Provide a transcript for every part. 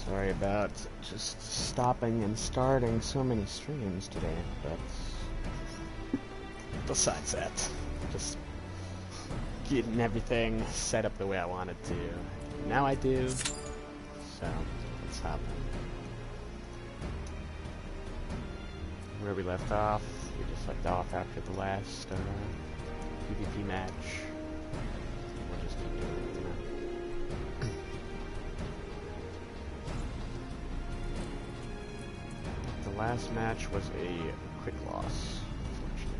Sorry about just stopping and starting so many streams today, but besides that, just getting everything set up the way I wanted to. Now I do, so let's hop in. Where we left off, we just left off after the last PvP match. We'll just keep doing it, you know. The last match was a quick loss, unfortunately.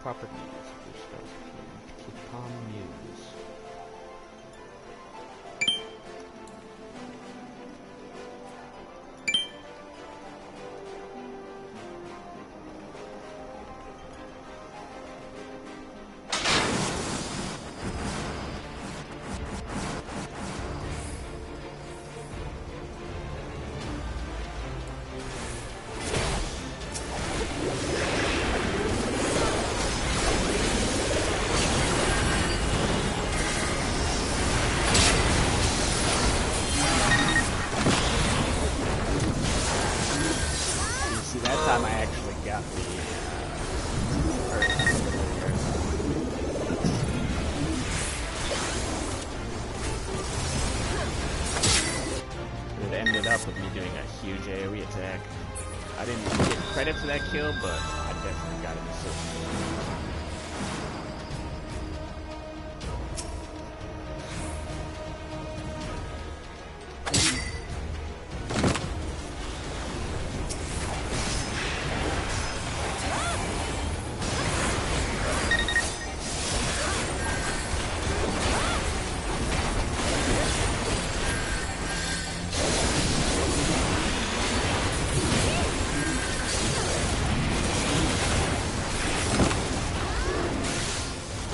Properties, keep calm news. I didn't get credit for that kill, but I definitely got an assist.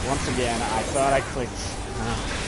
Once again, I thought I clicked stuff.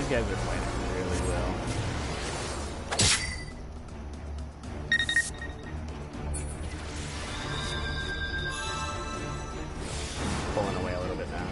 Guys are playing really well. pulling away a little bit now.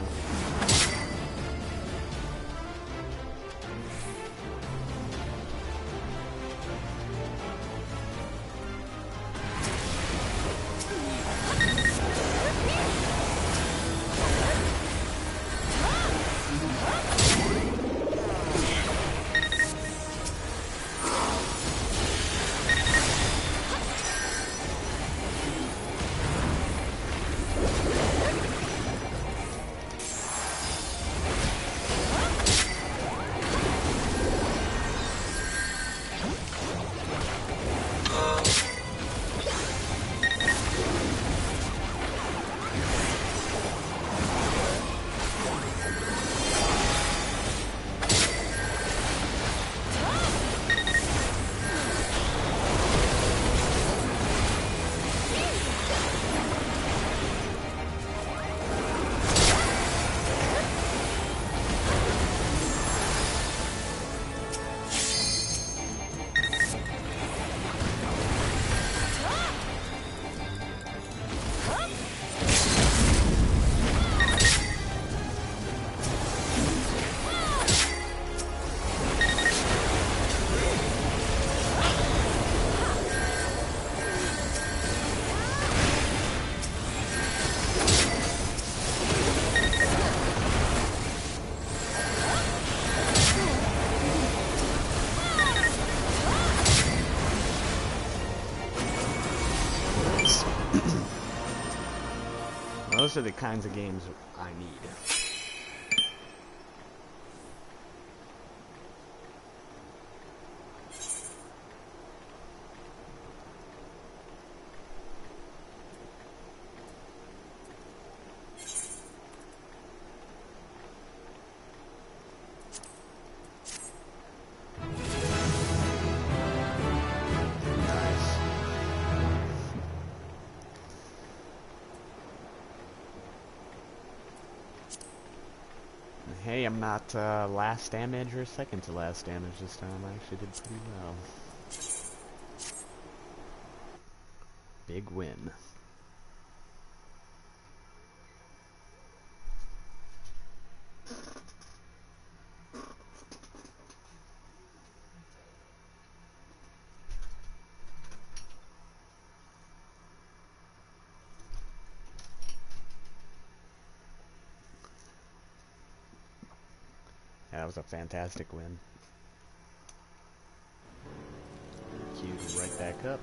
Those are the kinds of games I need. Hey, I'm not last damage or second to last damage this time. I actually did pretty well. Big win. That was a fantastic win. Queued right back up.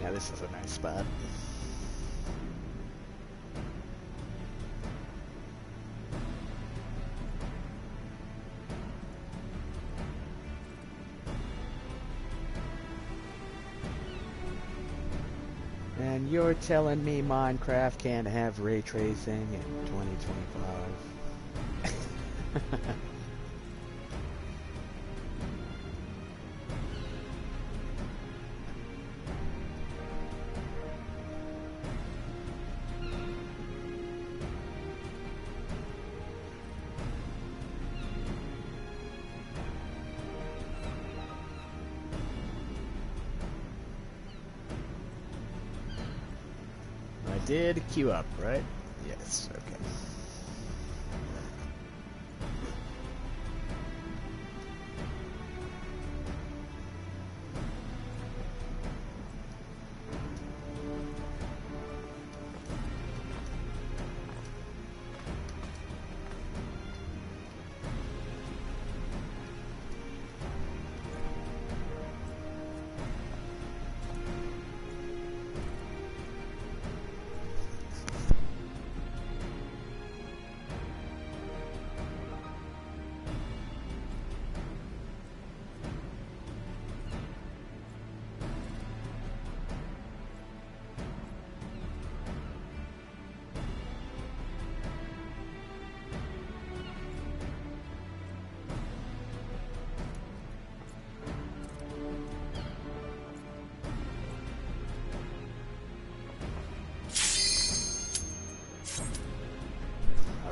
Yeah, this is a nice spot. And you're telling me Minecraft can't have ray tracing in 2025? Did queue up, right? Yes, okay.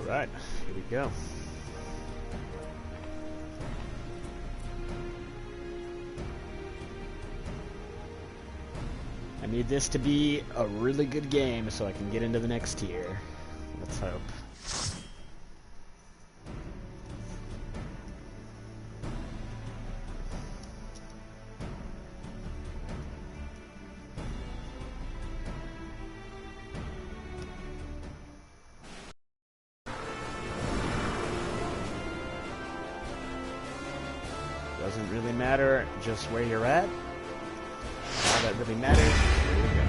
Alright, here we go. I need this to be a really good game so I can get into the next tier. Let's hope. Doesn't really matter just where you're at. All that really matters is where you go.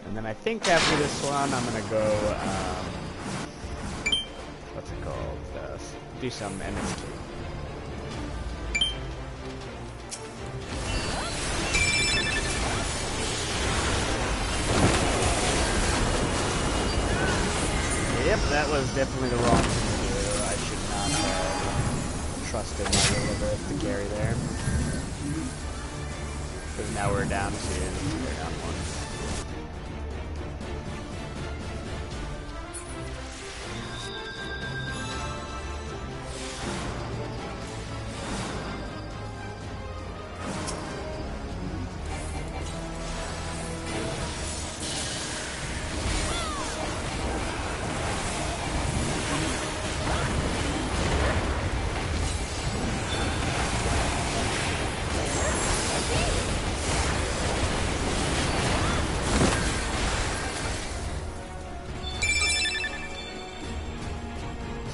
And then I think after this one, I'm gonna go, what's it called? Do some MSQ. Yep, that was definitely the wrong thing to do. I should not have trusted my Lilith to carry there. Because now we're down 2, they're down 1.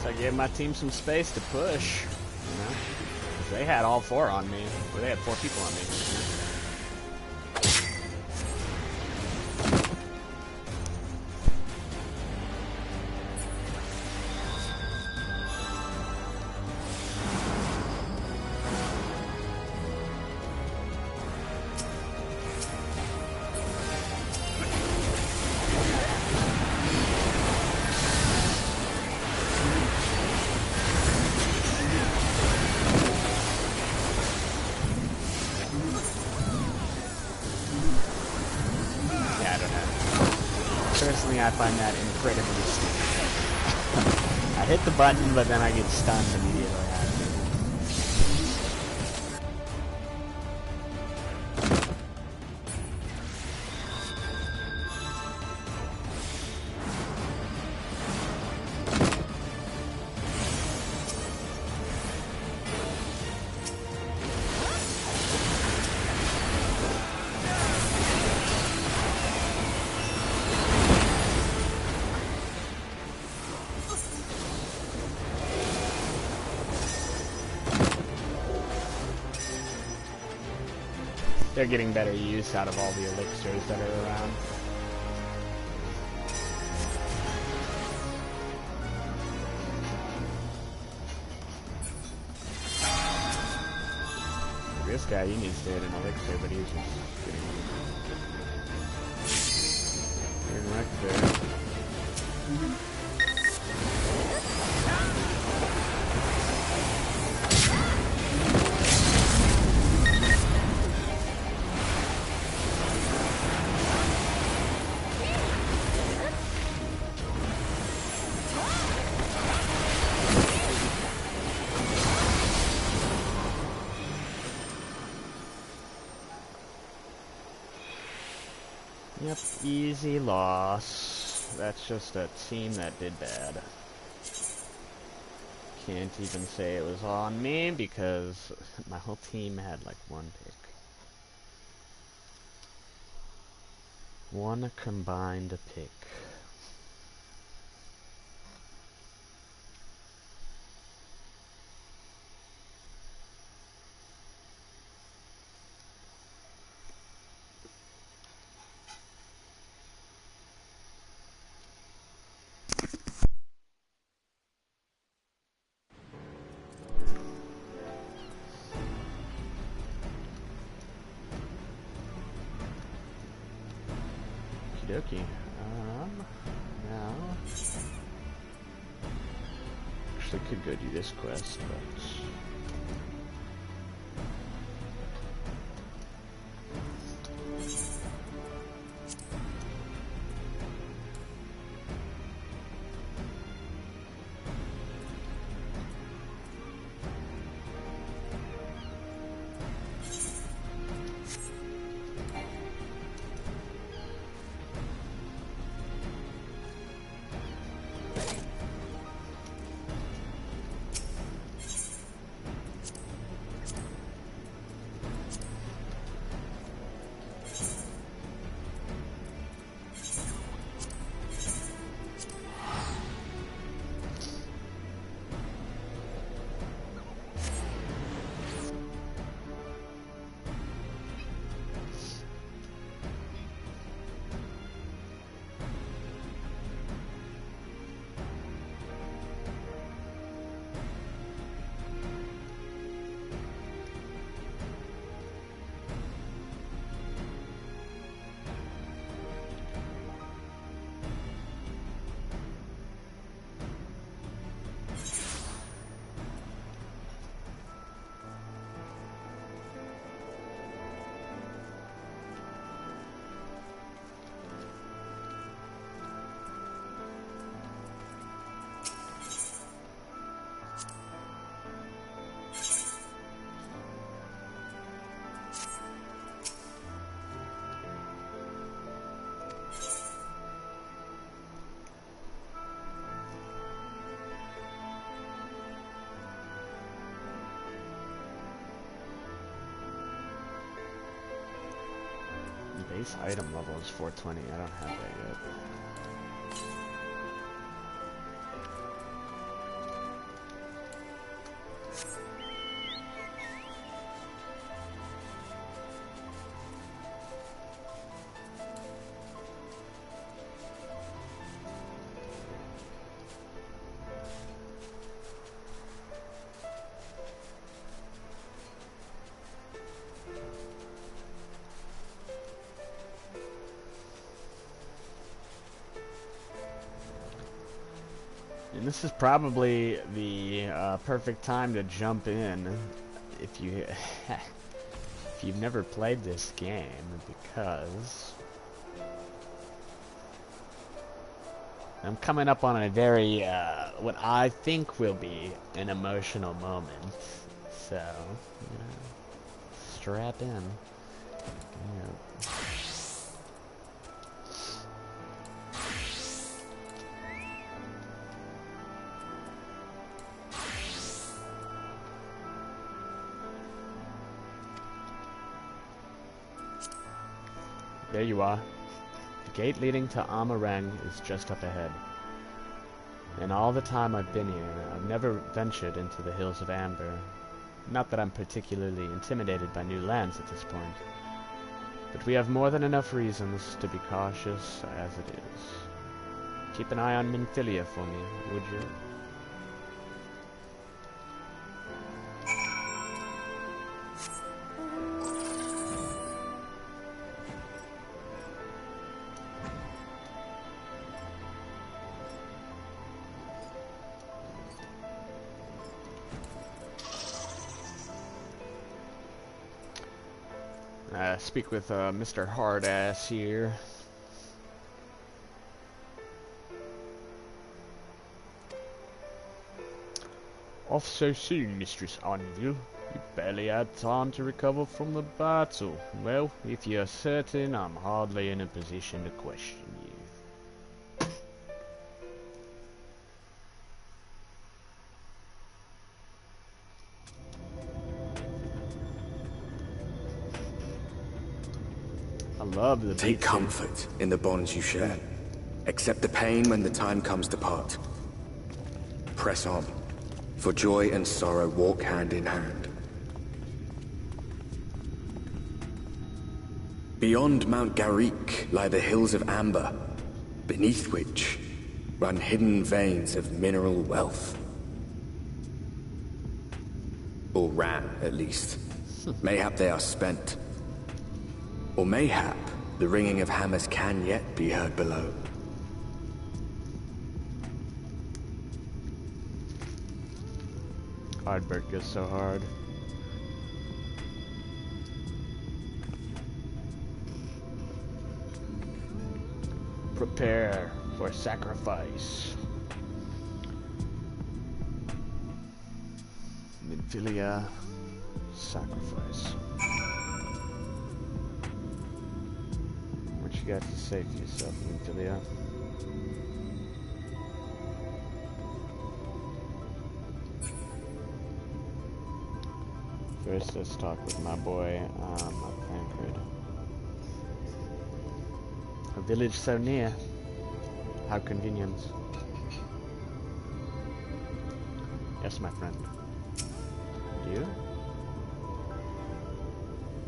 I gave my team some space to push, you know? 'Cause they had all 4 on me. Or they had 4 people on me, you know? Personally, I find that incredibly stupid. I hit the button, but then I get stunned immediately after. They're getting better use out of all the elixirs that are around. This guy, he needs to hit an elixir, but he's just getting wrecked there. Yep, easy loss. That's just a team that did bad. Can't even say it was on me because my whole team had like 1 pick. One combined pick. Okey-dokey. Now... Actually, could go do this quest, but... Base item level is 420. I don't have that yet. And this is probably the perfect time to jump in if you if you've never played this game, because I'm coming up on a very what I think will be an emotional moment. So strap in. Yeah. There you are. The gate leading to Amarang is just up ahead. In all the time I've been here, I've never ventured into the Hills of Amber. Not that I'm particularly intimidated by new lands at this point. But we have more than enough reasons to be cautious as it is. Keep an eye on Minfilia for me, would you? Speak with Mr. Hardass here. Off so soon, Mistress Anvil. You barely had time to recover from the battle. Well, if you're certain, I'm hardly in a position to question you. love the Take beats. comfort in the bonds you share. Accept the pain when the time comes to part. Press on, for joy and sorrow walk hand in hand. Beyond Mount Garik lie the hills of Amber, beneath which run hidden veins of mineral wealth. Or ran, at least. Mayhap they are spent. Or mayhap the ringing of hammers can yet be heard below. Hardbird goes so hard. Prepare for sacrifice. Minfilia, sacrifice. What you got to say for yourself, Minfilia? First, let's talk with my boy, Crankard. A village so near. How convenient. Yes, my friend. You?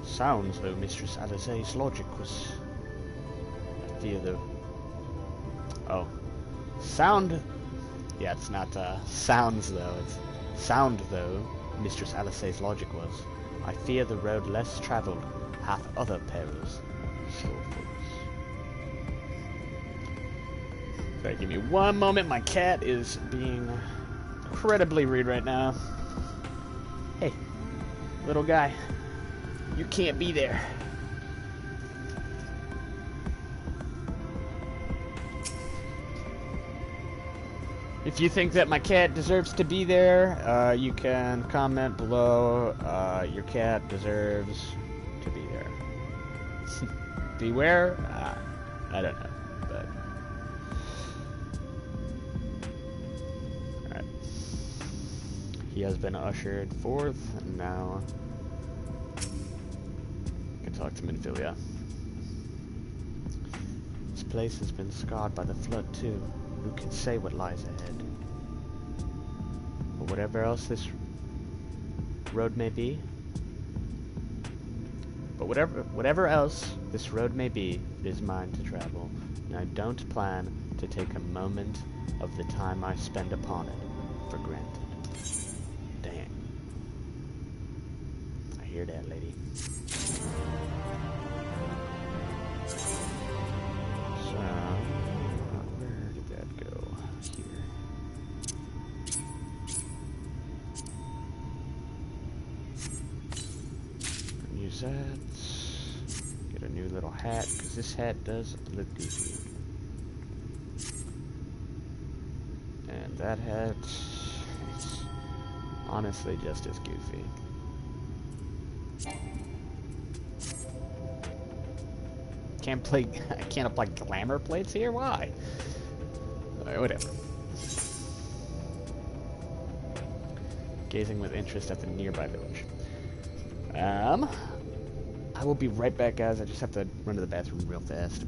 Sounds though Mistress Alizé's logic was... I fear the... Oh. Sound... Yeah, it's not, sounds though. It's sound though Mistress Alizé's logic was. I fear the road less traveled hath other perils. Sorry, give me one moment. My cat is being incredibly rude right now. Hey, little guy, you can't be there. If you think that my cat deserves to be there, you can comment below. Your cat deserves to be there. Beware? I don't know, but... Alright. He has been ushered forth, and now... I can talk to Minfilia. This place has been scarred by the flood, too. Who can say what lies ahead? But whatever else this road may be... But whatever else this road may be, it is mine to travel, and I don't plan to take a moment of the time I spend upon it for granted. Dang. I hear that, lady. So, where did that go? Here. Use that. Get a new little hat, because this hat does look goofy. And that hat is honestly just as goofy. I can't apply glamour plates here? Why? Alright, whatever. Gazing with interest at the nearby village. I will be right back, guys. I just have to run to the bathroom real fast.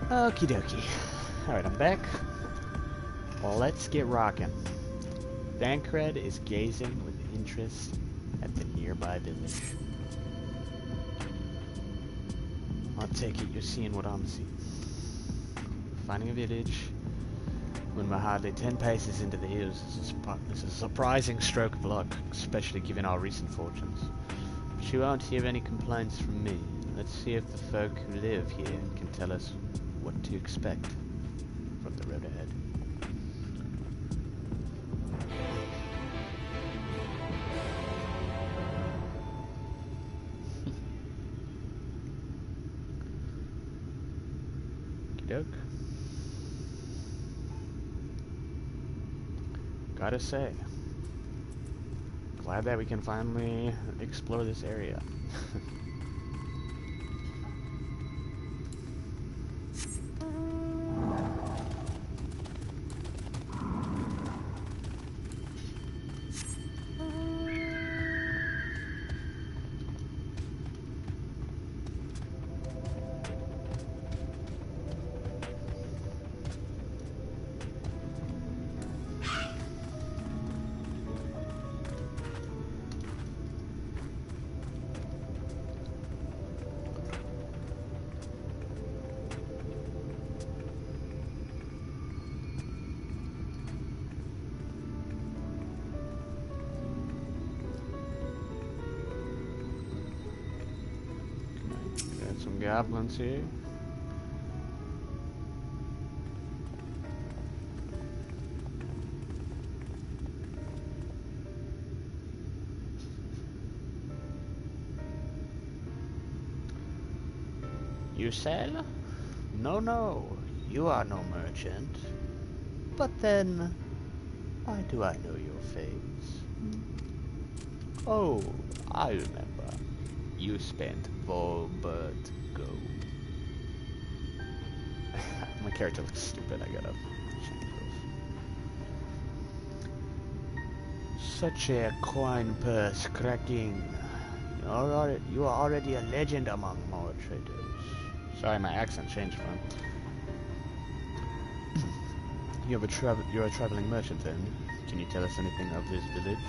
Okie dokie. Alright, I'm back. Well, let's get rocking. Thancred is gazing with interest at the nearby village. I'll take it you're seeing what I'm seeing. Finding a village when we're hardly 10 paces into the hills is a surprising stroke of luck, especially given our recent fortunes. But you won't hear any complaints from me. Let's see if the folk who live here can tell us what to expect from the road ahead. Okey-doke. Gotta say, glad that we can finally explore this area. Got some goblins here. You sell? No, no, you are no merchant. But then, why do I know your face? Oh, I remember. You spent Volbert gold. My character looks stupid, I gotta change those. Such a coin purse cracking. You are already a legend among more traders. Sorry, my accent changed, man. You're a traveling merchant then. Can you tell us anything of this village?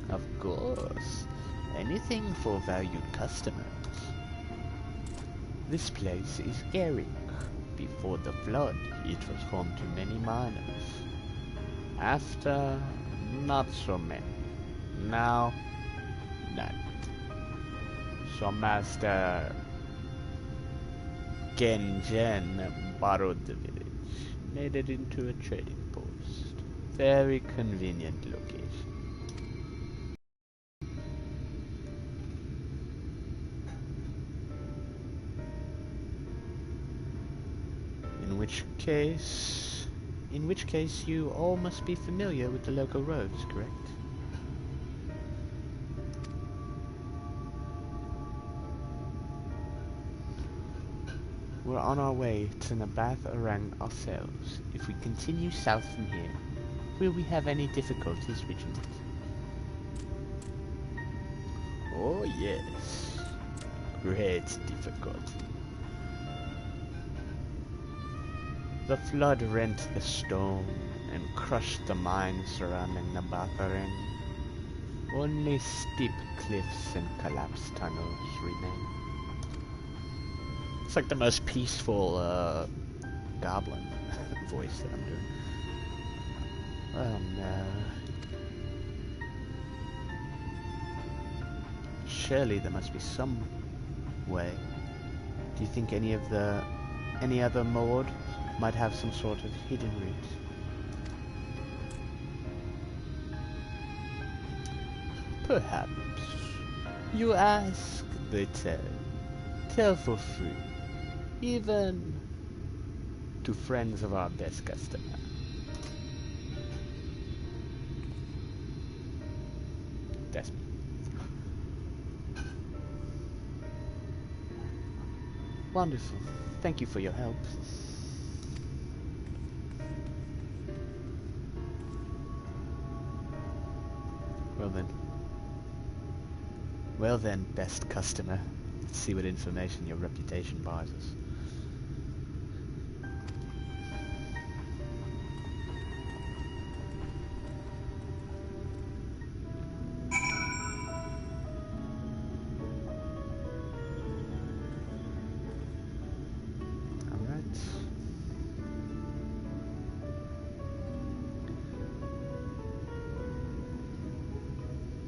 Of course. Anything for valued customers. This place is Garrick. Before the flood, it was home to many miners. After, not so many. Now, none. So Master Genjen borrowed the village, made it into a trading post. Very convenient location. In which case you all must be familiar with the local roads, correct? We're on our way to Nabath Arang ourselves. If we continue south from here, will we have any difficulties reaching it? Oh yes, great difficulty. The flood rent the stone and crushed the mines surrounding Nabath-Arang. Only steep cliffs and collapsed tunnels remain. It's like the most peaceful goblin voice that I'm doing. Oh no. Surely there must be some way. Do you think any other Mord might have some sort of hidden route? Perhaps. You ask, they tell. Tell for free. Even to friends of our best customer. That's me. Wonderful. Thank you for your help. Well then, best customer. Let's see what information your reputation buys us. Alright.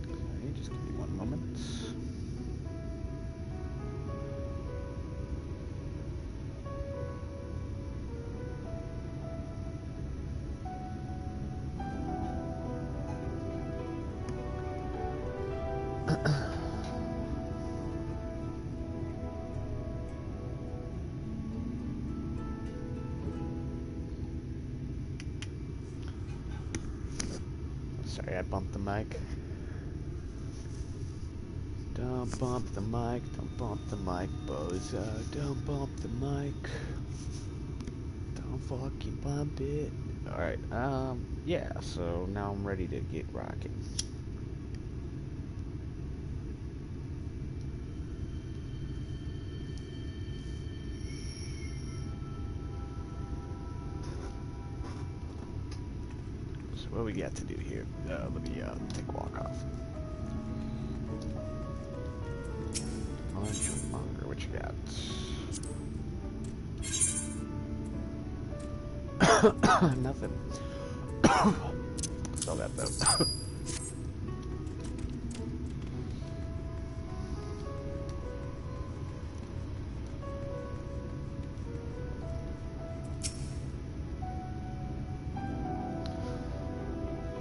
Sorry, just give me one moment. Sorry, I bumped the mic. Don't bump the mic, don't bump the mic, bozo. Don't bump the mic. Don't fucking bump it. Alright, yeah, so now I'm ready to get rocking. So what we got to do here? Let me take a walk off. Longer, what you got? Nothing. Saw that though.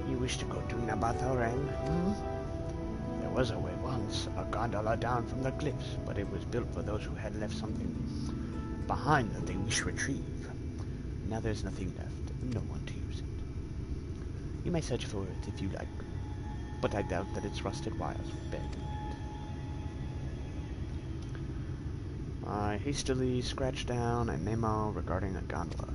You wish to go to Nabatharan? Hmm? There was a way once, a gondola down from the cliffs, but it was built for those who had left something behind that they wish to retrieve. Now there's nothing left, and no one to use it. You may search for it if you like, but I doubt that its rusted wires will bear the weight. I hastily scratched down a memo regarding a gondola.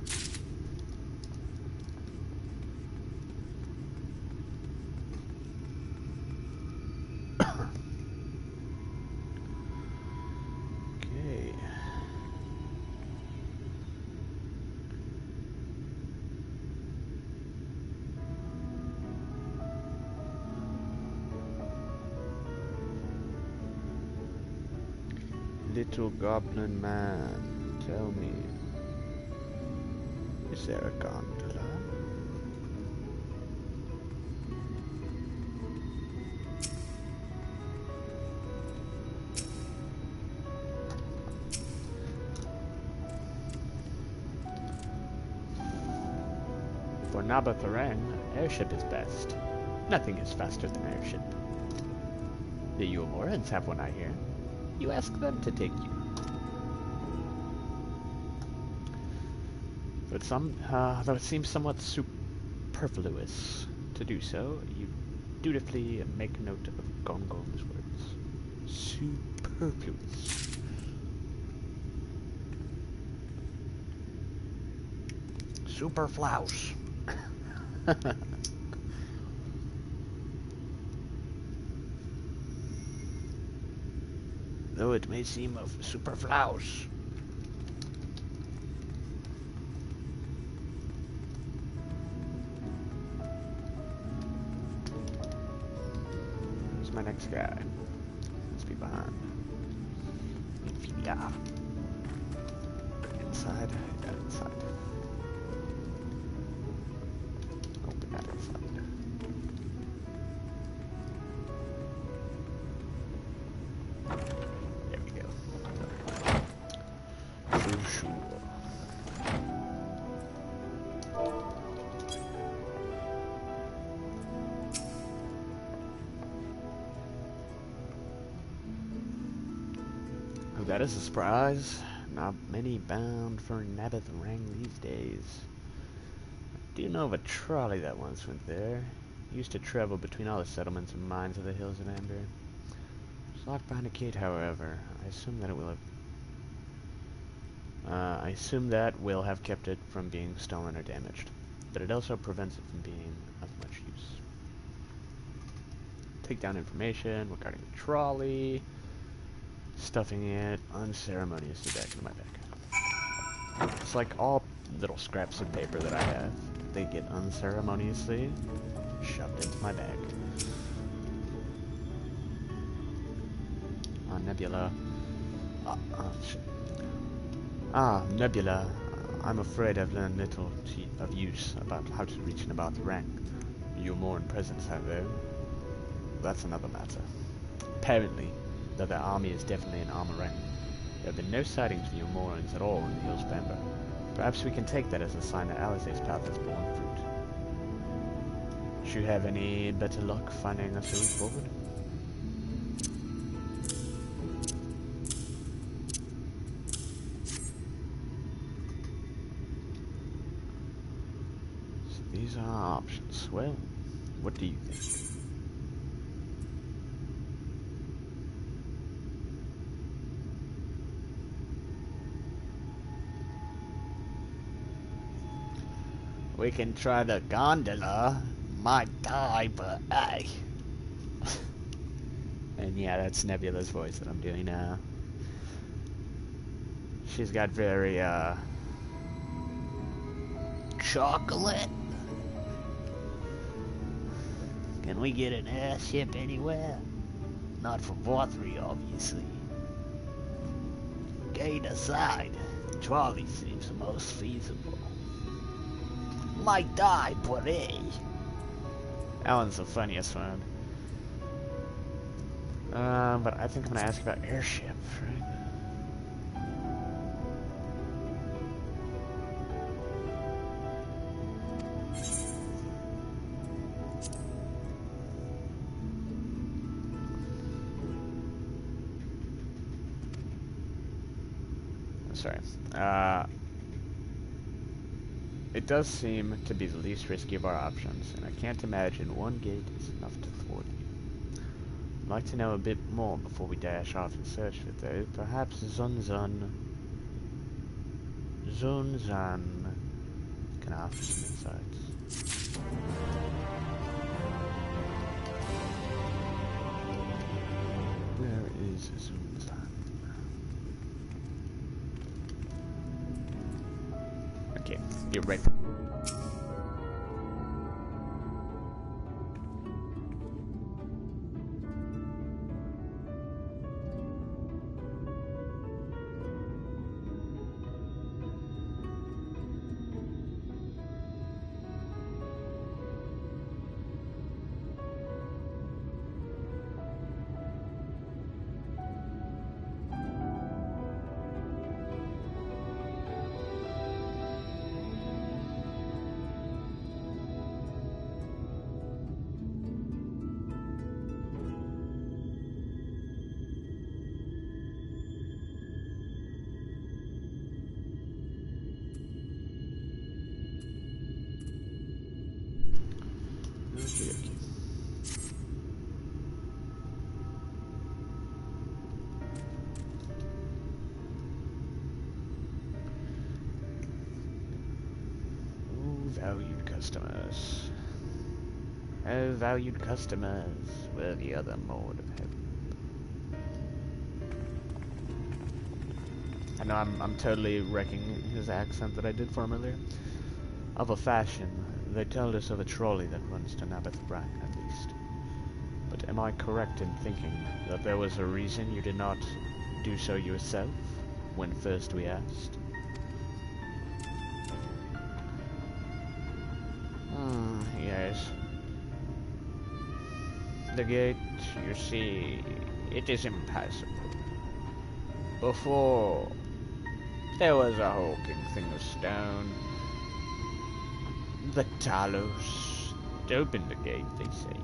Okay. Little goblin man, tell me, is there a gondola? For Nabatharan, airship is best. Nothing is faster than airship. The Yulmorans have one, I hear. You ask them to take you. But though it seems somewhat superfluous to do so, you dutifully make note of Gongom's words. Superfluous. Superflouse. Though it may seem of superflouse. Who's my next guy? Let's be behind. Yeah. Inside. Yeah, inside. Open that inside. There we go. For sure. Oh, that is a surprise. Not many bound for Nabatharan these days. I do know of a trolley that once went there. It used to travel between all the settlements and mines of the hills of Amber. It's locked behind a gate, however. I assume that will have kept it from being stolen or damaged, but it also prevents it from being of much use. take down information regarding the trolley, stuffing it unceremoniously back into my bag. It's like all little scraps of paper that I have. They get unceremoniously shoved into my bag. Nebula. Shit. Nebula. I'm afraid I've learned little of use about how to reach and about the rank. You're more in presence, however. That's another matter. Apparently, though their army is definitely an armor rank, there have been no sightings of Umorans at all in the Hills of Amber. Perhaps we can take that as a sign that Alizé's path has borne fruit. Should you have any better luck finding us a route forward? So these are our options. Well, what do you think? We can try the gondola. Might die, but hey. And yeah, that's Nebula's voice that I'm doing now. She's got very, chocolate? Can we get an airship anywhere? Not from Vorthree, obviously. Gate aside, trolley seems the most feasible. Might die, but hey. That one's the funniest one. But I think I'm gonna ask about airship, right? Sorry. It does seem to be the least risky of our options, and I can't imagine one gate is enough to thwart you. I'd like to know a bit more before we dash off in search of it, though. Perhaps Zunzan can offer some insights. Where is Zunzan? Okay, get ready. Valued customers. Oh, valued customers were the other mode of heaven. I know I'm totally wrecking his accent that I did for him earlier. Of a fashion, they told us of a trolley that runs to Nabeth Brak, at least. But am I correct in thinking that there was a reason you did not do so yourself when first we asked? Yes. The gate, you see, it is impassable. Before, there was a hulking thing of stone. The Talos opened the gate, they say.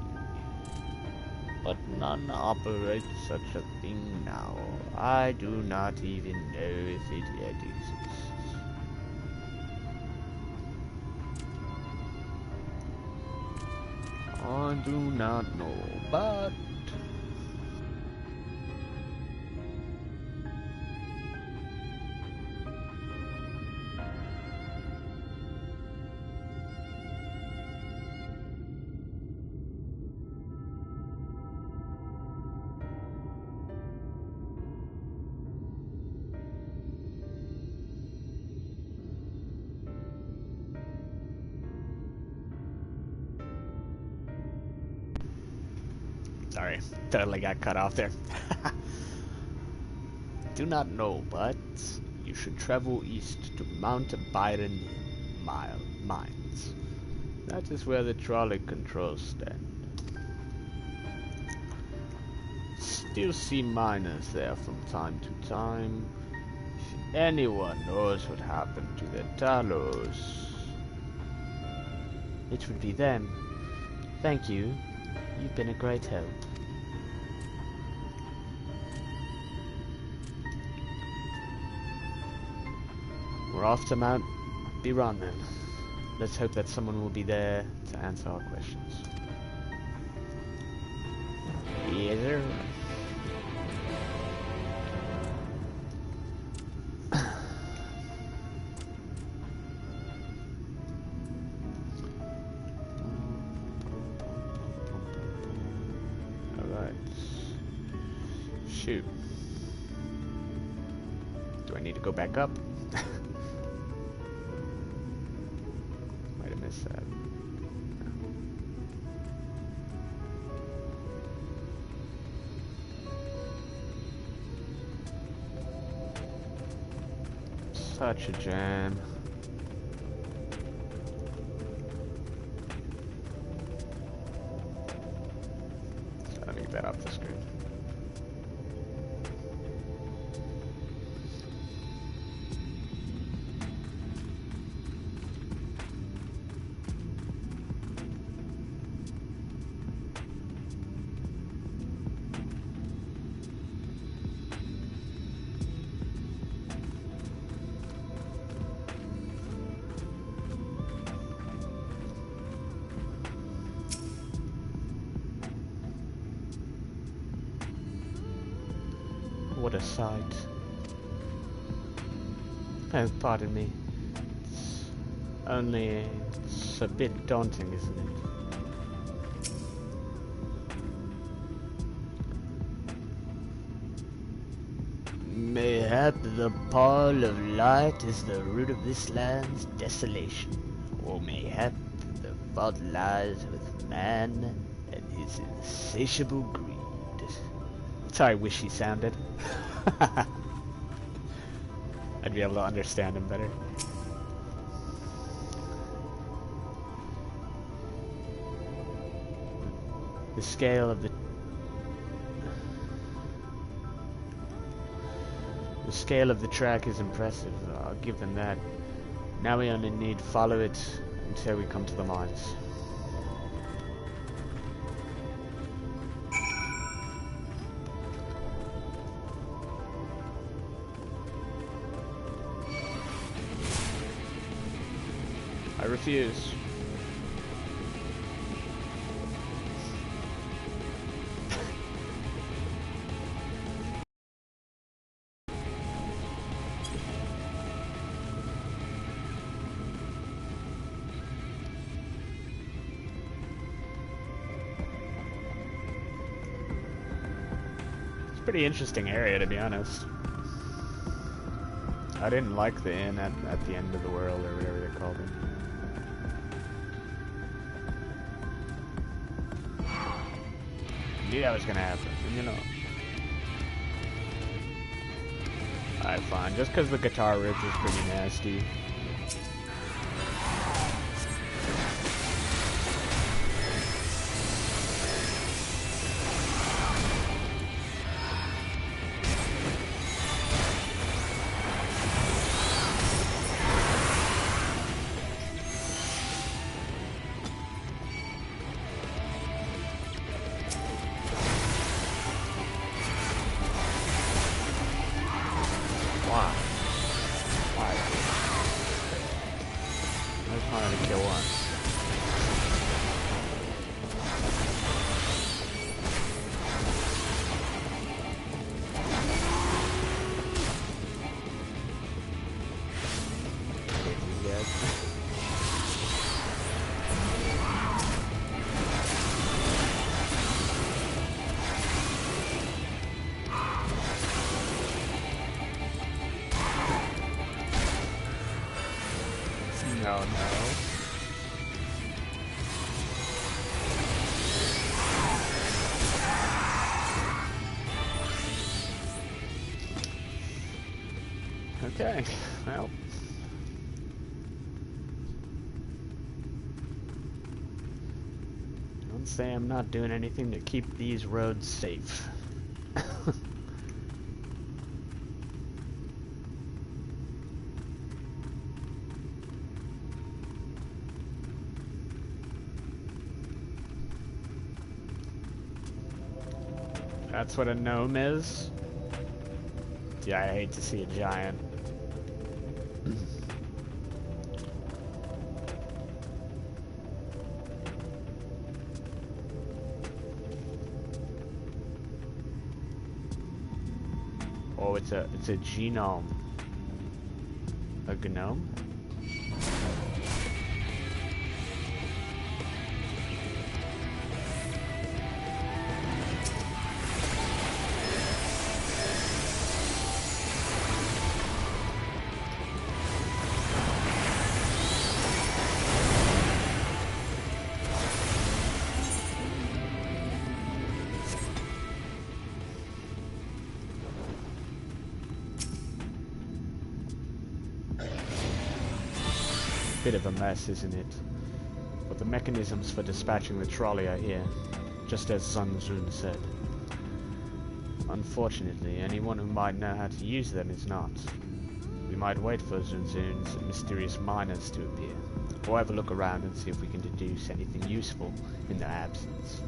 But none operates such a thing now. I do not even know if it yet exists. I do not know, but Sorry, totally got cut off there. Do not know, but you should travel east to Mount Byron Mines. That is where the trolley controls stand. Still see miners there from time to time. If anyone knows what happened to the Talos, it would be them. Thank you. You've been a great help. We're off to Mount Byron then. Let's hope that someone will be there to answer our questions. Yes, sir. Alright. Shoot. Do I need to go back up? Might have missed that. Such a jam. So let me get that off the screen. What a sight. Oh, pardon me. It's a bit daunting, isn't it? Mayhap the pall of light is the root of this land's desolation, or mayhap the fault lies with man and his insatiable greed. That's how I wish he sounded. I'd be able to understand him better. The scale of the track is impressive. I'll give them that. Now we only need to follow it until we come to the mines. I refuse. It's a pretty interesting area, to be honest. I didn't like the inn at the end of the world, or whatever they called it. Knew that was gonna happen, you know. Alright, fine. Just because the guitar riff is pretty nasty. Oh no. Okay, well. Don't say I'm not doing anything to keep these roads safe. That's what a gnome is? Yeah, I hate to see a giant. Oh, it's a genome. A gnome? Bit of a mess, isn't it? But the mechanisms for dispatching the trolley are here, just as Sun Zun said. Unfortunately, anyone who might know how to use them is not. We might wait for Zun Zun's mysterious miners to appear, or have a look around and see if we can deduce anything useful in their absence.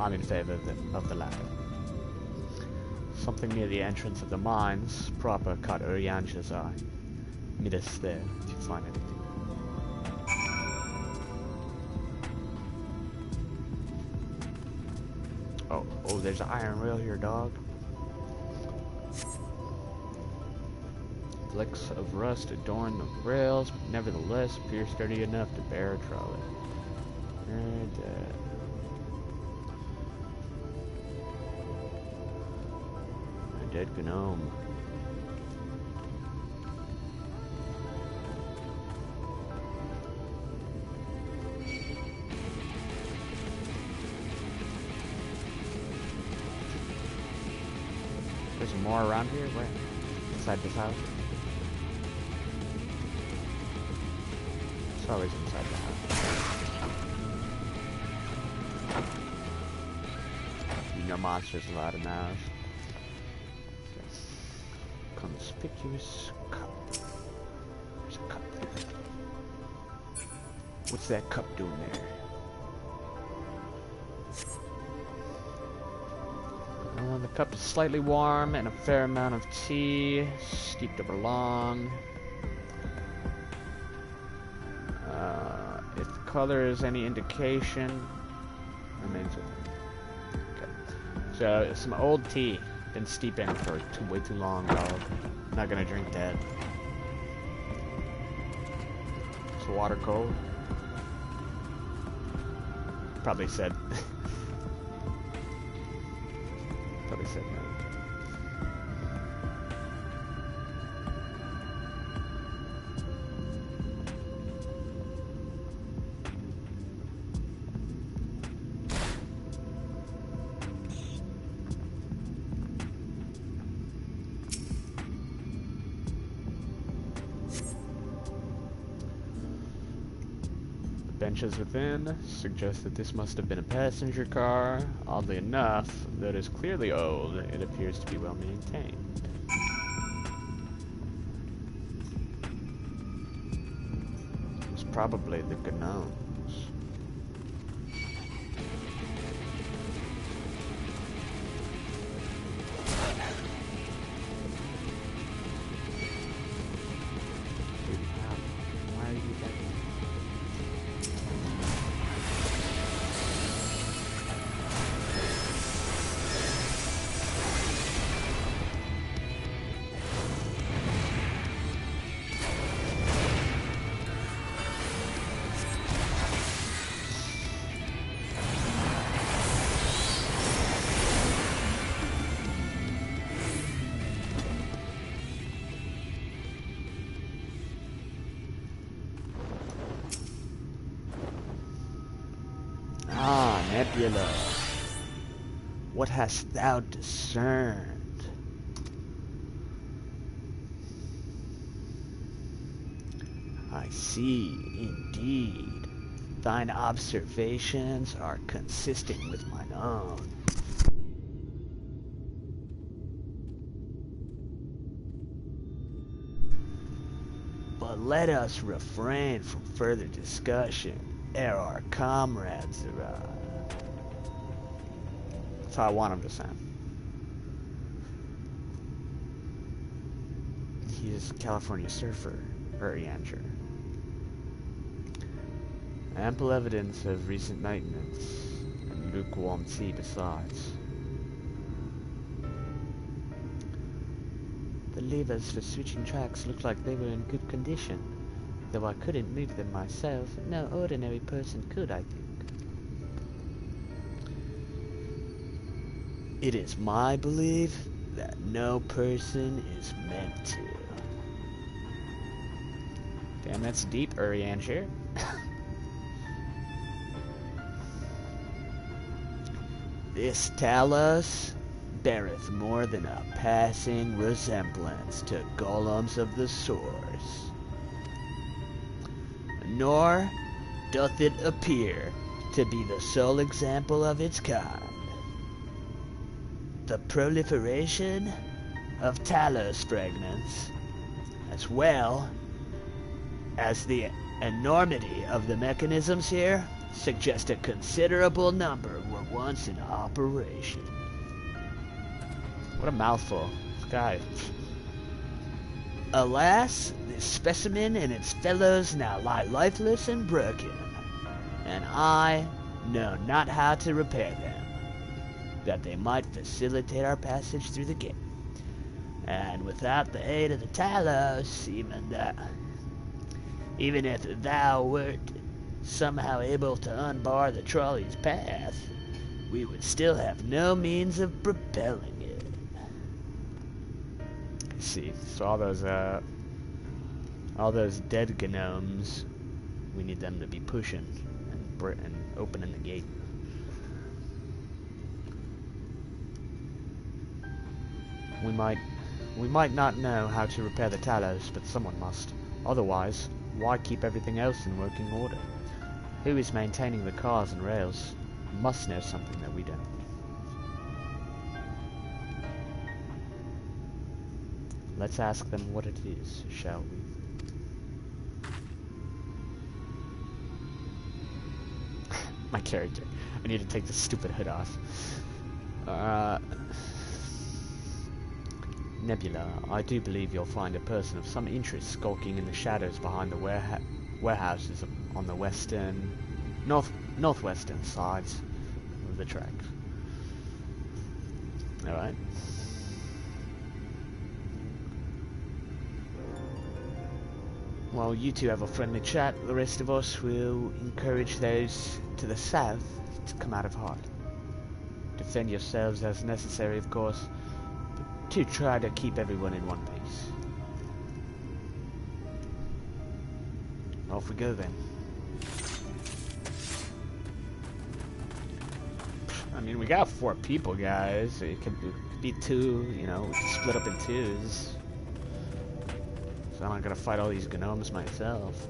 I'm in favor of the latter. Something near the entrance of the mines proper caught Urianja's eye. Meet us there if you find anything. Oh, there's an iron rail here, dog. Flecks of rust adorn the rails, but nevertheless appear sturdy enough to bear a trolley. And, a dead gnome. There's more around here? Where? Inside this house? It's always inside the house. You know monsters allowed in the house. Okay. Conspicuous cup. There's a cup there. What's that cup doing there? The cup is slightly warm and a fair amount of tea, steeped over long. If the color is any indication, remains with it. Okay. So, some old tea, been steeping for way too long, dog. Not gonna drink that. Is the water cold? Probably said. Probably said no. Benches within suggest that this must have been a passenger car. Oddly enough, though it is clearly old, it appears to be well maintained. It's probably the gnomes. Why are you back? Nebula, what hast thou discerned? I see, indeed. Thine observations are consistent with mine own. But let us refrain from further discussion ere our comrades arrive. That's how I want him to sound. He's a California surfer, Urianger. Ample evidence of recent maintenance, and lukewarm sea besides. The levers for switching tracks looked like they were in good condition, though I couldn't move them myself. No ordinary person could, I think. It is my belief that no person is meant to. Damn, that's deep, Urianger. This Talos beareth more than a passing resemblance to golems of the source, nor doth it appear to be the sole example of its kind. The proliferation of Talos fragments, as well as the enormity of the mechanisms here, suggest a considerable number were once in operation. What a mouthful. This guy. Alas, this specimen and its fellows now lie lifeless and broken, and I know not how to repair them, that they might facilitate our passage through the gate. And without the aid of the Talos, even if thou wert somehow able to unbar the trolley's path, we would still have no means of propelling it. Let's see, so all those dead gnomes, we need them to be pushing and opening the gate. We might not know how to repair the Talos, but someone must. Otherwise, why keep everything else in working order? Who is maintaining the cars and rails must know something that we don't. Let's ask them what it is, shall we? My character. I need to take this stupid hood off. Nebula, I do believe you'll find a person of some interest skulking in the shadows behind the warehouses on the northwestern sides of the track. Alright. While you two have a friendly chat, the rest of us will encourage those to the south to come out of hide. Defend yourselves as necessary, of course, but to try to keep everyone in one piece. Off we go then. I mean, we got 4 people, guys. It could be 2, you know, we can split up in 2s. So I'm not gonna fight all these gnomes myself.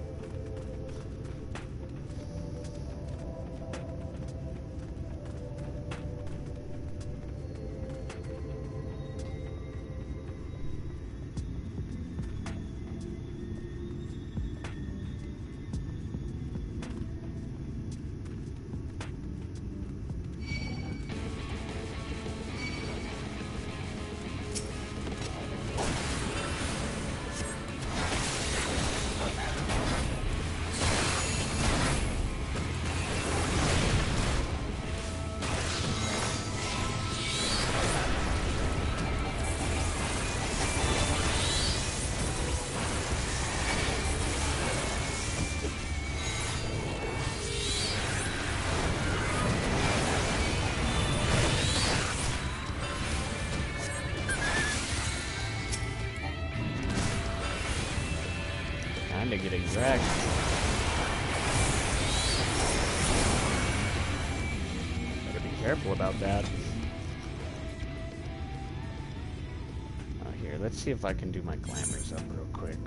Kinda getting wrecked. Better be careful about that. Here, let's see if I can do my glamours up real quick.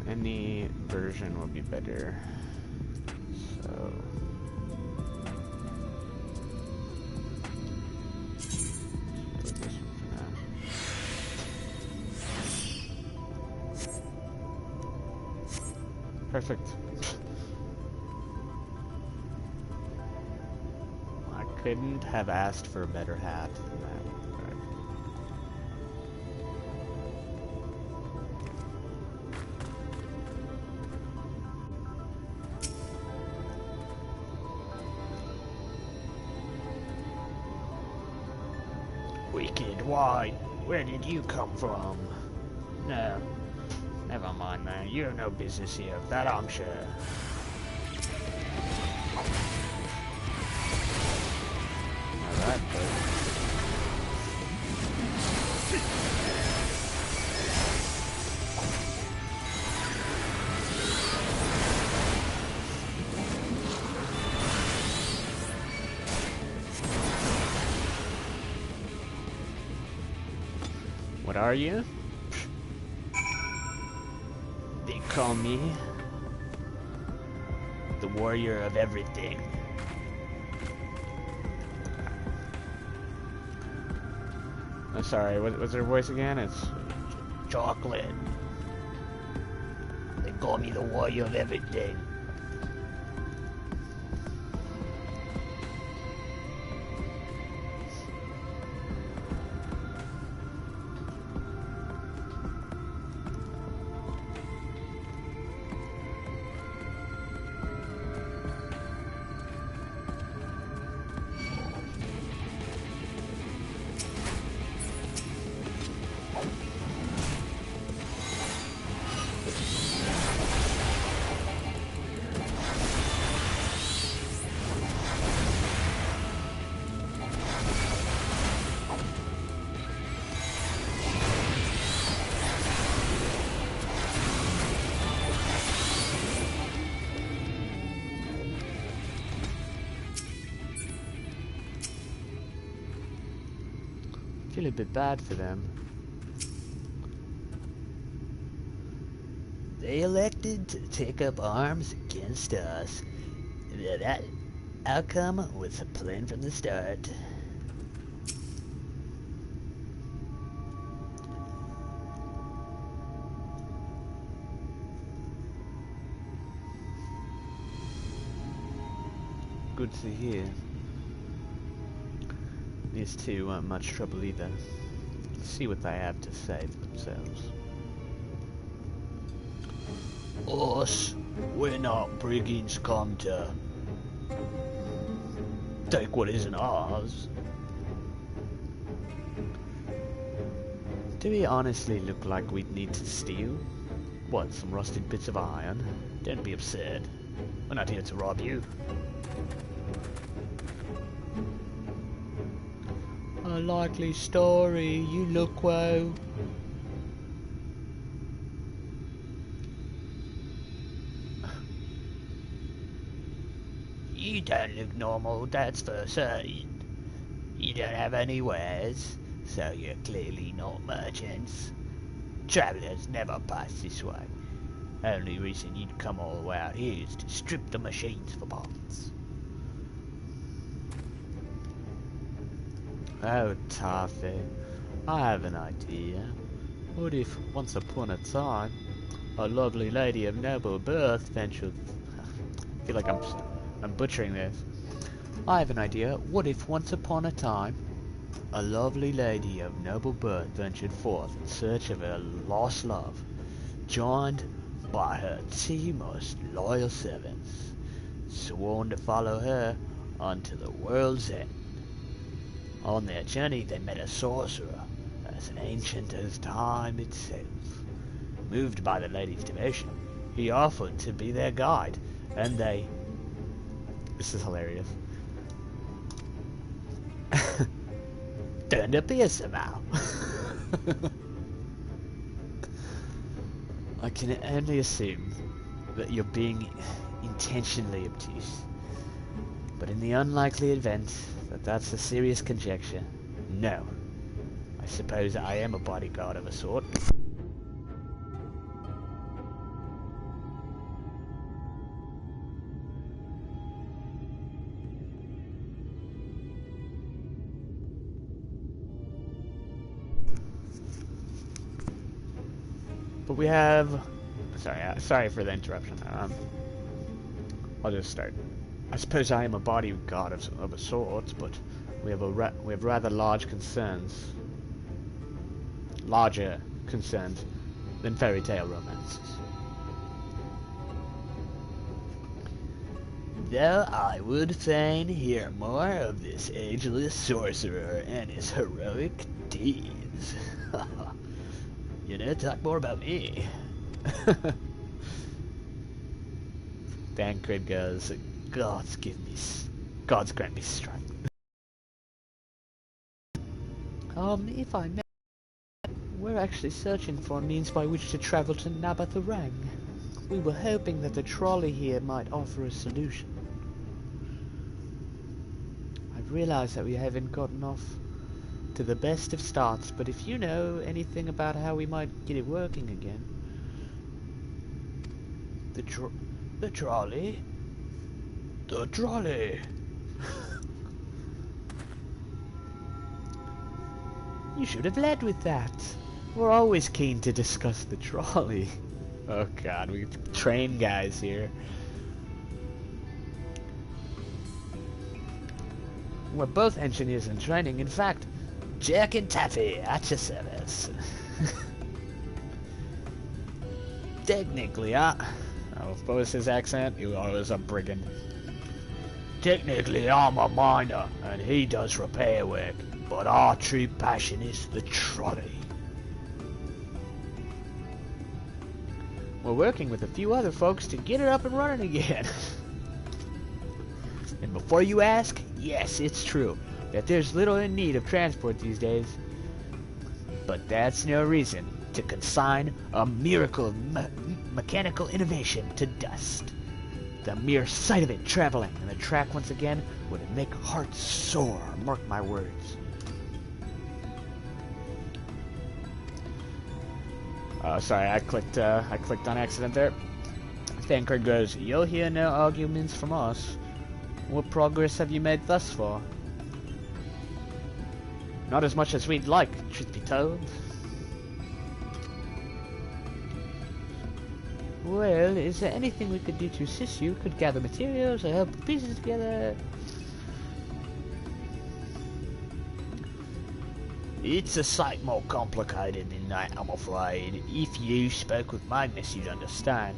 Any version would be better. So put this one for now. Perfect. I couldn't have asked for a better hat than that. Wicked, why? Where did you come from? No, never mind that. You have no business here, that I'm sure. Alright, what are you? They call me the warrior of everything. I'm sorry, what's her voice again? It's Chocolate. They call me the warrior of everything. feel a bit bad for them. They elected to take up arms against us. That outcome was planned from the start. Good to hear. These two weren't much trouble either. Let's see what they have to say for themselves. Us, we're not brigands come to take what isn't ours. Do we honestly look like we'd need to steal? What, some rusted bits of iron? Don't be absurd. We're not here to rob you. A likely story, you look well. You don't look normal, that's for certain. You don't have any wares, so you're clearly not merchants. Travelers never pass this way. Only reason you'd come all the way out here is to strip the machines for parts. Oh, Taffy, I have an idea. What if, once upon a time, a lovely lady of noble birth ventured... I feel like I'm butchering this. I have an idea. What if, once upon a time, a lovely lady of noble birth ventured forth in search of her lost love, joined by her two most loyal servants, sworn to follow her unto the world's end. On their journey they met a sorcerer, as ancient as time itself. Moved by the lady's devotion, he offered to be their guide, and they... This is hilarious. turned up here somehow. I can only assume that you're being intentionally obtuse. But in the unlikely event that that's a serious conjecture, no. I suppose I am a bodyguard of a sort. But we have... Sorry for the interruption. I'll just start. I suppose I am a bodyguard of a sort, but we have rather large concerns. Larger concerns than fairy tale romances. Though I would fain hear more of this ageless sorcerer and his heroic deeds. You know, talk more about me. Tancred goes, God's grant me strength. If I may, we're actually searching for a means by which to travel to Nabatharang. We were hoping that the trolley here might offer a solution. I realize that we haven't gotten off to the best of starts, but if you know anything about how we might get it working again... The trolley? The trolley! You should have led with that. We're always keen to discuss the trolley. Oh god, we train guys here. We're both engineers in training. In fact, Jack and Taffy at your service. Technically, what was his accent? He was a brigand. Technically, I'm a miner, and he does repair work, but our true passion is the trolley. We're working with a few other folks to get it up and running again. And before you ask, yes, it's true that there's little in need of transport these days. But that's no reason to consign a miracle of mechanical innovation to dust. The mere sight of it traveling on the track once again would make hearts sore, mark my words. Sorry, I clicked on accident there. Thancred goes, you'll hear no arguments from us. What progress have you made thus far? Not as much as we'd like, truth be told. Well, is there anything we could do to assist you? Could gather materials or help put pieces together? It's a sight more complicated than that, I'm afraid. If you spoke with Magnus, you'd understand.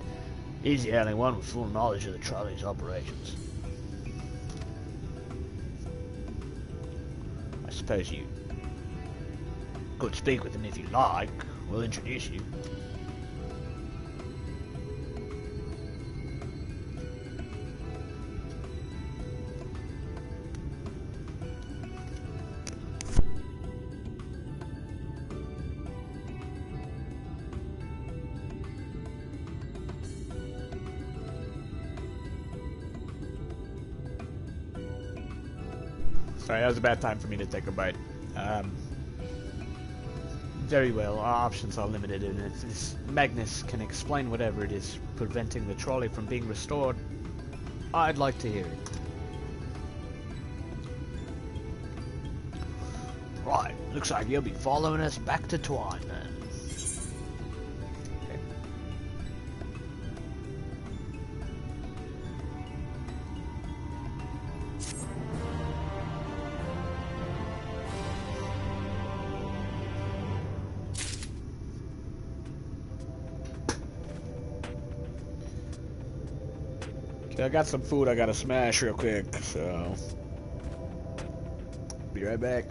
He's the only one with full knowledge of the trolley's operations. I suppose you could speak with him if you like. We'll introduce you. Sorry, that was a bad time for me to take a bite. Very well, our options are limited, and if this Magnus can explain whatever it is preventing the trolley from being restored, I'd like to hear it. Right, looks like you'll be following us back to Twine then. I got some food I gotta smash real quick, so be right back.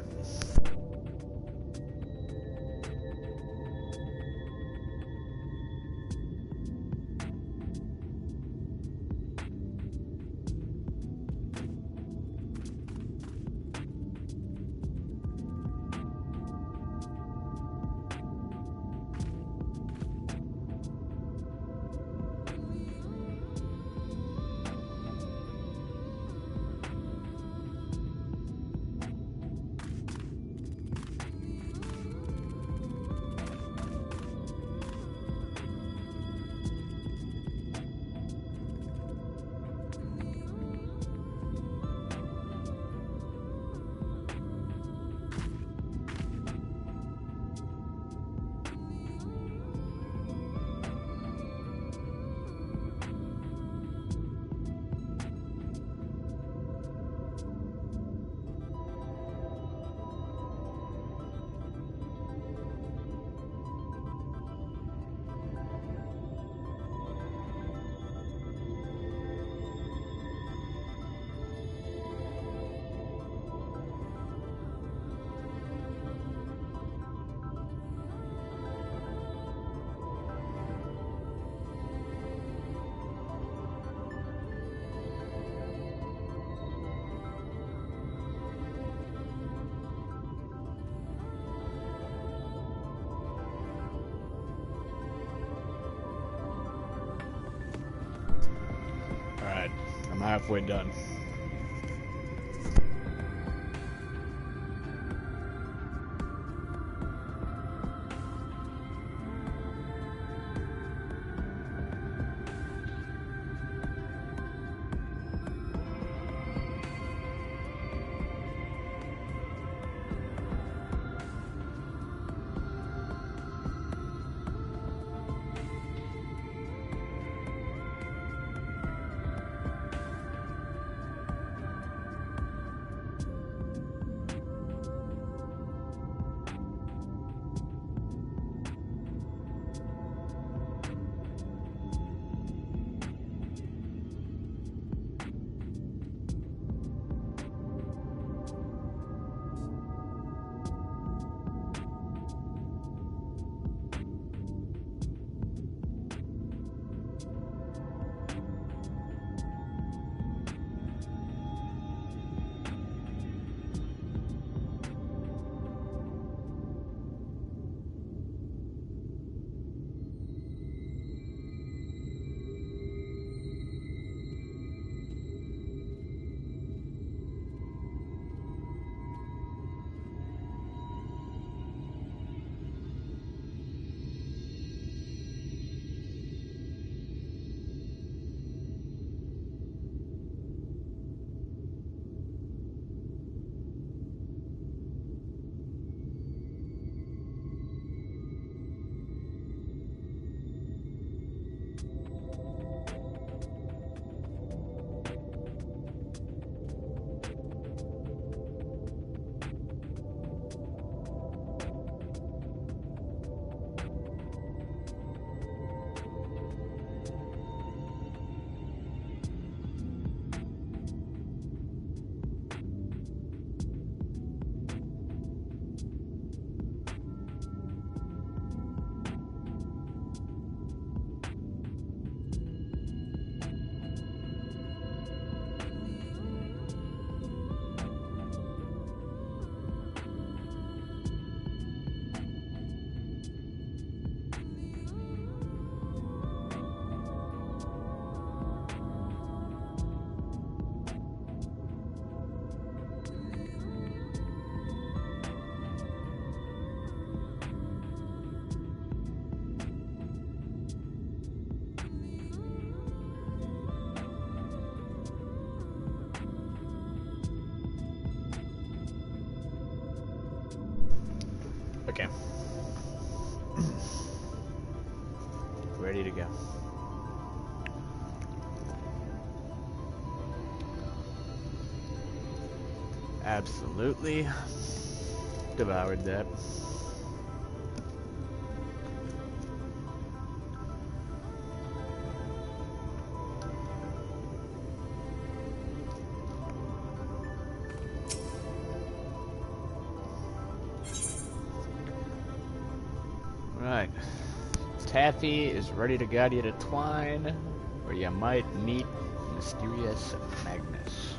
I'm halfway done. Okay. Ready to go. Absolutely devoured that. Right. Taffy is ready to guide you to Twine, where you might meet mysterious Magnus.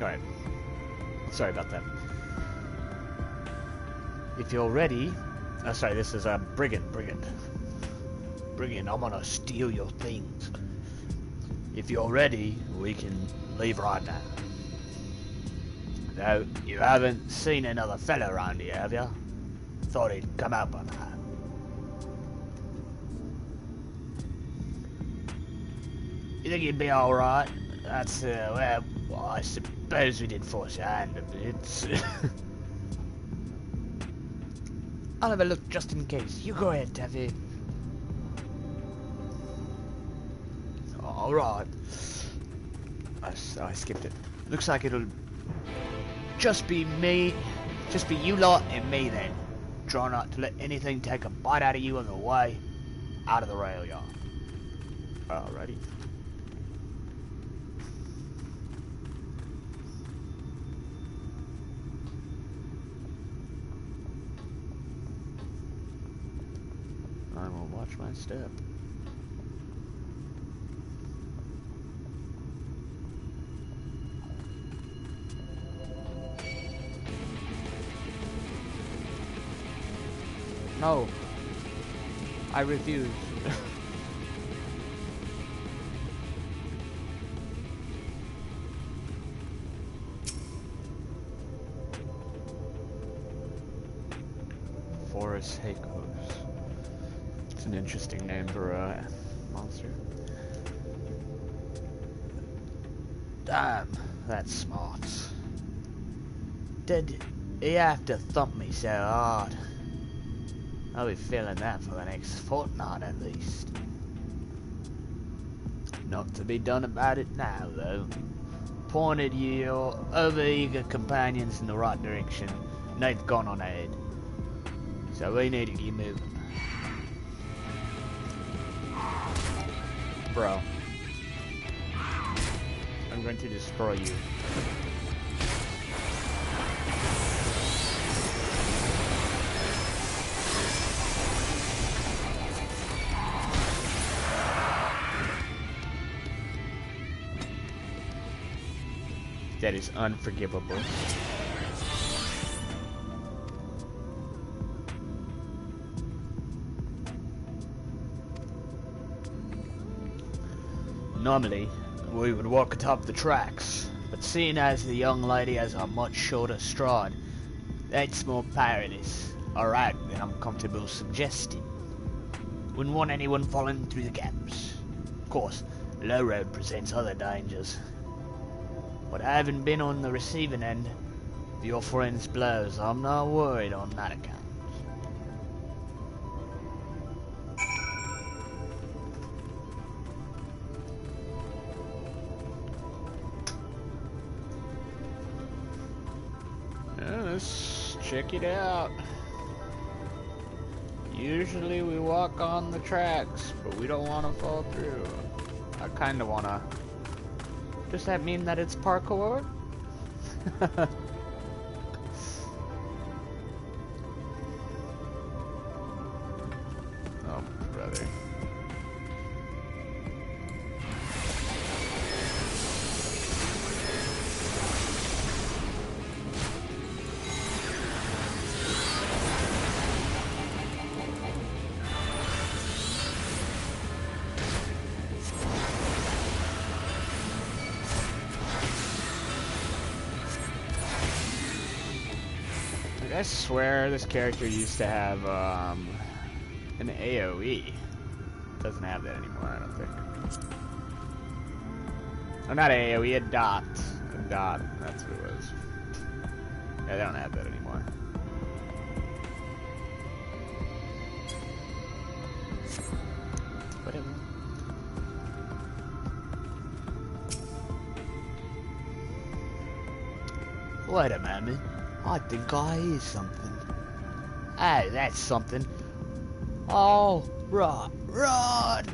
Alright. Sorry about that. If you're ready... Oh, sorry, this is a Brigand. Brigand, I'm gonna steal your things. If you're ready, we can leave right now. No, you haven't seen another fella around here, have you? Thought he'd come out by now. You think he'd be alright? That's, well, I suppose we did force your hand a bit. I'll have a look just in case. You go ahead, Taffy. Alright. I skipped it. Looks like it'll just be me, just be you lot and me then. Try not to let anything take a bite out of you on the way out of the rail yard. Alrighty. Watch my step. No. I refuse. Forest Hakos. It's an interesting name for a monster. Damn, that's smart. Did he have to thump me so hard? I'll be feeling that for the next fortnight at least. Not to be done about it now, though. Pointed your over-eager companions in the right direction, and they've gone on ahead. So we need to keep moving. Bro. I'm going to destroy you. That is unforgivable. Normally, we would walk atop the tracks, but seeing as the young lady has a much shorter stride, that's more perilous, alright, than I'm comfortable suggesting. Wouldn't want anyone falling through the gaps. Of course, low road presents other dangers. But having been on the receiving end of your friend's blows, I'm not worried on that account. Let's check it out. Usually we walk on the tracks, but we don't want to fall through. I kind of want to... Does that mean that it's parkour? Oh, brother. I swear this character used to have an AoE. Doesn't have that anymore, I don't think. Oh, not AoE, a dot. A dot, that's what it was. Yeah, they don't have that anymore. Whatever. Wait a moment. I think I hear something. Hey, that's something. Oh, run, run!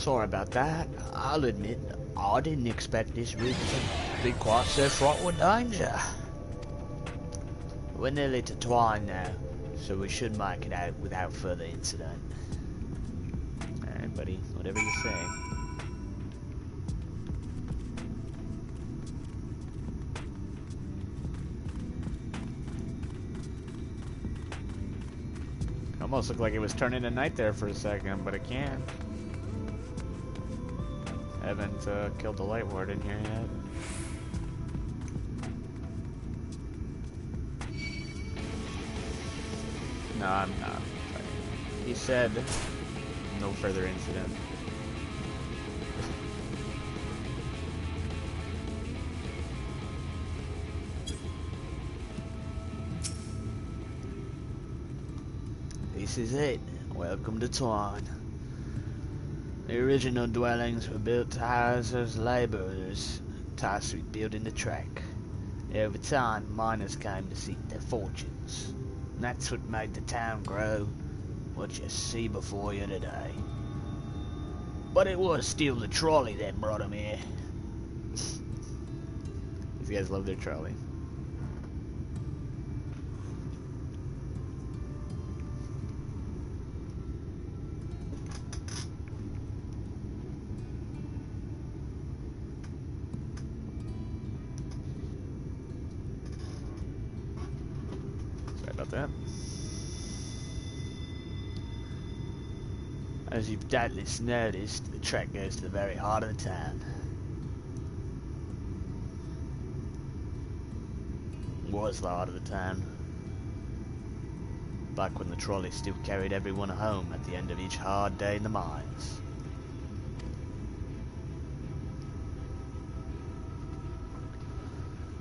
Sorry about that. I'll admit, I didn't expect this route to be quite so fraught with danger. We're nearly to Twine now, so we should make it out without further incident. Alright, buddy. Whatever you say. Almost looked like it was turning to night there for a second, but it can't. Haven't killed the light ward in here yet. No, I'm not. He said no further incident. This is it. Welcome to Twine. The original dwellings were built to house those labourers tasked with building the track. Over time, miners came to seek their fortunes. And that's what made the town grow, what you see before you today. But it was still the trolley that brought them here. These guys love their trolley. That. As you've doubtless noticed, the track goes to the very heart of the town. Was the heart of the town. Back when the trolley still carried everyone home at the end of each hard day in the mines.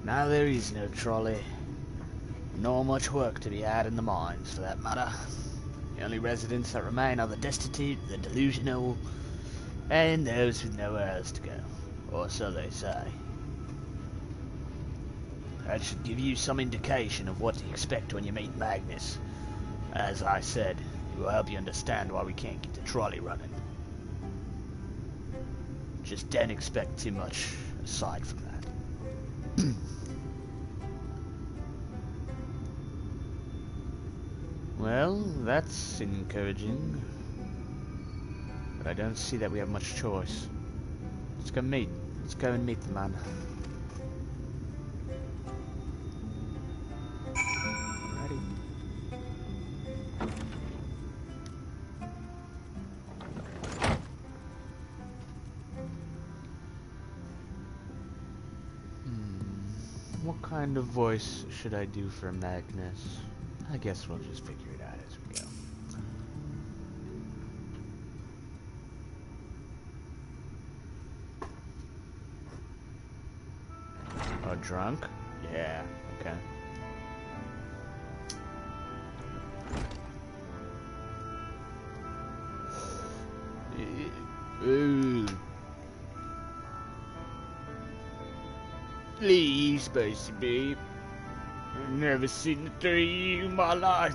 Now there is no trolley. Nor much work to be had in the mines, for that matter. The only residents that remain are the destitute, the delusional, and those with nowhere else to go. Or so they say. That should give you some indication of what to expect when you meet Magnus. As I said, it will help you understand why we can't get the trolley running. Just don't expect too much aside from that. Well, that's encouraging. But I don't see that we have much choice. Let's go and meet the man. Alrighty. What kind of voice should I do for Magnus? I guess we'll just figure it out as we go. Oh, drunk? Yeah, okay. Please, Spacey babe. I've never seen the three of you in my life.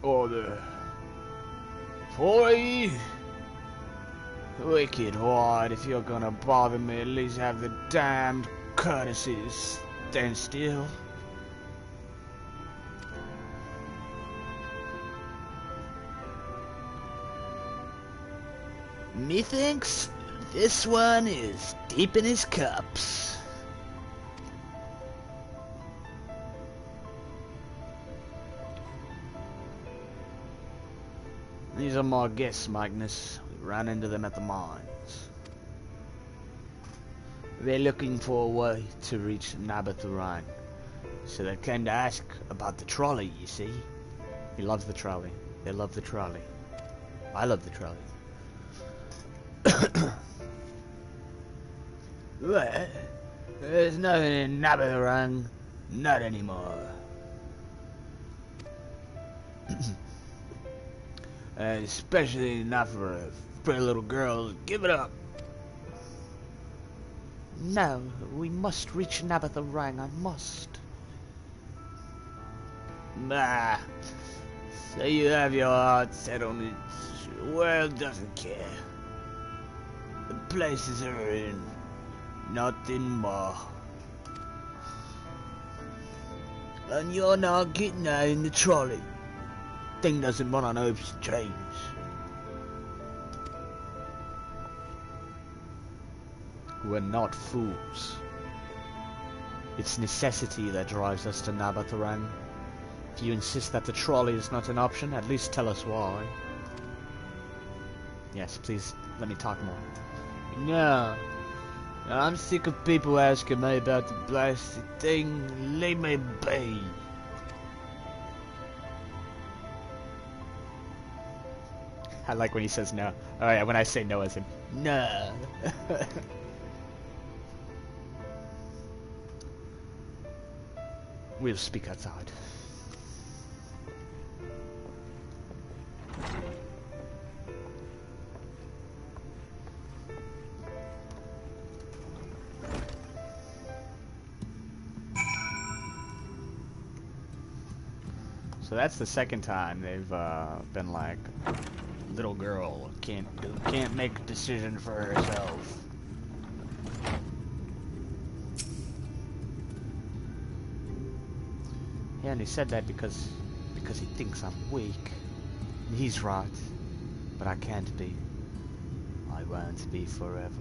Or the four of you. Wicked wide, if you're gonna bother me, at least have the damned courtesy to stand still. Methinks this one is deep in his cups. These are my guests, Magnus. We ran into them at the mines. They're looking for a way to reach Nabathuran. So they came to ask about the trolley, you see. He loves the trolley. They love the trolley. I love the trolley. Well, there's nothing in Nabathuran, not anymore. Especially not for a pretty little girl. Give it up. No, we must reach Nabathuran, I must. Nah, So you have your heart set on it. The world doesn't care. The places are in. Nothing more. And you're not getting out in the trolley. Thing doesn't run on open trains. We're not fools. It's necessity that drives us to Nabatharan. If you insist that the trolley is not an option, at least tell us why. Yes, please, let me talk more. No. I'm sick of people asking me about the blasted thing. Leave me be. I like when he says no. Oh yeah, when I say no as in No. we'll speak outside. So that's the second time they've been like, little girl can't make a decision for herself. Yeah, and he said that because he thinks I'm weak. And he's right, but I can't be. I won't be forever.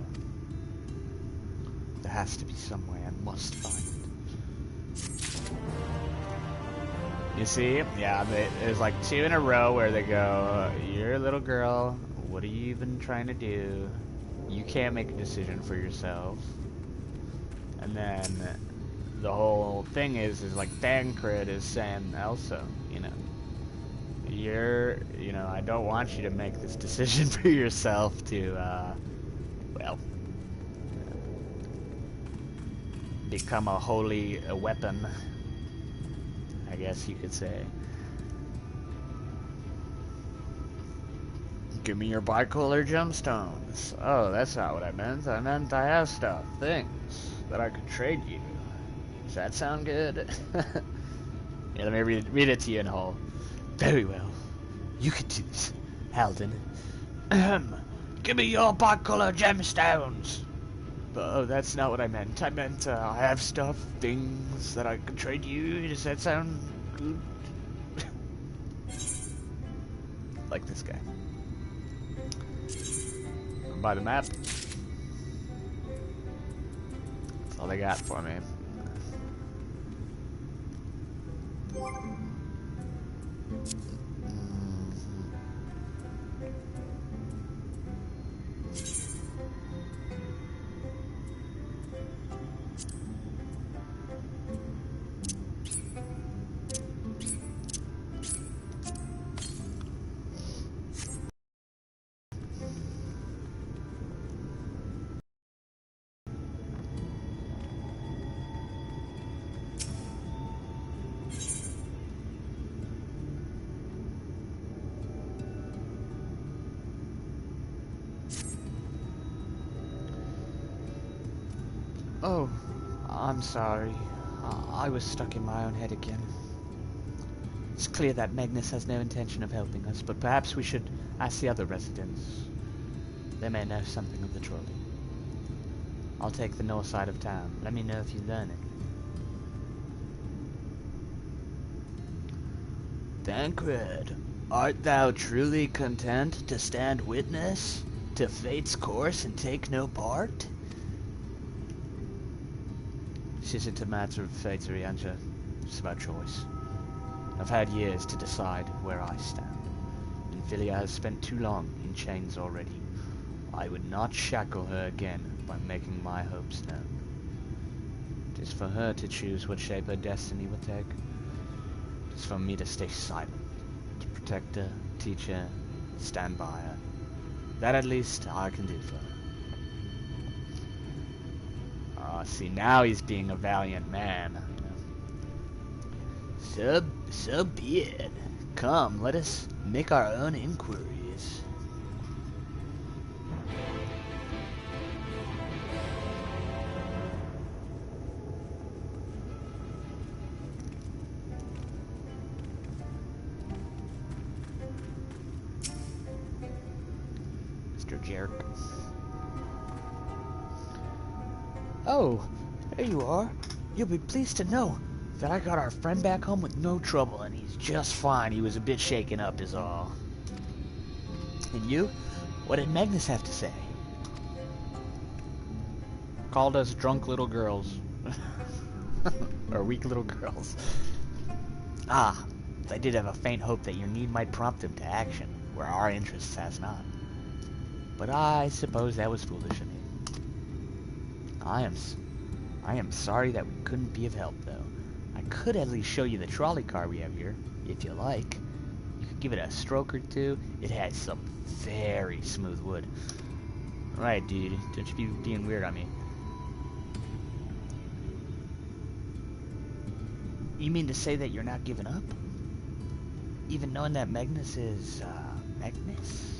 There has to be some way. I must find it. You see? Yeah, there's like 2 in a row where they go, you're a little girl, what are you even trying to do? You can't make a decision for yourself. And then the whole thing is like Thancred is saying also, you know, I don't want you to make this decision for yourself to, well, become a holy weapon, I guess you could say. Give me your bicolor gemstones. Oh, that's not what I meant. I meant I have stuff, things, that I could trade you. Does that sound good? Yeah, let me read it to you in whole. Very well. You could do this, Halden. Give me your bicolor gemstones. Oh, that's not what I meant. I meant I have stuff, things that I could trade you. Does that sound good? Like this guy. Come by the map. That's all they got for me. Oh, I'm sorry. I was stuck in my own head again. It's clear that Magnus has no intention of helping us, but perhaps we should ask the other residents. They may know something of the trolley. I'll take the north side of town. Let me know if you learn it. Thancred, art thou truly content to stand witness to fate's course and take no part? This isn't a matter of fate, Rianja. It's about choice. I've had years to decide where I stand, and Philia has spent too long in chains already. I would not shackle her again by making my hopes known. It is for her to choose what shape her destiny will take. It is for me to stay silent, to protect her, teach her, stand by her. That at least I can do for her. See, now he's being a valiant man. So be it. Come, let us make our own inquiries. Mr. Jerk. Oh, there you are. You'll be pleased to know that I got our friend back home with no trouble, and he's just fine. He was a bit shaken up is all. And you? What did Magnus have to say? Called us drunk little girls. Or weak little girls. Ah, I did have a faint hope that your need might prompt him to action, where our interests has not. But I suppose that was foolish of me. I am sorry that we couldn't be of help, though. I could at least show you the trolley car we have here, if you like. You could give it a stroke or two. It has some very smooth wood. Right, dude. Don't you be being weird on me. You mean to say that you're not giving up? Even knowing that Magnus is, Magnus?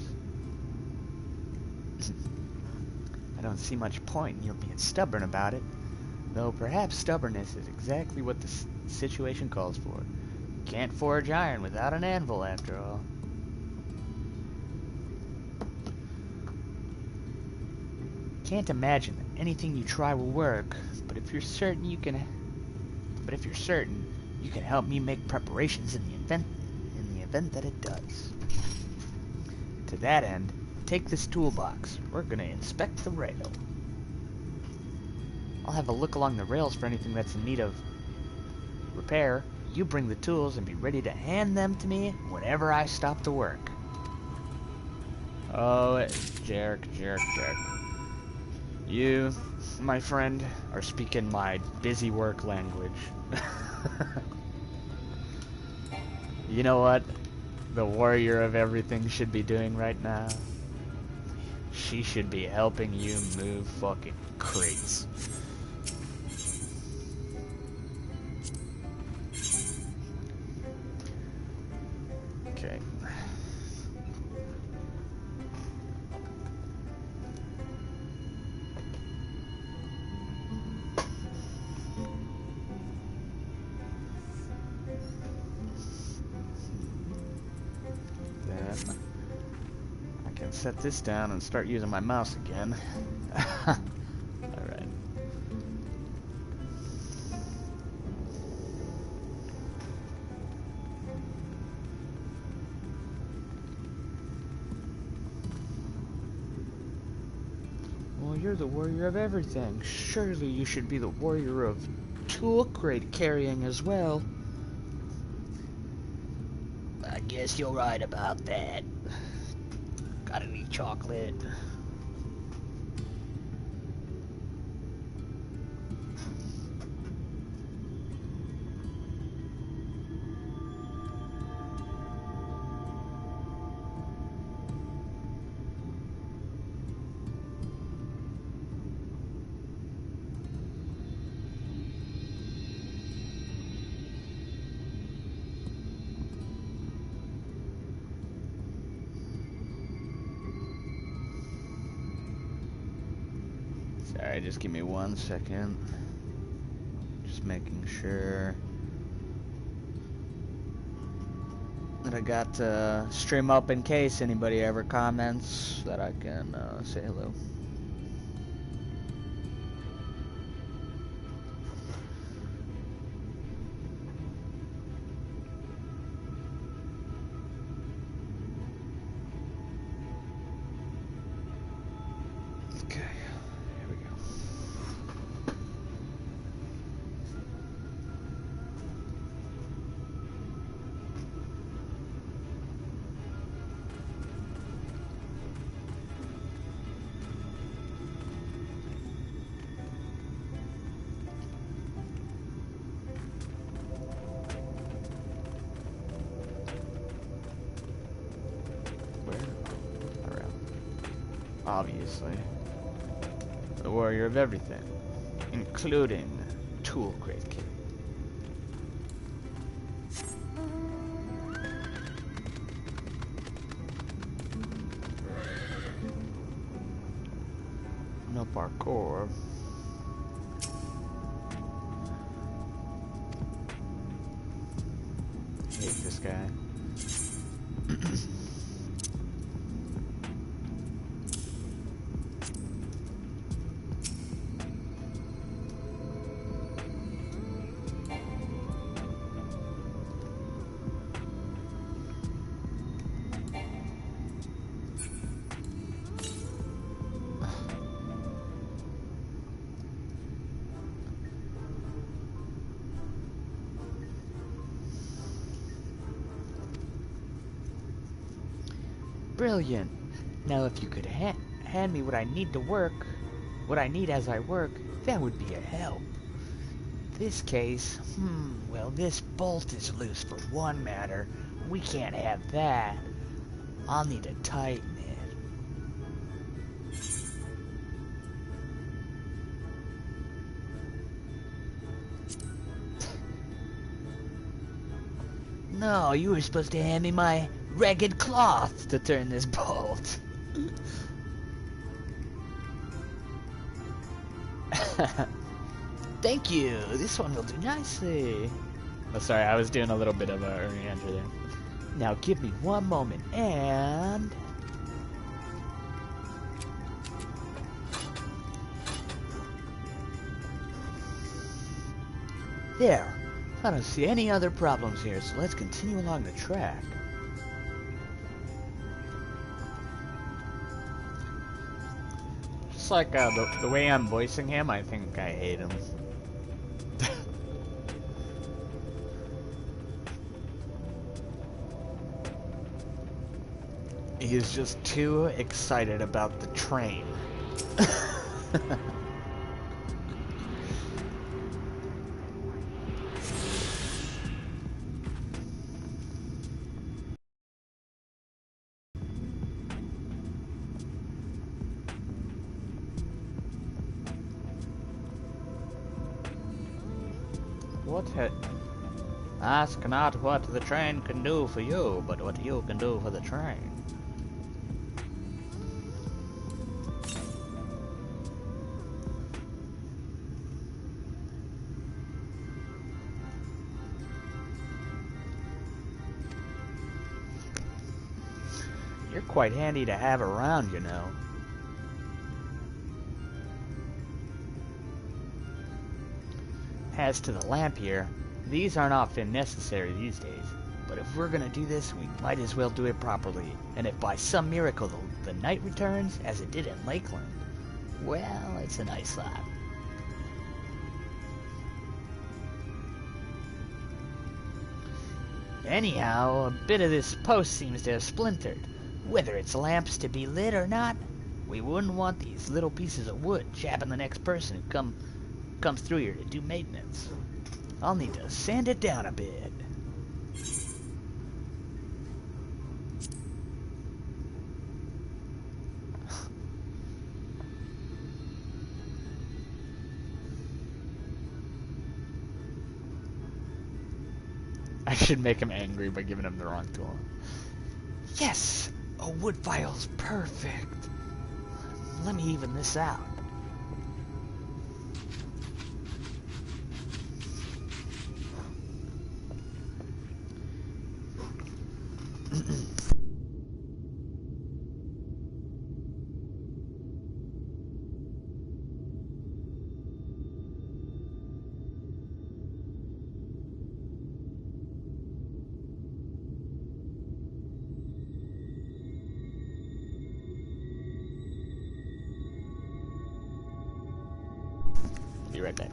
I don't see much point in your being stubborn about it. Though perhaps stubbornness is exactly what the situation calls for. Can't forge iron without an anvil, after all. Can't imagine that anything you try will work, but if you're certain you can help me make preparations in the event that it does. To that end, take this toolbox. We're gonna inspect the rail. I'll have a look along the rails for anything that's in need of repair. You bring the tools and be ready to hand them to me whenever I stop to work. Oh, jerk. You, my friend, are speaking my busy work language. You know what the warrior of everything should be doing right now? She should be helping you move fucking crates. Okay. Then I can set this down and start using my mouse again. Alright. Well, you're the warrior of everything. Surely you should be the warrior of tool crate carrying as well. I guess you're right about that. Got any chocolate? Sorry, just give me 1 second. Just making sure that I got stream up in case anybody ever comments that I can say hello. Okay. Here we go. Where? Around. Obviously. The warrior of everything, including tool crate key. No parkour. Hate this guy. Brilliant. Now if you could hand me what I need to work, what I need as I work, that would be a help. This case, well, this bolt is loose for one matter. We can't have that. I'll need to tighten it. No, you were supposed to hand me my ragged cloth to turn this bolt. Thank you. This one will do nicely. Oh, sorry, I was doing a little bit of a re-enter there. Now give me one moment and... There. I don't see any other problems here, so let's continue along the track. Just like the way I'm voicing him, I think I hate him. He's just too excited about the train. Ask not what the train can do for you, but what you can do for the train. You're quite handy to have around, you know. As to the lamp here, these aren't often necessary these days, but if we're gonna do this, we might as well do it properly. And if by some miracle the night returns, as it did in Lakeland, well, it's a nice lot. Anyhow, a bit of this post seems to have splintered. Whether it's lamps to be lit or not, we wouldn't want these little pieces of wood jabbing the next person who comes through here to do maintenance. I'll need to sand it down a bit. I should make him angry by giving him the wrong tool. Yes! A wood file's perfect. Let me even this out. Be right back.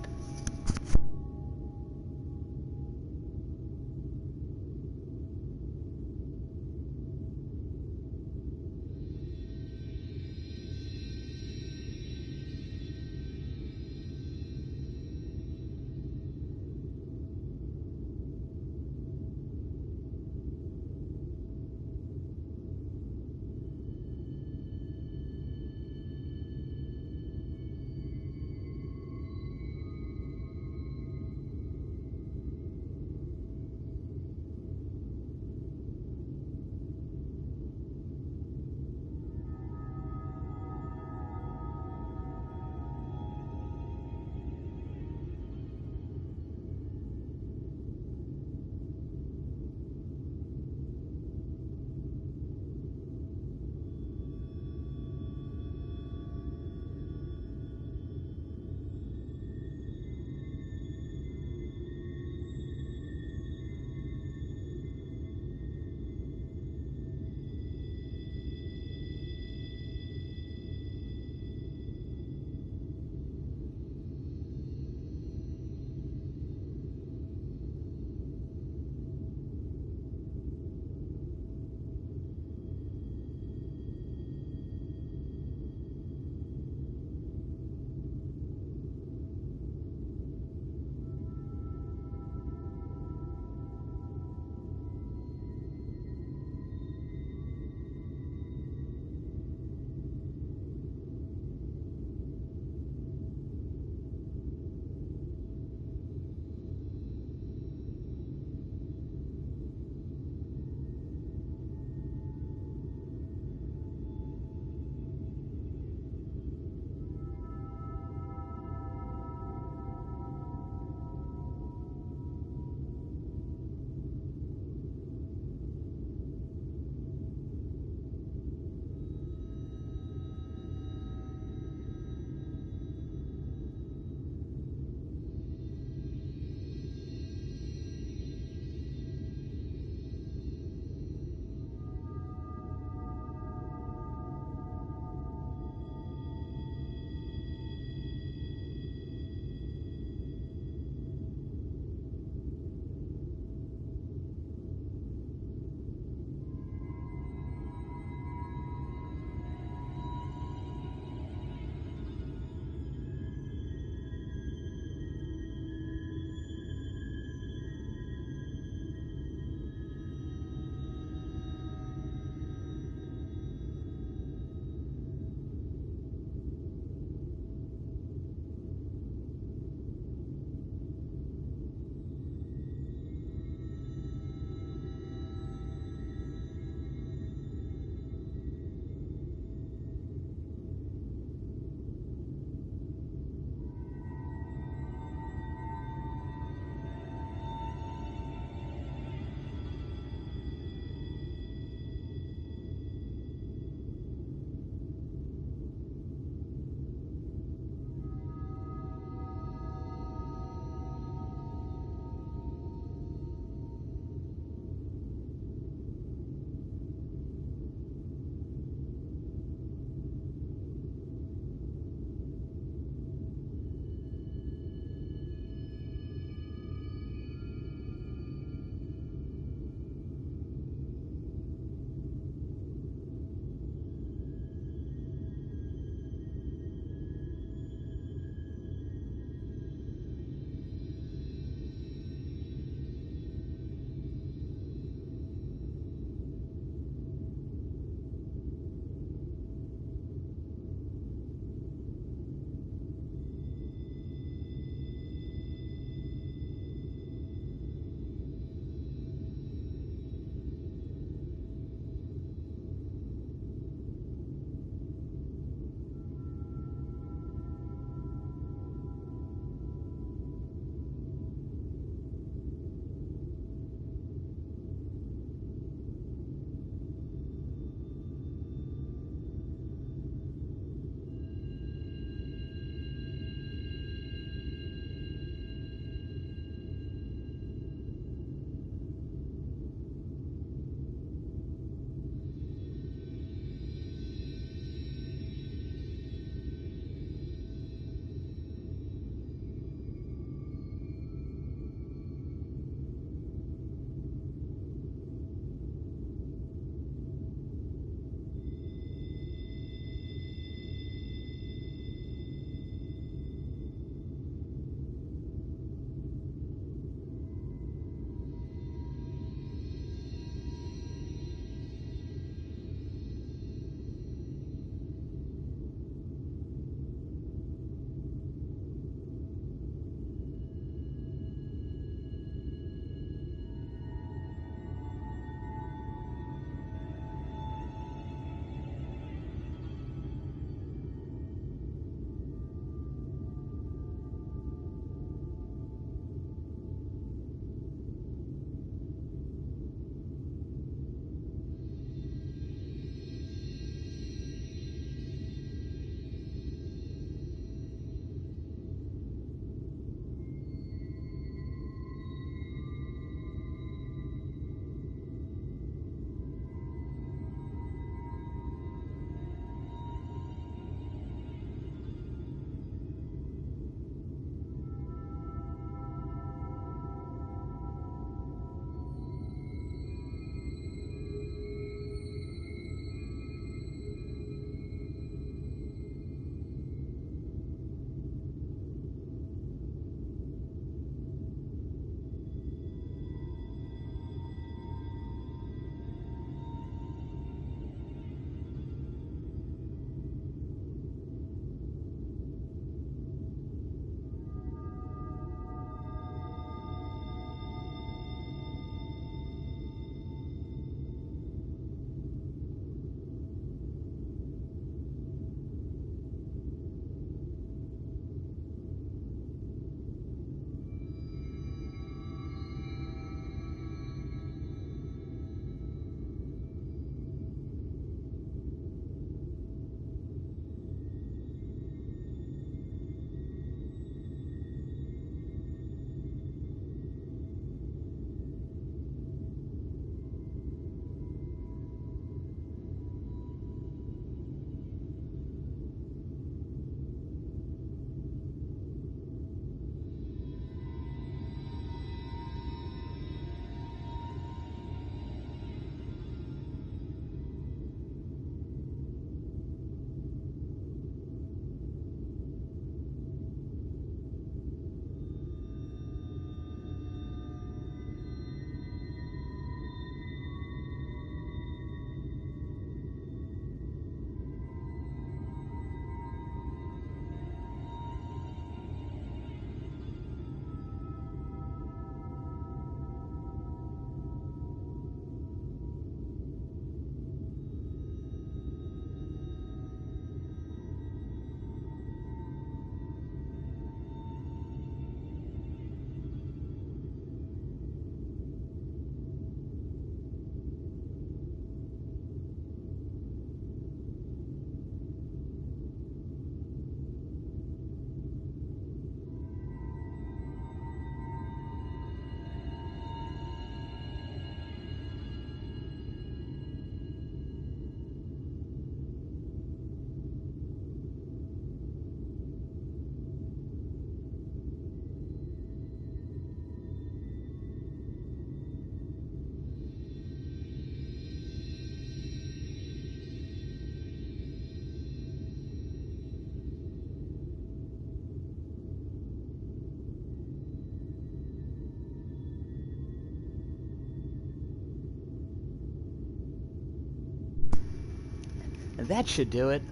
That should do it.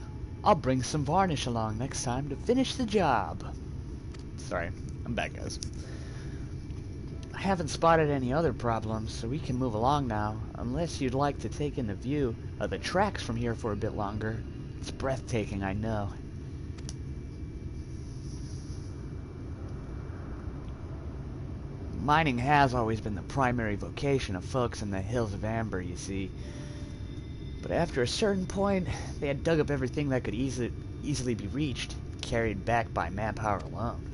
I'll bring some varnish along next time to finish the job. Sorry, I'm back, guys. I haven't spotted any other problems, so we can move along now, unless you'd like to take in the view of the tracks from here for a bit longer. It's breathtaking, I know. Mining has always been the primary vocation of folks in the Hills of Amber, you see. But after a certain point, they had dug up everything that could easily be reached, carried back by manpower alone.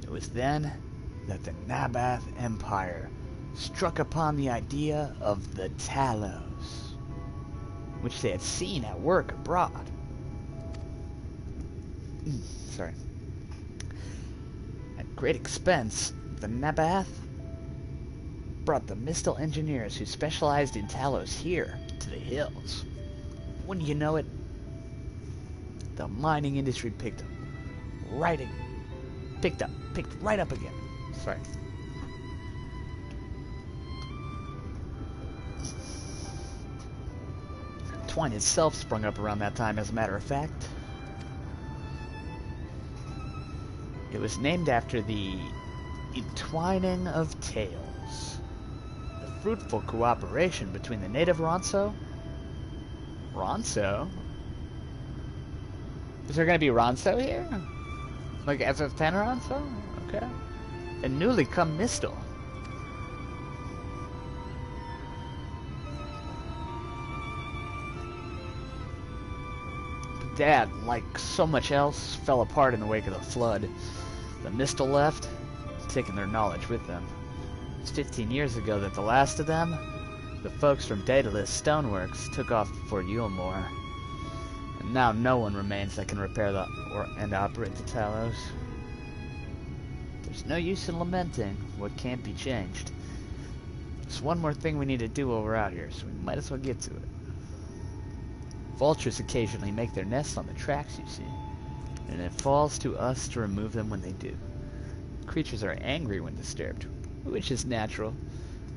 It was then that the Nabath Empire struck upon the idea of the Talos, which they had seen at work abroad. Sorry. At great expense, the Nabath brought the Mistal engineers who specialized in Talos here to the hills. Wouldn't you know it, the mining industry picked right up again. Sorry. Twine itself sprung up around that time, as a matter of fact. It was named after the entwining of tales, the fruitful cooperation between the native Ronso. Ronso? Is there gonna be Ronso here? Like FF10 Ronso? Okay. And newly come Mistal. Dad, like so much else, fell apart in the wake of the flood. The Mistal left, taking their knowledge with them. It was 15 years ago that the last of them, the folks from Daedalus Stoneworks, took off for Yulmore. And now no one remains that can repair and operate the Talos. There's no use in lamenting what can't be changed. There's one more thing we need to do while we're out here, so we might as well get to it. Vultures occasionally make their nests on the tracks, you see, and it falls to us to remove them when they do. Creatures are angry when disturbed, which is natural,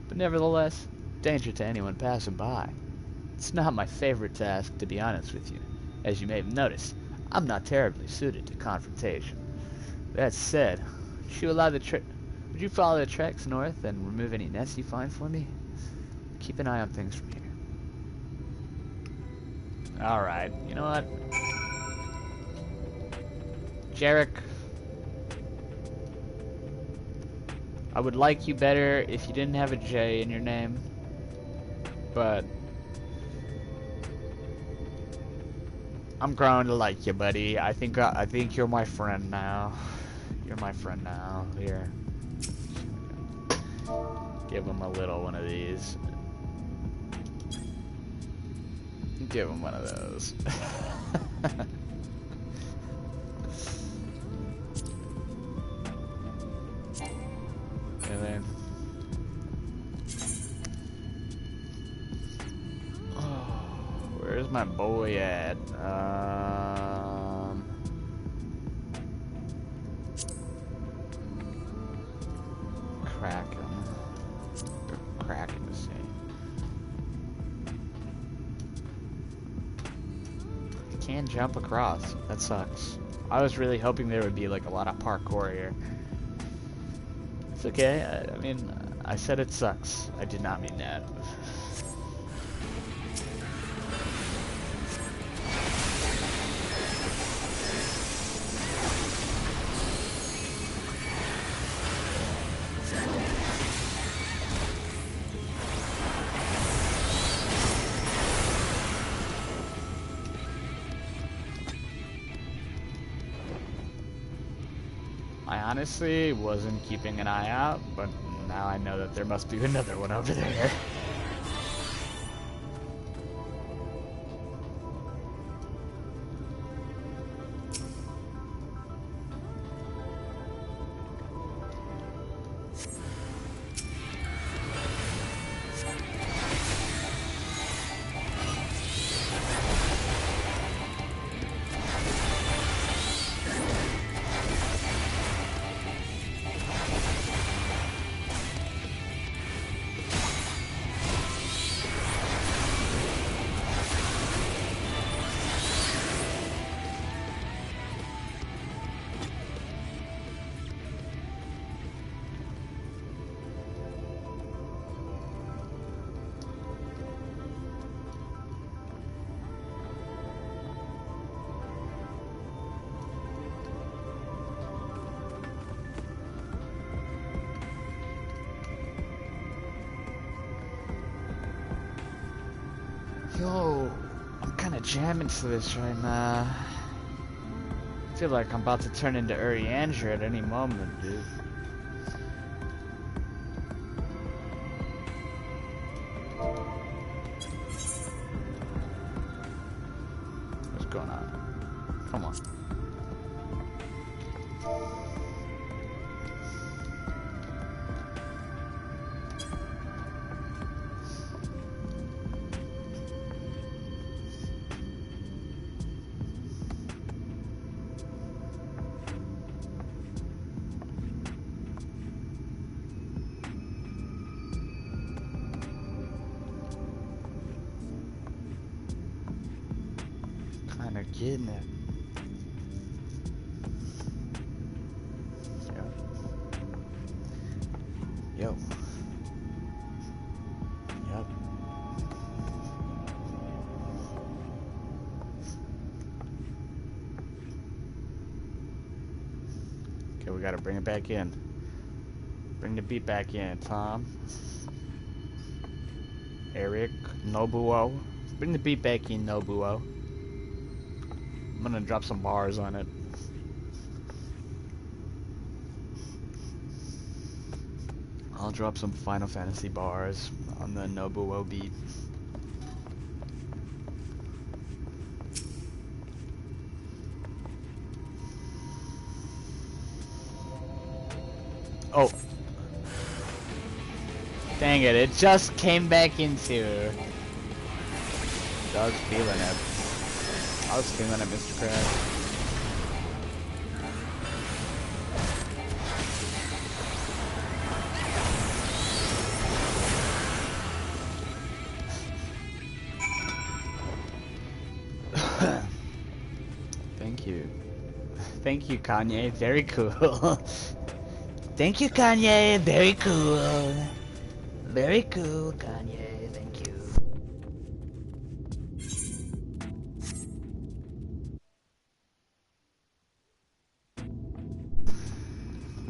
but nevertheless, danger to anyone passing by. It's not my favorite task, to be honest with you. As you may have noticed, I'm not terribly suited to confrontation. That said, would you follow the tracks north and remove any nests you find for me? Keep an eye on things from here. Alright, you know what? Jarek, I would like you better if you didn't have a J in your name, but I'm growing to like you, buddy. I think you're my friend now. You're my friend now. Here, give him a little one of these. Give him one of those. And then, where's my boy at? Kraken, let's see. Can't jump across. That sucks. I was really hoping there would be like a lot of parkour here. It's okay. I mean, I said it sucks. I did not mean that. I honestly wasn't keeping an eye out, but now I know that there must be another one over there. Yo, I'm kind of jamming to this right now. I feel like I'm about to turn into Uri Andrew at any moment, dude. What's going on? Come on. Kinda getting it. Yo. Yep. Okay, we gotta bring it back in. Bring the beat back in, Tom. Eric, Nobuo. Bring the beat back in, Nobuo. I'm gonna drop some bars on it. I'll drop some Final Fantasy bars on the Nobuo beat. Oh. Dang it, it just came back into. I was feeling it. I was feeling it, Mr. Krabs. Thank you. Thank you, Kanye. Very cool. Thank you, Kanye. Very cool. Very cool, Kanye. Thank you.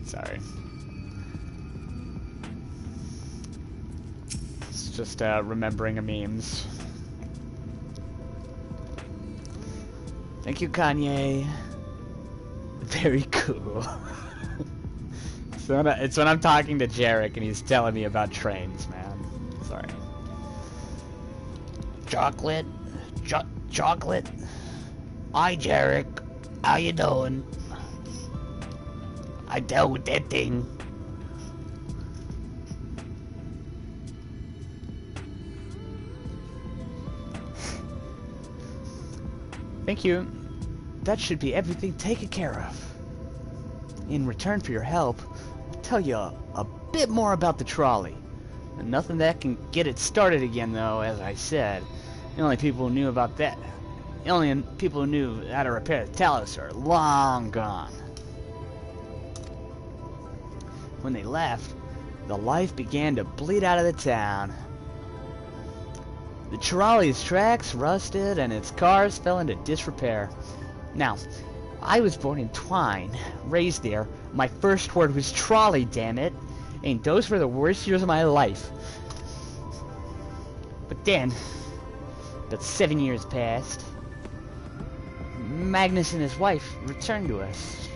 Sorry. It's just remembering a memes. Thank you, Kanye. Very cool. It's when I'm talking to Jarek and he's telling me about trains, man. Sorry. Chocolate? Chocolate? Hi, Jarek. How you doing? I dealt with that thing. Thank you. That should be everything taken care of. In return for your help, I'll tell you a bit more about the trolley. Nothing that can get it started again, though, as I said. The only people who knew about that, the only people who knew how to repair the Talos are long gone. When they left, the life began to bleed out of the town. The trolley's tracks rusted and its cars fell into disrepair. Now, I was born in Twine, raised there. My first word was trolley, damn it. And those were the worst years of my life. But then, about 7 years passed. Magnus and his wife returned to us.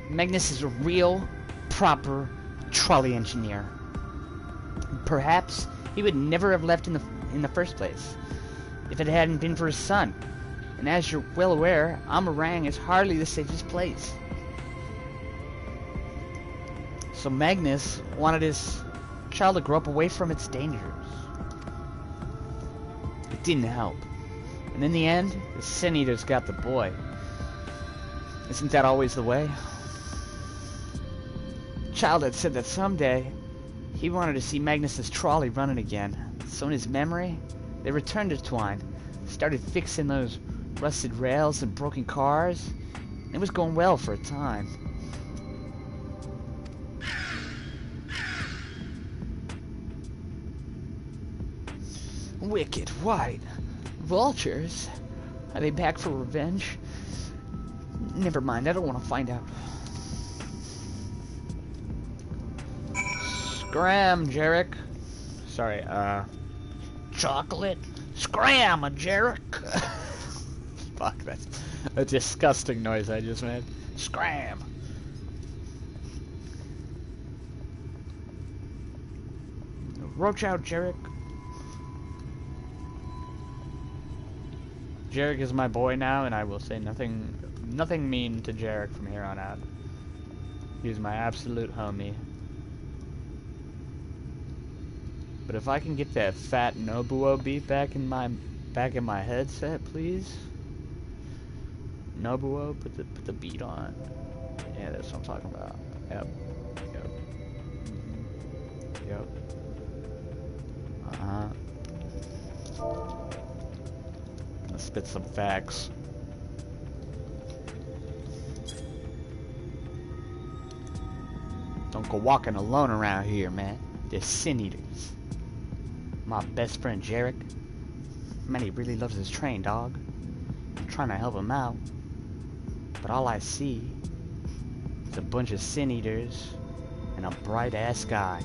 Magnus is a real, proper trolley engineer. Perhaps he would never have left in the first place if it hadn't been for his son. And as you're well aware, Amarang is hardly the safest place. So Magnus wanted his child to grow up away from its dangers. It didn't help. And in the end, the Sin Eaters got the boy. Isn't that always the way? The child had said that someday he wanted to see Magnus's trolley running again. So in his memory, they returned to Twine, started fixing those rusted rails and broken cars. It was going well for a time. Wicked white vultures. Are they back for revenge? Never mind, I don't want to find out. Scram, Jarek. Sorry, chocolate. Scram, Jarek. Fuck, that's a disgusting noise I just made. Scram. Roach out, Jarek. Jarek is my boy now, and I will say nothing mean to Jarek from here on out. He's my absolute homie. But if I can get that fat Nobuo beat back in my headset, please. Nobuo, put the beat on. Yeah, that's what I'm talking about. Yep. Yep. Yep. Let's spit some facts. Don't go walking alone around here, man. They're sin eaters. My best friend Jarek, man, he really loves his train, dog. I'm trying to help him out, but all I see is a bunch of sin eaters and a bright ass sky.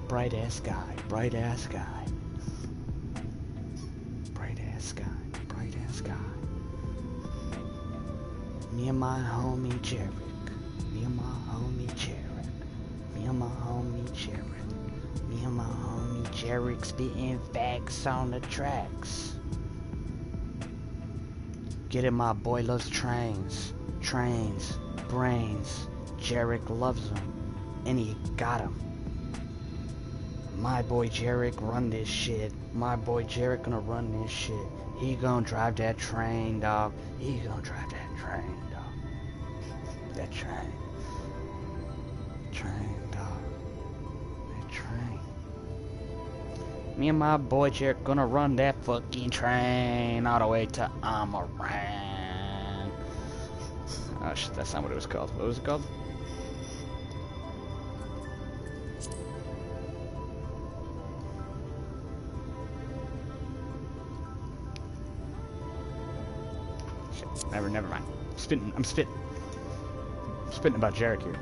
Bright ass sky, bright ass sky. Bright ass sky, bright ass sky. Me and my homie Jarek. Me and my homie Jarek. Me and my homie Jarek. Me and my homie Jarek spitting facts on the tracks. Get it, my boy loves trains. Trains, brains. Jarek loves them. And he got them. My boy Jarek run this shit. My boy Jarek gonna run this shit. He gonna drive that train, dog. He gonna drive that train, dog. That train. Train, dog. That train. Me and my boy Jarek gonna run that fucking train all the way to Amaran. Oh shit, that's not what it was called. What was it called? Never mind. I'm spitting about Jarek here.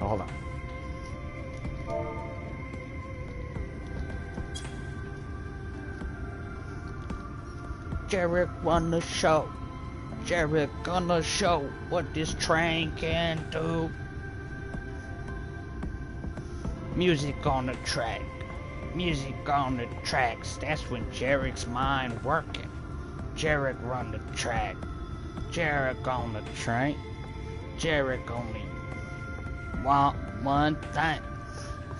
Oh, hold on. Jarek won the show. Jarek gonna show what this train can do. Music on the track. Music on the tracks. That's when Jarek's mind working. Jarek run the track. Jarek on the train. Jarek only want one thing.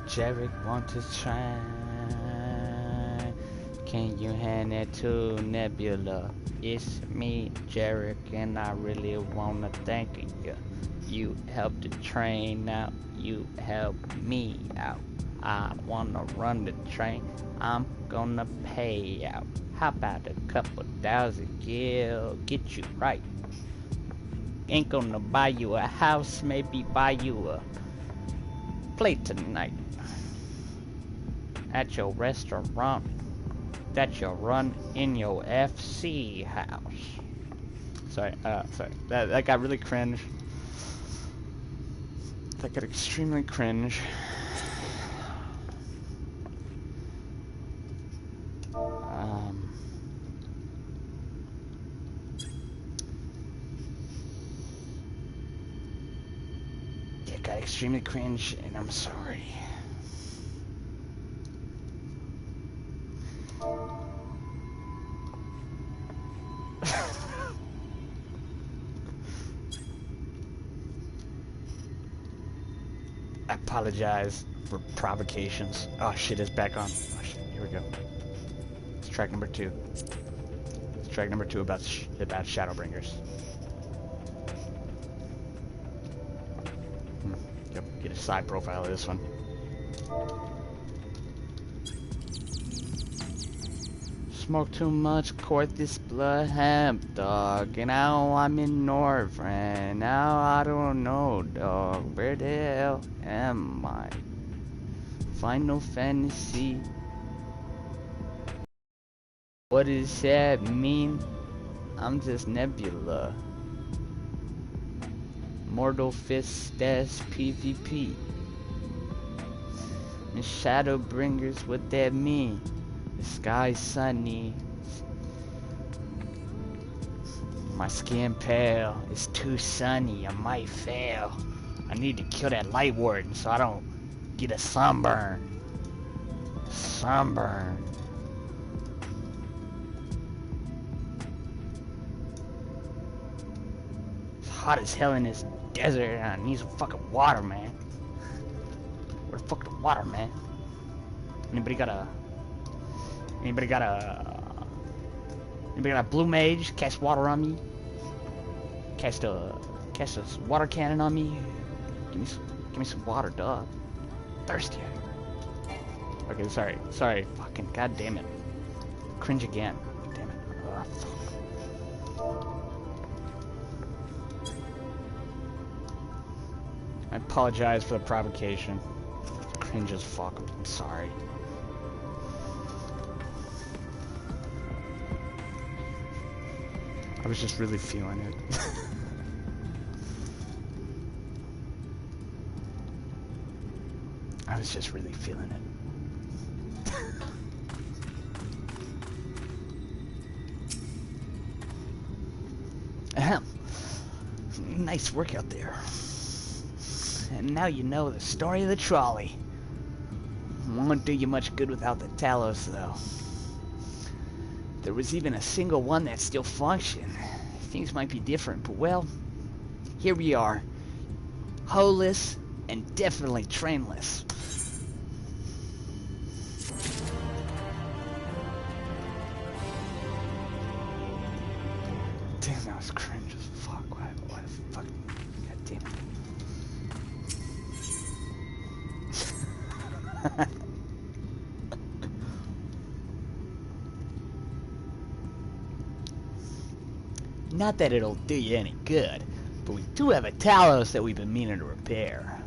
Jarek wants his train. Can you hand it to Nebula? It's me, Jarek, and I really wanna thank you. You helped the train out. You helped me out. I wanna run the train. I'm gonna pay out. How about a couple $1,000 gil? Get you right. Ain't gonna buy you a house, maybe buy you a plate tonight at your restaurant that you run in your FC house. Sorry. That got really cringe. That got extremely cringe. It got extremely cringe, and I'm sorry. I apologize for provocations. Oh shit, it's back on. Oh shit, here we go. It's track number 2. It's track number 2 about Shadowbringers. Yep, get a side profile of this one. Smoke too much, court this blood hemp, dog. And now I'm in Northern. Now I don't know, dog. Where the hell am I? Final Fantasy. What does that mean? I'm just Nebula. Mortal Fist Dash PvP. And Shadowbringers, what that mean? The sky's sunny. My skin pale. It's too sunny. I might fail. I need to kill that light warden so I don't get a sunburn. Sunburn. It's hot as hell in this desert and I need some fucking water, man. Where the fuck the water, man? Anybody got a blue mage cast water on me? Cast a water cannon on me? Give me some water, dog. Thirsty. Okay, sorry. Fucking goddamn it. Cringe again. Damn it. Fuck. I apologize for the provocation. Cringe as fuck. I'm sorry. I was just really feeling it. I was just really feeling it. Ahem. Nice work out there. And now you know the story of the trolley. Won't do you much good without the Talos, though. There was even a single one that still functioned. Things might be different, but well, here we are. Holeless and definitely trainless. Damn, that was cringe as fuck. Why the fuck? God damn it. Not that it'll do you any good, but we do have a Talos that we've been meaning to repair.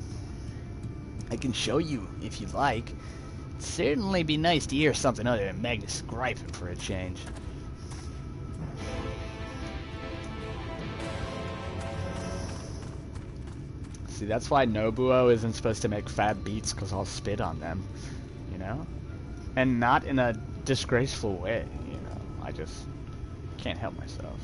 I can show you if you'd like. It'd certainly be nice to hear something other than Magnus griping for a change. See, that's why Nobuo isn't supposed to make fat beats, because I'll spit on them, you know? And not in a disgraceful way, you know? I just can't help myself.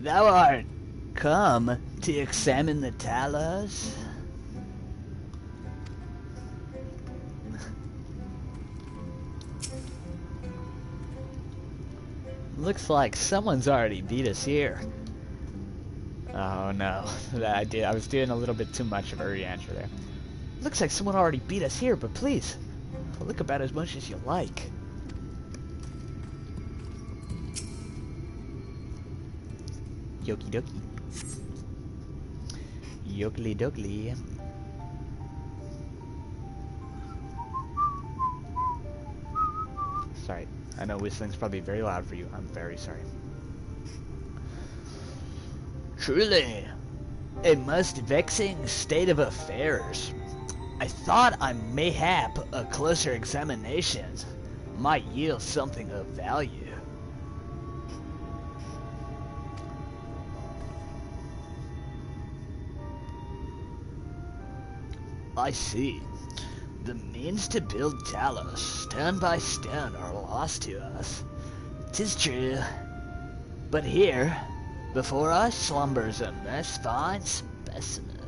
Thou art come to examine the Talos? Looks like someone's already beat us here. Oh no, I was doing a little bit too much of a re-answer there. Looks like someone already beat us here, but please, look about as much as you like. Yoki dokie. Yokely dokely. Sorry, I know whistling's probably very loud for you. I'm very sorry. Truly, a most vexing state of affairs. I thought mayhap a closer examination might yield something of value. I see. The means to build Talos, stone by stone, are lost to us. 'Tis true. But here, before us slumbers a most fine specimen.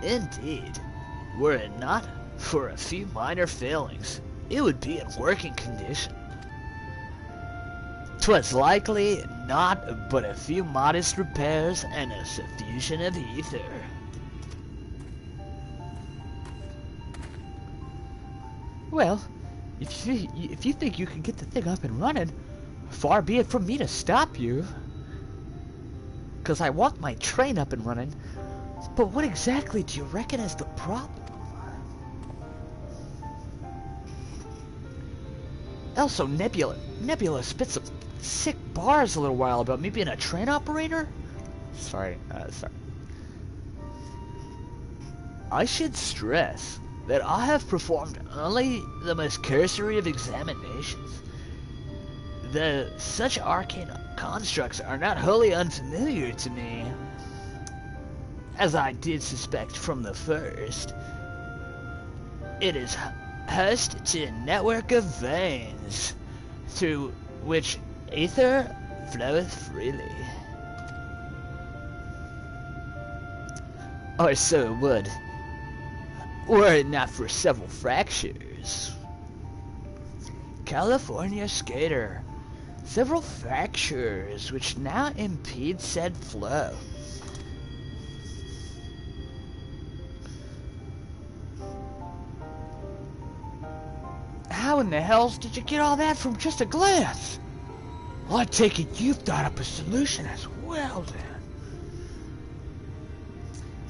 Indeed, were it not for a few minor failings, it would be in working condition. 'Twas likely not but a few modest repairs and a suffusion of ether. Well, if you think you can get the thing up and running, far be it from me to stop you. 'Cause I want my train up and running, but what exactly do you reckon is the problem? Also, Nebula spit some sick bars a little while about me being a train operator. Sorry. I should stress that I have performed only the most cursory of examinations, though such arcane constructs are not wholly unfamiliar to me, as I did suspect from the first. It is host to a network of veins, through which ether floweth freely. Or so it would, were it not for several fractures. California Skater, several fractures which now impede said flow. How in the hells did you get all that from just a glance? Well, I take it you've thought up a solution as well, then.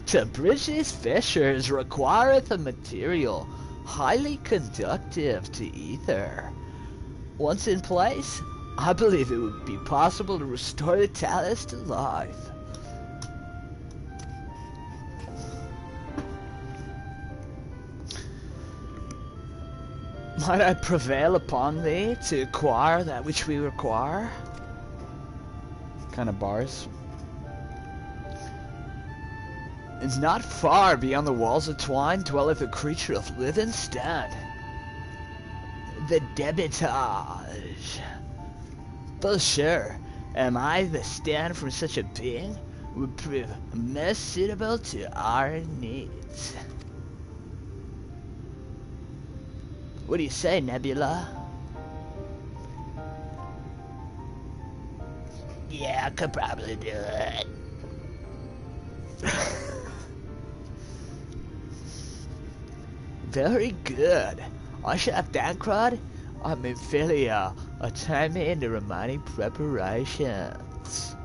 To bridge these fissures requireth a material highly conductive to ether. Once in place, I believe it would be possible to restore the talus to life. Might I prevail upon thee to acquire that which we require? Kind of bars. It's not far beyond the walls of twine dwelleth a creature of living stone. The debitage. Full sure, am I the stand from such a being would prove most suitable to our needs. What do you say, Nebula? Yeah, I could probably do it. Very good. I shall have Dankrod. I'm in fairly time into remaining preparations.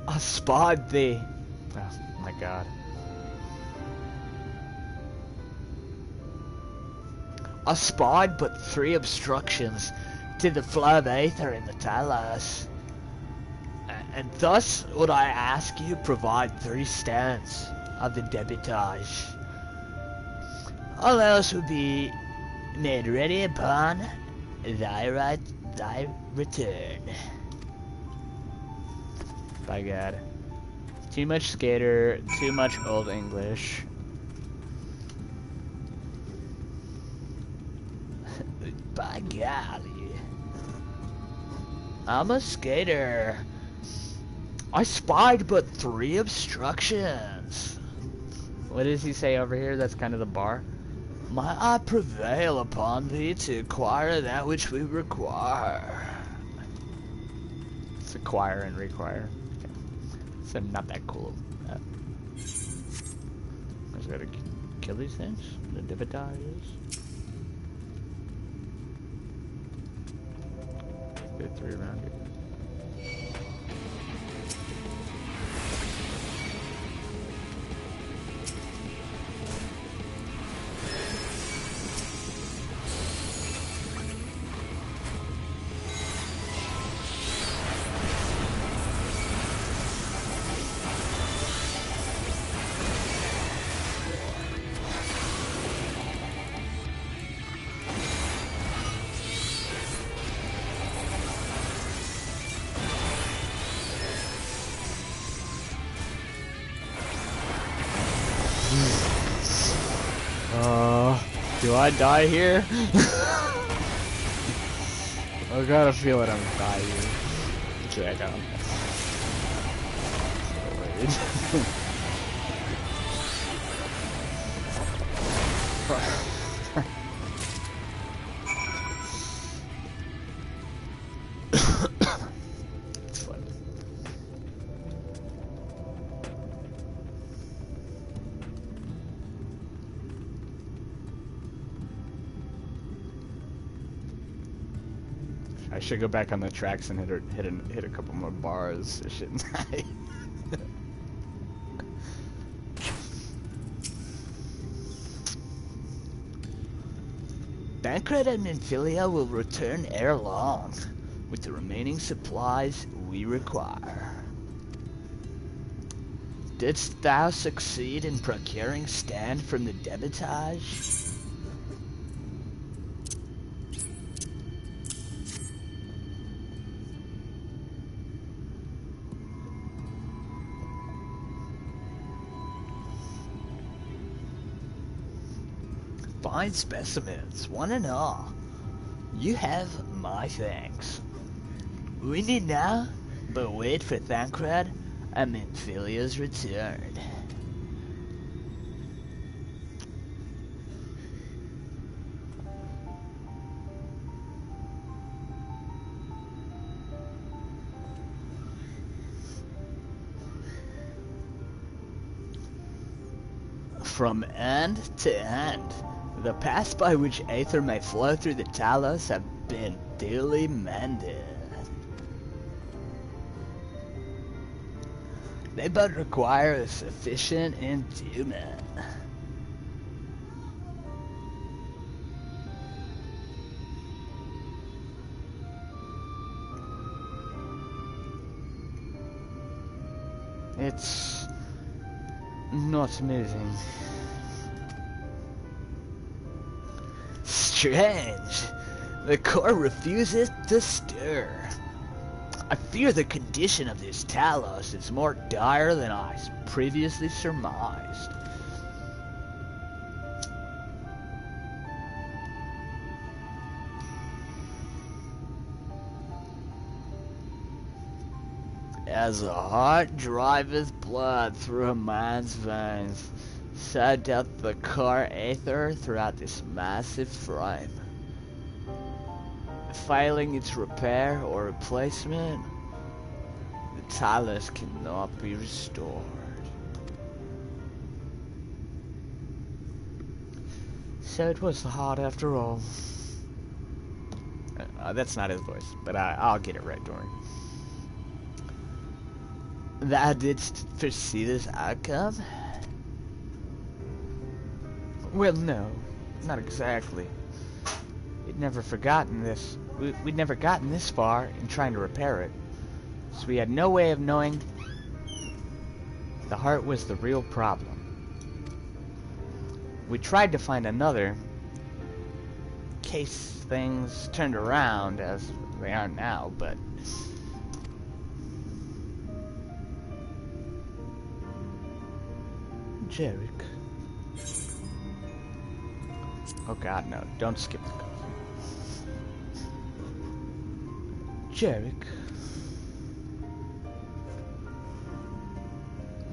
I spied thee. Oh my god. I spied but 3 obstructions to the flow of aether in the talus. And thus would I ask you provide 3 stands of the debitage. All else would be made ready upon thy return. By God. Too much skater, too much old English. By golly. I'm a skater. I spied but 3 obstructions. What does he say over here? That's kind of the bar. Might I prevail upon thee to acquire that which we require? It's acquire and require. Okay. So not that cool. I just gotta kill these things. The debitage. Get 3 around here. Do I die here? I gotta feel it, I'm gonna die here. Okay, I got him. It's fun. I should go back on the tracks and hit a couple more bars, shouldn't I? Bankred and Nymphilia will return ere long, with the remaining supplies we require. Didst thou succeed in procuring stand from the debitage? Fine specimens, one and all. You have my thanks. We need now but wait for Thancred and Minfilia's return. From end to end, the paths by which aether may flow through the Talos have been duly mended. They but require a sufficient endowment. It's not moving. Strange. The core refuses to stir. I fear the condition of this Talos is more dire than I previously surmised. As a heart driveth blood through a man's veins, so doth the core aether throughout this massive frame. Failing its repair or replacement, the Talos cannot be restored. So it was the heart after all. That's not his voice, but I'll get it right, don't worry. Thou didst foresee this outcome? Well, no, not exactly. We'd never forgotten this. We'd never gotten this far in trying to repair it, so we had no way of knowing the heart was the real problem. We tried to find another, in case things turned around as they are now, but Jarek. Oh god, no, don't skip the call. Jarek.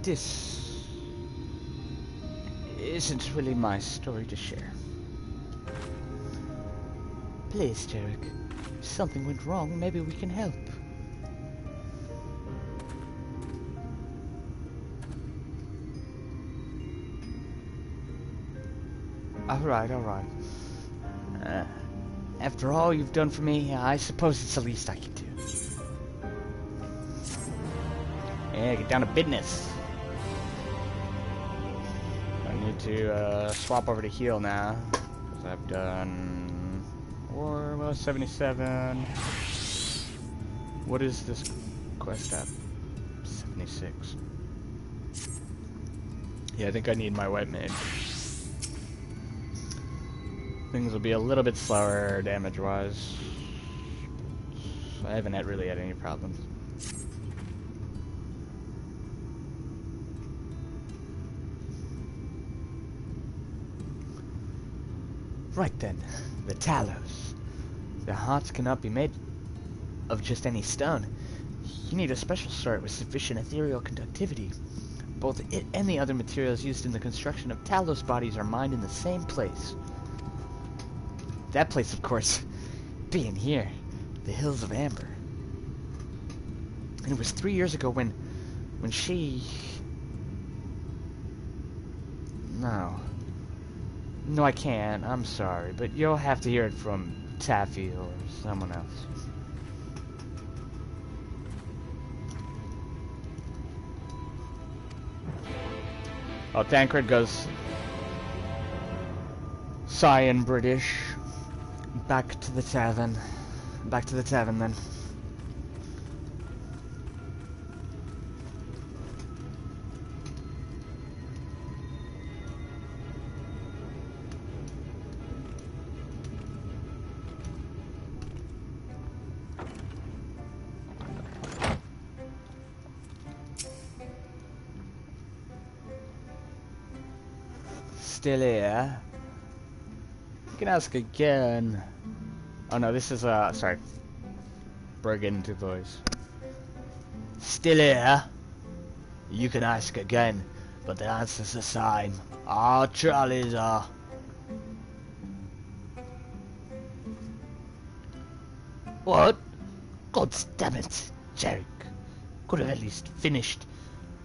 This isn't really my story to share. Please, Jarek, if something went wrong, maybe we can help. Alright, alright. After all you've done for me, I suppose it's the least I can do. Yeah, get down to business. I need to swap over to heal now, because I've done 77. What is this quest at? 76. Yeah, I think I need my white mage. Things will be a little bit slower damage-wise. I haven't really had any problems. Right then, the Talos. The hearts cannot be made of just any stone. You need a special sort with sufficient ethereal conductivity. Both it and the other materials used in the construction of Talos bodies are mined in the same place. That place, of course, being here, the Hills of Amber. And it was 3 years ago when she... No, I can't. I'm sorry, but you'll have to hear it from Taffy or someone else. Oh, Thancred goes Cyan British. Back to the tavern. Back to the tavern then. still here? You can ask again. Oh no, this is sorry. Brigand voice. Still here? You can ask again, but the answer's the same. Our trolleys are. What? God damn it, Jarek. Could have at least finished,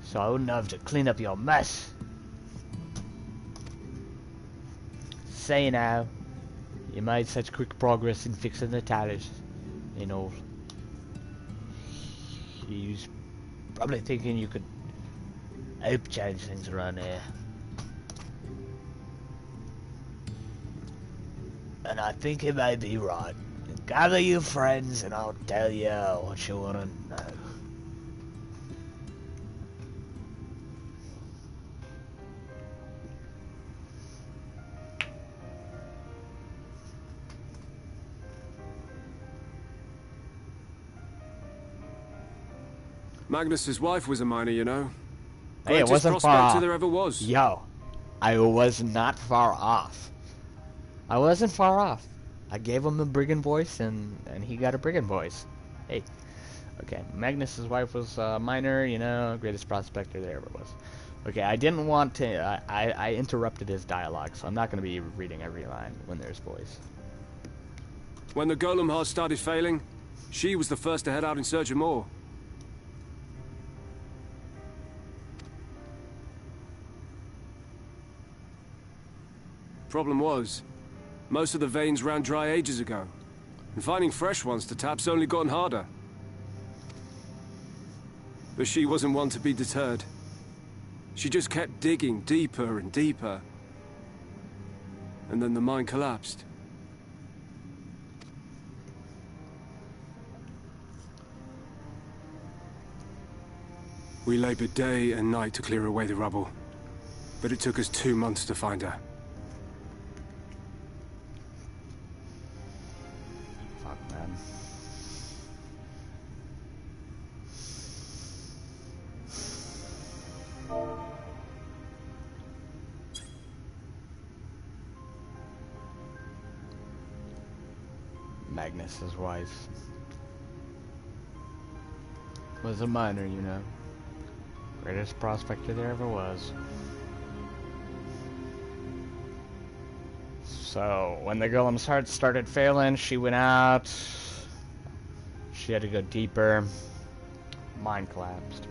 so I wouldn't have to clean up your mess. Say now, you made such quick progress in fixing the tires and all. He was probably thinking you could help change things around here. And I think he may be right. Gather your friends and I'll tell you what you want to know. Magnus's wife was a miner, you know. Hey, it Greatest wasn't far prospector off. there ever was. Yo, I was not far off. I wasn't far off. I gave him a brigand voice, and he got a brigand voice. Hey, okay. Magnus's wife was a miner, you know, greatest prospector there ever was. Okay, I didn't want to. I interrupted his dialogue, so I'm not going to be reading every line when there's voice. When the golem heart started failing, she was the first to head out in search of more. Problem was, most of the veins ran dry ages ago, and finding fresh ones to tap's only gotten harder. But she wasn't one to be deterred. She just kept digging deeper and deeper. And then the mine collapsed. We labored day and night to clear away the rubble, but it took us 2 months to find her. Fuck, man. Magnus's wife was a miner, you know. Greatest prospector there ever was. So, when the golem's heart started failing, she went out. She had to go deeper. Mine collapsed.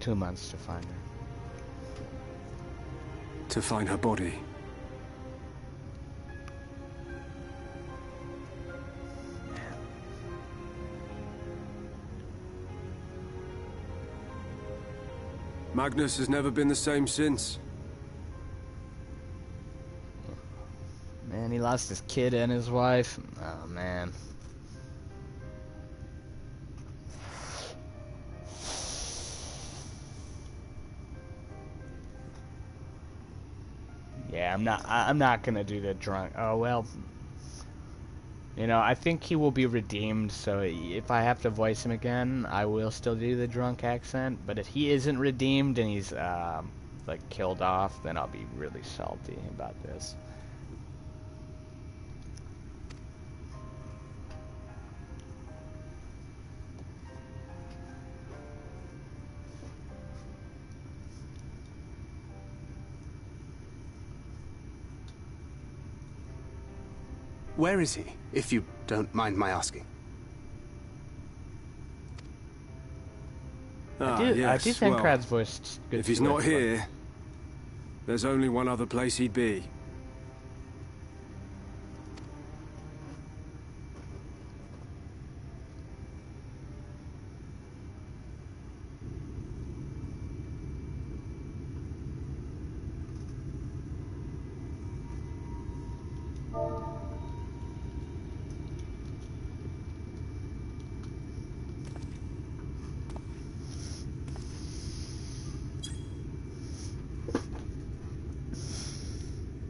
2 months to find her. To find her body. Magnus has never been the same since. Man, he lost his kid and his wife. Oh, man. Yeah, I'm not gonna do the drunk. Oh, well. You know, I think he will be redeemed, so if I have to voice him again, I will still do the drunk accent. But if he isn't redeemed and he's, like, killed off, then I'll be really salty about this. Where is he, if you don't mind my asking? I Yes, do think well, Krad's voice good. if he's not here, there's only one other place he'd be.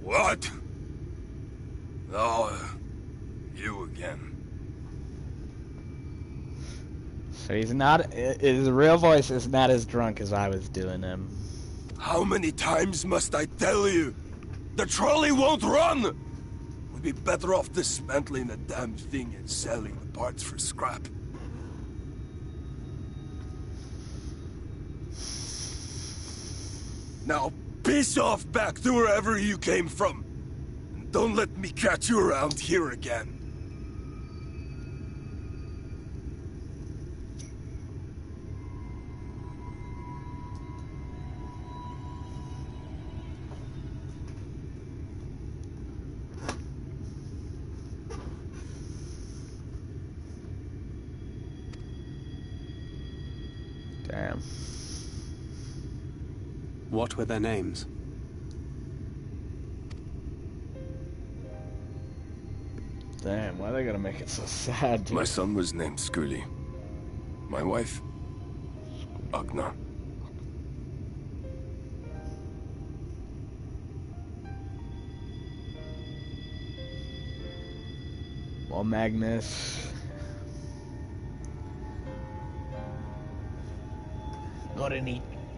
What? Oh, you again. So he's not. His real voice is not as drunk as I was doing him. How many times must I tell you? The trolley won't run! We'd be better off dismantling the damn thing and selling the parts for scrap. Now piss off back to wherever you came from. And don't let me catch you around here again. Damn. What were their names? Damn, why they gotta make it so sad, dude? My son was named Skuli. My wife, Agna. Well, Magnus.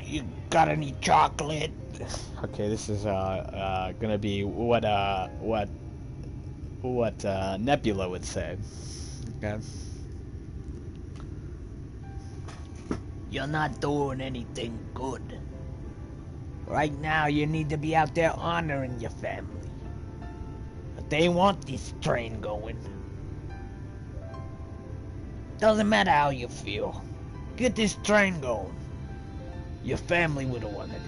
You got any chocolate? Okay, this is gonna be what Nebula would say. Okay. You're not doing anything good. Right now, you need to be out there honoring your family. But they want this train going. Doesn't matter how you feel. Get this train going. Your family would have wanted it.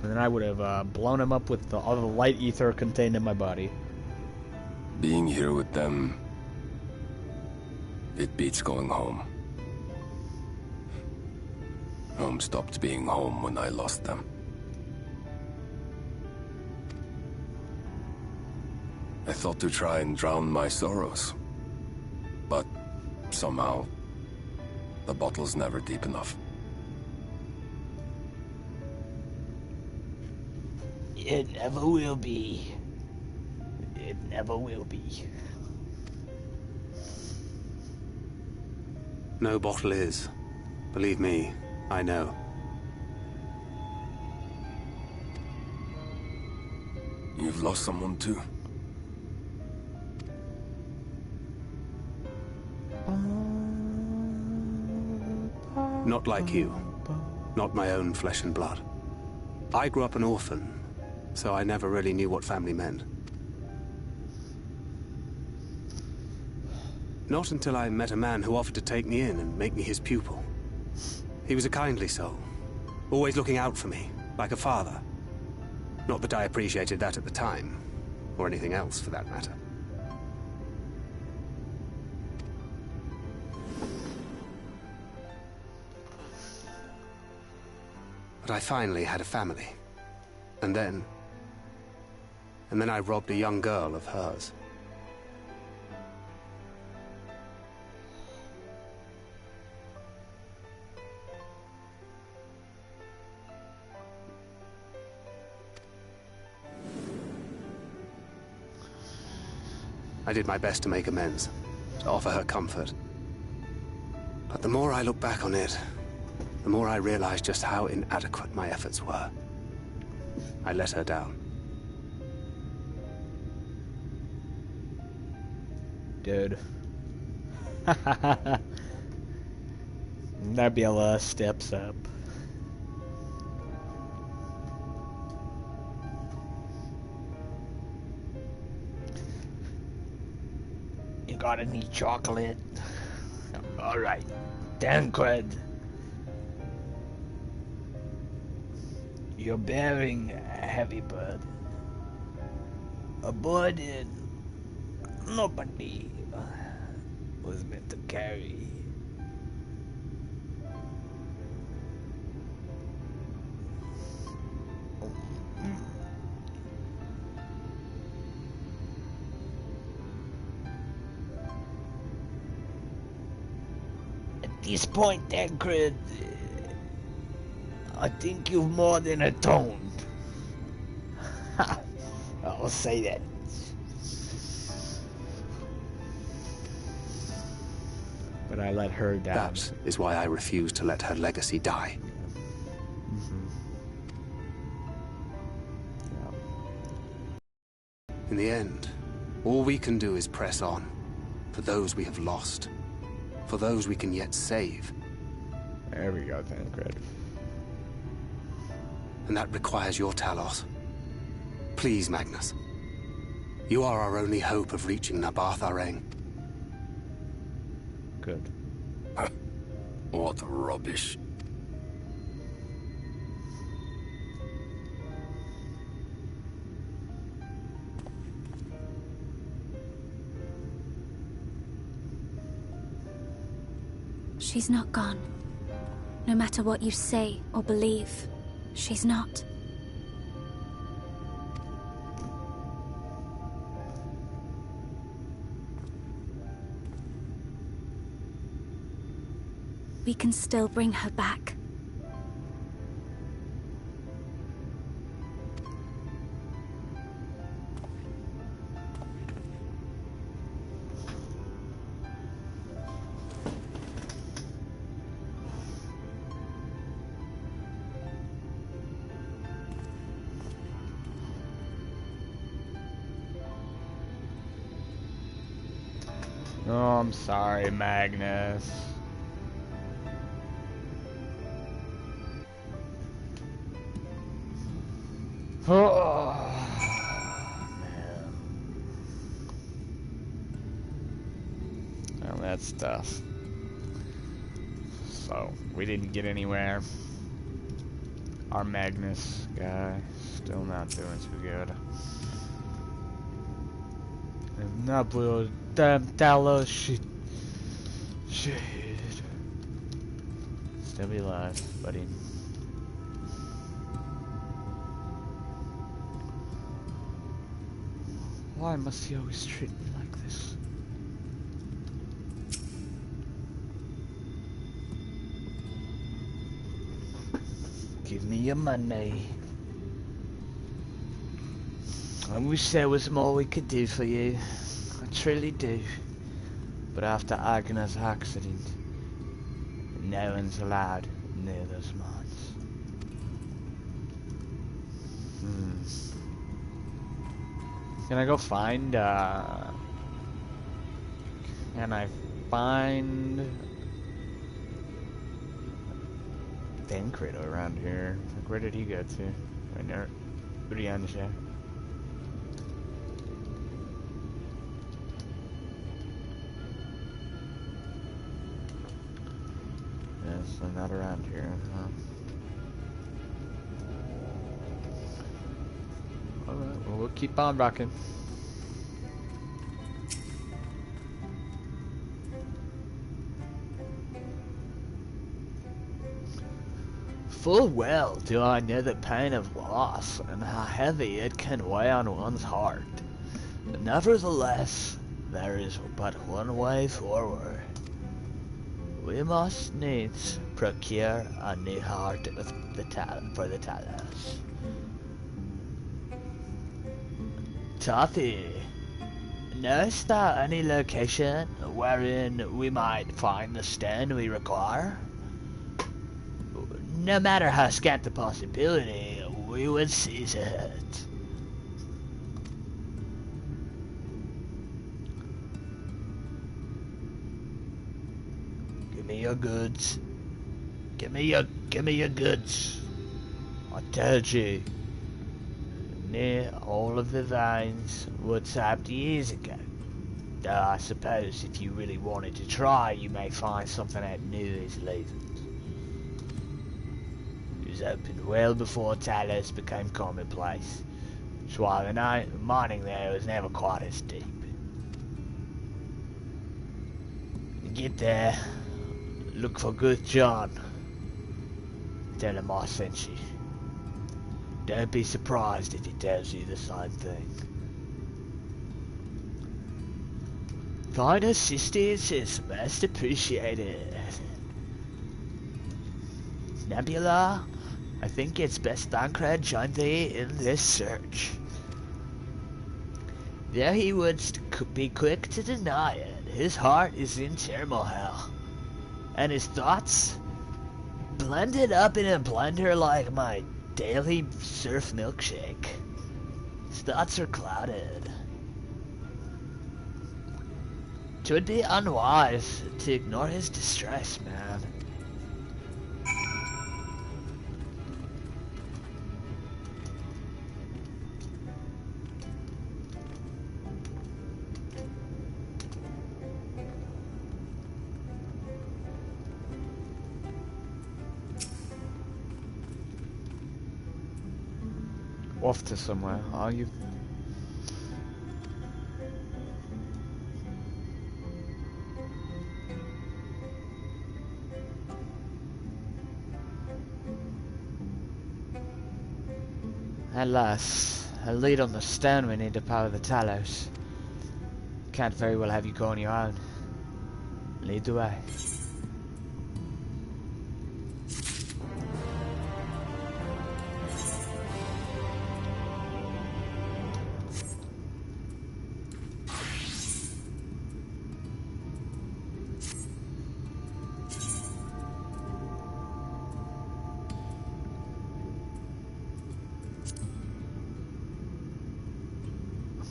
And then I would have blown him up with all the light ether contained in my body. Being here with them, it beats going home. Home stopped being home when I lost them. I thought to try and drown my sorrows, but somehow the bottle's never deep enough. It never will be. It never will be. No bottle is. Believe me, I know. You've lost someone too? Not like you. Not my own flesh and blood. I grew up an orphan, so I never really knew what family meant. Not until I met a man who offered to take me in and make me his pupil. He was a kindly soul, always looking out for me, like a father. Not that I appreciated that at the time, or anything else for that matter. But I finally had a family. And then I robbed a young girl of hers. I did my best to make amends, to offer her comfort. But the more I look back on it, the more I realize just how inadequate my efforts were. I let her down. Dude. Nebula steps up. You got any chocolate? Alright. Tancred. You're bearing a heavy burden. A burden nobody was meant to carry. At this point, Tancred, I think you've more than atoned. I'll say that. But I let her down. That is why I refuse to let her legacy die. In the end, all we can do is press on. For those we have lost. For those we can yet save. There we go, Thancred. And that requires your Talos. Please, Magnus. You are our only hope of reaching Nabarth Areng. Good. What rubbish. She's not gone. No matter what you say or believe, she's not. We can still bring her back. Oh, I'm sorry, Magnus. Oh, man. Well, that's tough. So, we didn't get anywhere. Our Magnus guy still not doing too good. And not blue, damn Talos shit. Still be alive, buddy. Why must he always treat me like this? Give me your money. I wish there was more we could do for you. I truly do. But after Agnes' accident, no one's allowed near those mines. Can I go find, can I find Thancred around here? Like, where did he go to? Right near Uriansha. Yeah, so not around here, huh? Alright, well, we'll keep on rocking. Full well do I know the pain of loss and how heavy it can weigh on one's heart. Nevertheless, there is but one way forward. We must needs procure a new heart for the Talos. Tathy, knowest thou any location wherein we might find the stone we require? No matter how scant the possibility, we would seize it. Give me your goods. Give me your goods. I told you. Near all of the veins were tapped years ago. Though I suppose if you really wanted to try, you may find something that new is leaving. It was opened well before Talos became commonplace. That's why the mining there was never quite as deep. You get there, look for good John. Tell him I sent you. Don't be surprised if he tells you the same thing. Thine assistance is most appreciated. Nebula, I think it's best Thancred join thee in this search. Though he would be quick to deny it, his heart is in turmoil. and his thoughts blended up in a blender like my daily surf milkshake. His thoughts are clouded. 'Twould be unwise to ignore his distress, man. Off to somewhere, are you? Alas, a lead on the stern we need to power the Talos. Can't very well have you go on your own. Lead the way.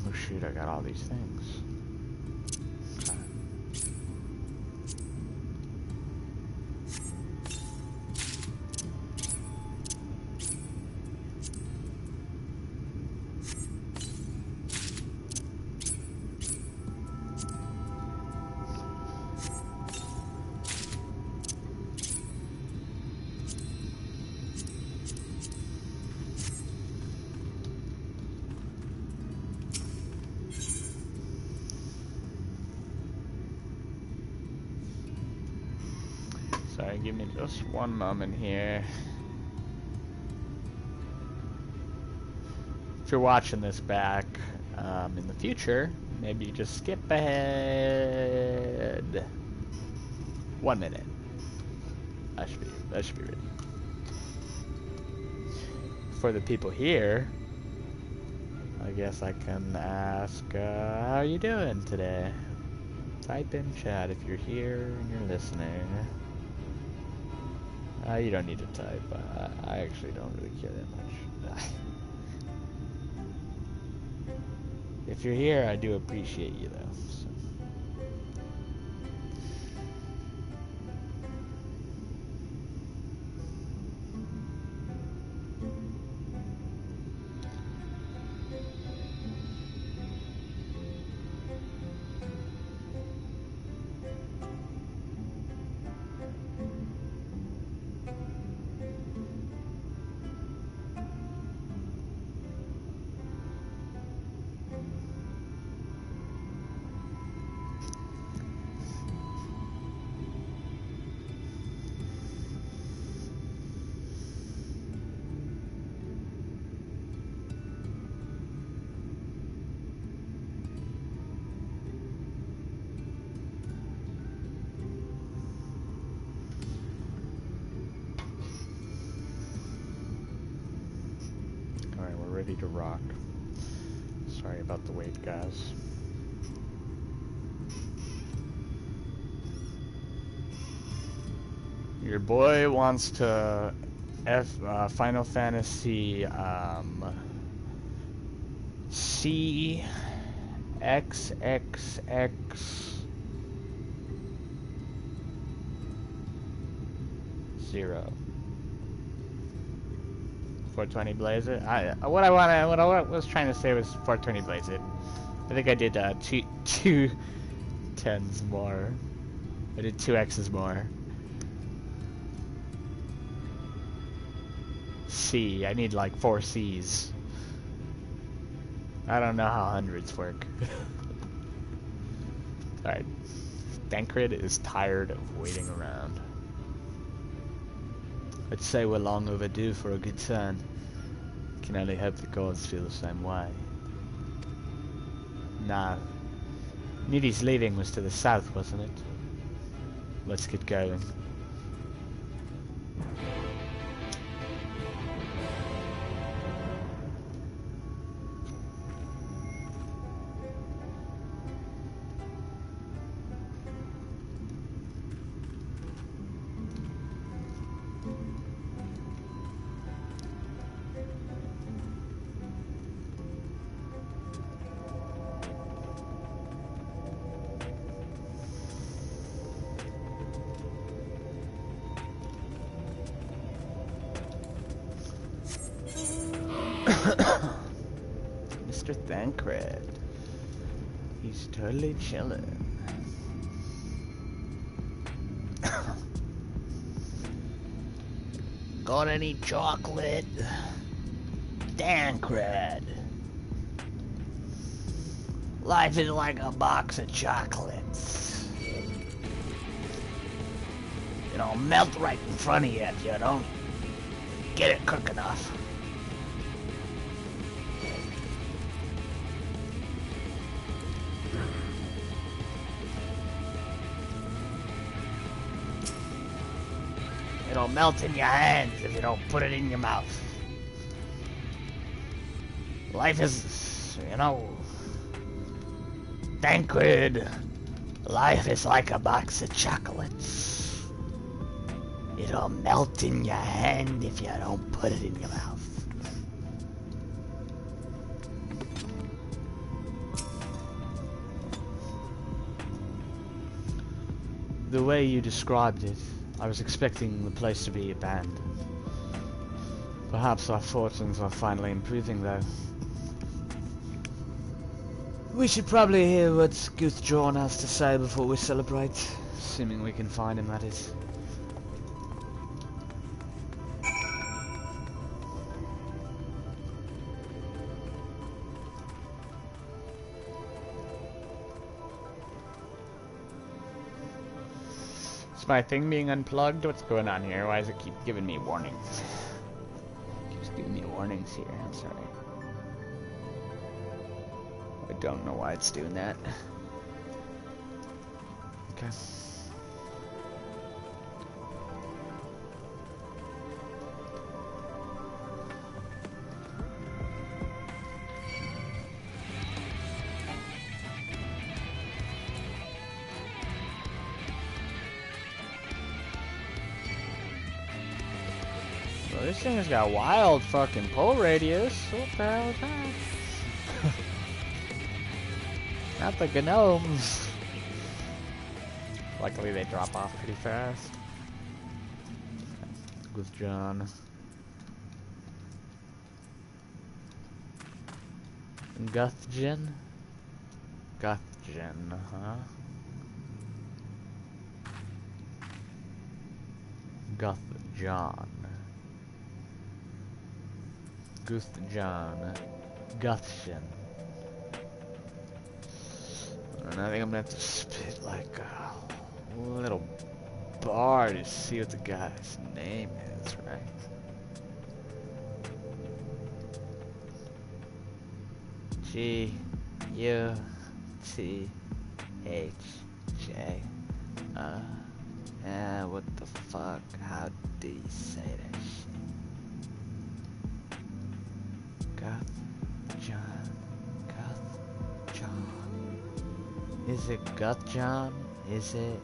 Oh shoot, I got all these things. Okay. Sorry, give me just one moment here. If you're watching this back in the future, maybe just skip ahead 1 minute. That should be ready. For the people here, I guess I can ask, how you doing today? Type in chat if you're here and you're listening. You don't need to type. I actually don't really care that much. If you're here, I do appreciate you, though. So. Ready to rock. Sorry about the wait, guys. Your boy wants to Final Fantasy CXXX0. 420 Blaze It. What I was trying to say was 420 Blaze It. I think I did two tens more. I did 2 X's more. C. I need like 4 C's. I don't know how hundreds work. Alright. Dankrid is tired of waiting around. I'd say we're long overdue for a good turn. Can only hope the gods feel the same way. Now, Needy's leaving was to the south, wasn't it? Let's get going. Mr. Thancred. He's totally chilling. Got any chocolate? Thancred. Life is like a box of chocolates. It'll melt right in front of you if you don't get it quick enough. It'll melt in your hands if you don't put it in your mouth. Life is, you know, Thancred. Life is like a box of chocolates. It'll melt in your hand if you don't put it in your mouth. The way you described it, I was expecting the place to be abandoned. Perhaps our fortunes are finally improving, though. We should probably hear what Guthjorn has to say before we celebrate. Assuming we can find him, that is. Is my thing being unplugged? What's going on here? Why does it keep giving me warnings? It keeps giving me warnings here. I'm sorry. I don't know why it's doing that. Okay. Well, this thing has got a wild fucking pull radius. What the hell is that? Not the gnomes. Luckily they drop off pretty fast. With John. Guthgen? Guthgen, huh? Guthjon. Guthjon. Guthgen. I think I'm gonna have to spit like a little bar to see what the guy's name is, right? G U T H J. What the fuck? How do you say that shit? Guthjon. Is it Guthjon? Is it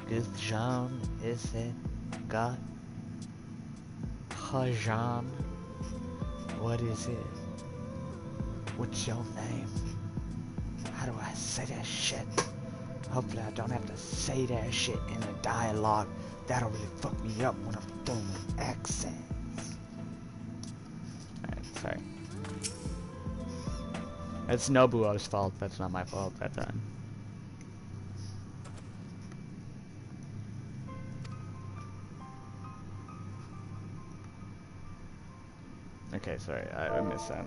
Guthjon? Is it Guthjon? What is it? What's your name? How do I say that shit? Hopefully I don't have to say that shit in a dialogue. That'll really fuck me up when I'm done with accents. Alright, sorry. It's Nobuo's fault, that's not my fault that time. Okay, sorry, I missed that.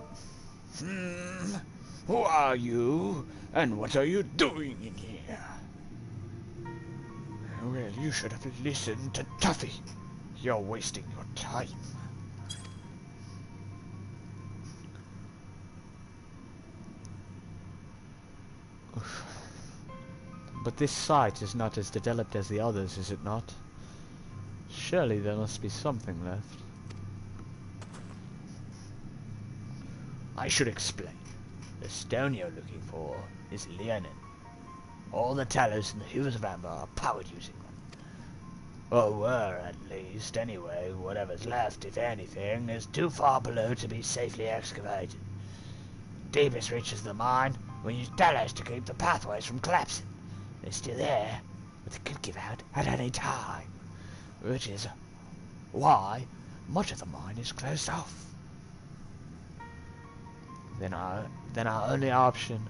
Who are you? And what are you doing in here? Well, you should have listened to Tuffy. You're wasting your time. But this site is not as developed as the others, is it not? Surely there must be something left. I should explain. The stone you're looking for is Leonin. All the Talos in the Hills of Amber are powered using them. Or were, at least. Anyway, whatever's left, if anything, is too far below to be safely excavated. Deepest reaches of the mine will use Talos to keep the pathways from collapsing. They're still there, but they could give out at any time. Which is why much of the mine is closed off. then our only option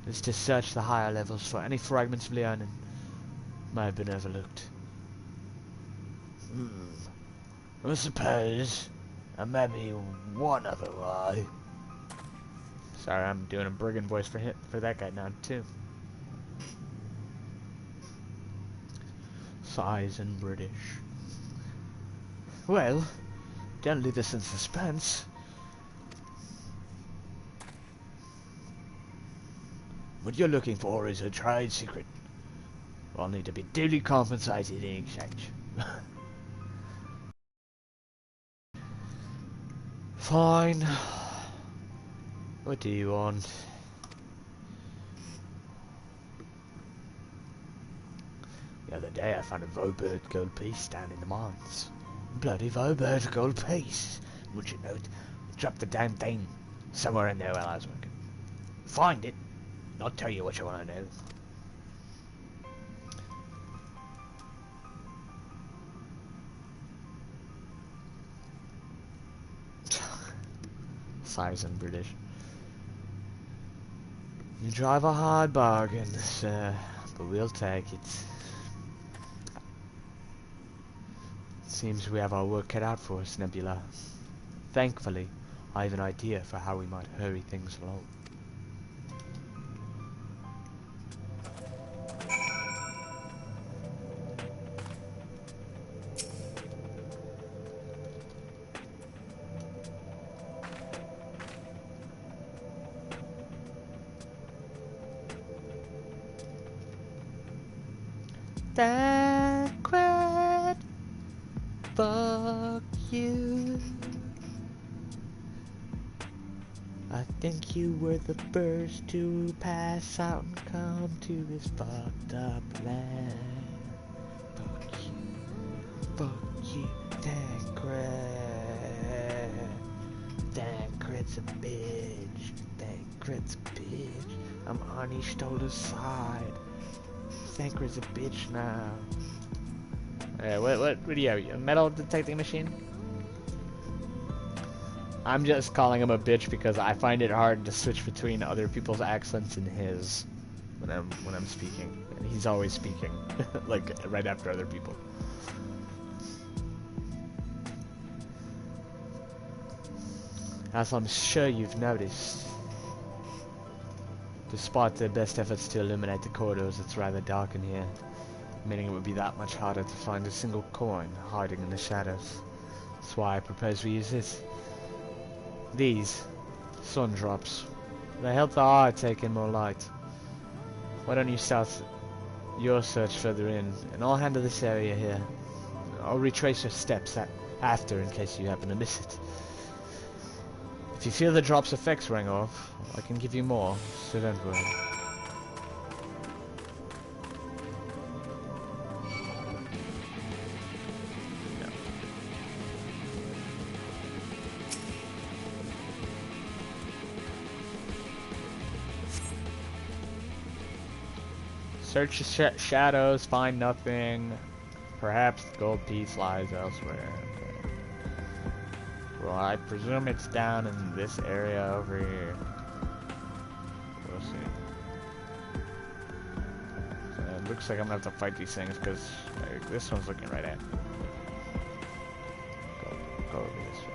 is to search the higher levels for any fragments of Leonin may have been overlooked. I suppose, and maybe one other way. Sorry, I'm doing a brigand voice for that guy now too. Sighs and British. Well, don't leave us in suspense. What you're looking for is a trade secret. I'll need to be duly compensated in exchange. Fine. What do you want? The other day I found a Vobird gold piece down in the mines. Bloody Vobird gold piece. Would you know it? Dropped the damn thing somewhere in there while I was working. Find it. I'll tell you what you want to know. Sighs in British. You drive a hard bargain, sir, but we'll take it. Seems we have our work cut out for us, Nebula. Thankfully, I have an idea for how we might hurry things along. Thancred, fuck you. I think you were the first to pass out and come to this fucked up land. Fuck you, Thancred. Thancred's a bitch. Thancred's a bitch. I'm Arnie Stoller's side. Thancred's a bitch now. What do you have? A metal detecting machine? I'm just calling him a bitch because I find it hard to switch between other people's accents and his when I'm speaking. And he's always speaking like right after other people. As I'm sure you've noticed, despite their best efforts to illuminate the corridors, it's rather dark in here, meaning it would be that much harder to find a single coin hiding in the shadows. That's why I propose we use this. These sun drops. They help the eye take in more light. Why don't you start your search further in, and I'll handle this area here. I'll retrace your steps after in case you happen to miss it. If you feel the drop's effects wearing off, I can give you more, so don't worry. Search the shadows, find nothing. Perhaps the gold piece lies elsewhere. Okay. Well, I presume it's down in this area over here. We'll see. So it looks like I'm gonna have to fight these things because this one's looking right at me. Go over this way.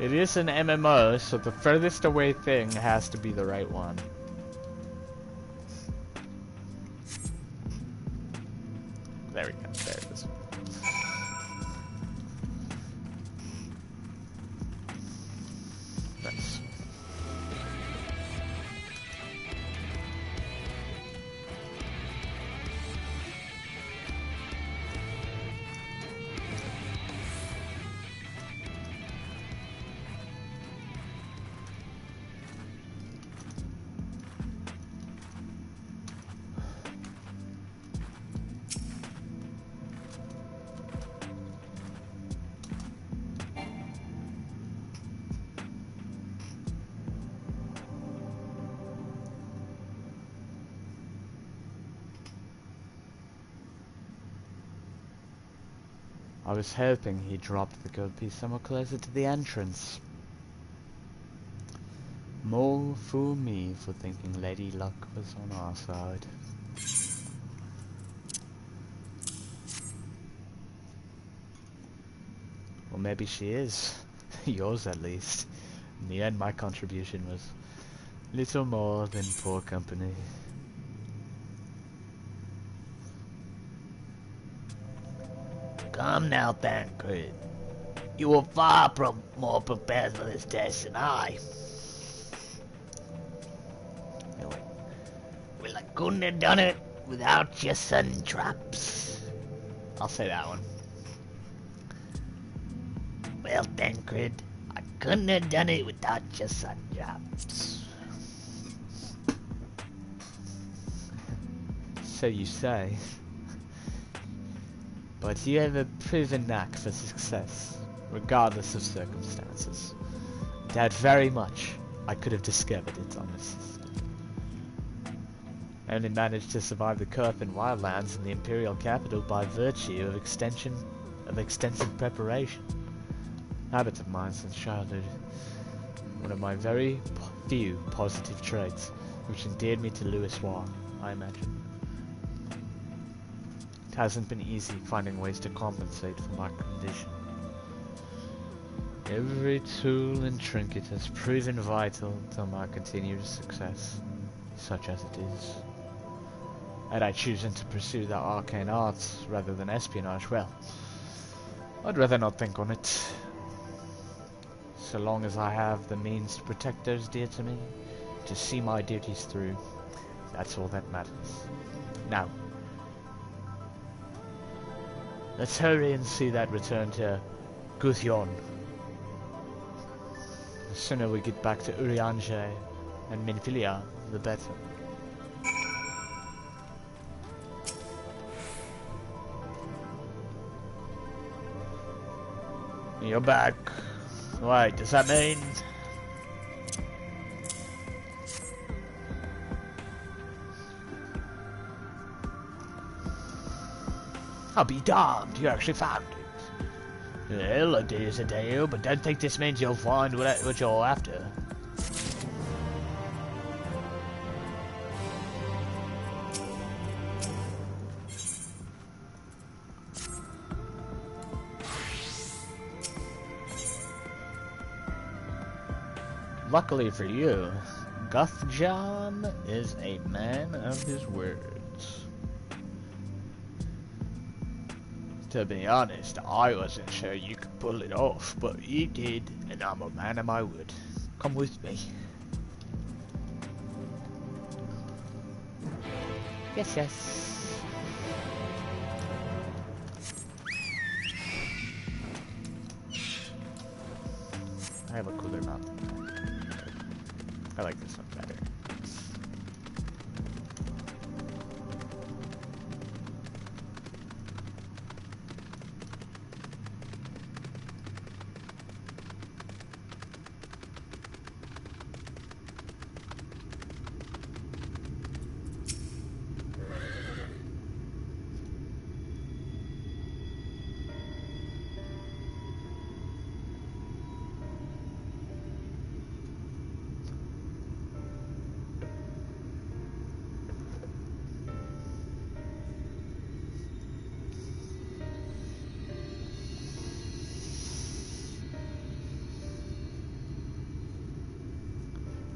It is an MMO, so the furthest away thing has to be the right one. There we go. There it is. Nice. I was hoping he dropped the gold piece somewhere closer to the entrance. More fool me for thinking Lady Luck was on our side. Well, maybe she is. Yours at least. In the end, my contribution was little more than poor company. Come now, Tancred. You were far more prepared for this test than I. Well, I couldn't have done it without your sun traps. I'll say that one. Well, Tancred, I couldn't have done it without your sun traps. So you say. But you have a proven knack for success, regardless of circumstances. Doubt very much I could have discovered its honesty. I only managed to survive the Kurthan wildlands in the Imperial capital by virtue of extensive preparation. Habits of mine since childhood. One of my very few positive traits, which endeared me to Louis War, I imagine. It hasn't been easy finding ways to compensate for my condition. Every tool and trinket has proven vital to my continued success, such as it is. Had I chosen to pursue the arcane arts rather than espionage, well, I'd rather not think on it. So long as I have the means to protect those dear to me, to see my duties through, that's all that matters. Now, let's hurry and see that return to Guthion. The sooner we get back to Urianger and Minfilia, the better. You're back. Wait, does that mean... I'll be damned, you actually found it. Well, a day is a day, but don't think this means you'll find what you're after. Luckily for you, Guthjon is a man of his words. To be honest, I wasn't sure you could pull it off, but you did, and I'm a man of my word. Come with me. Yes, yes. I have a cooler mount. I like this one better.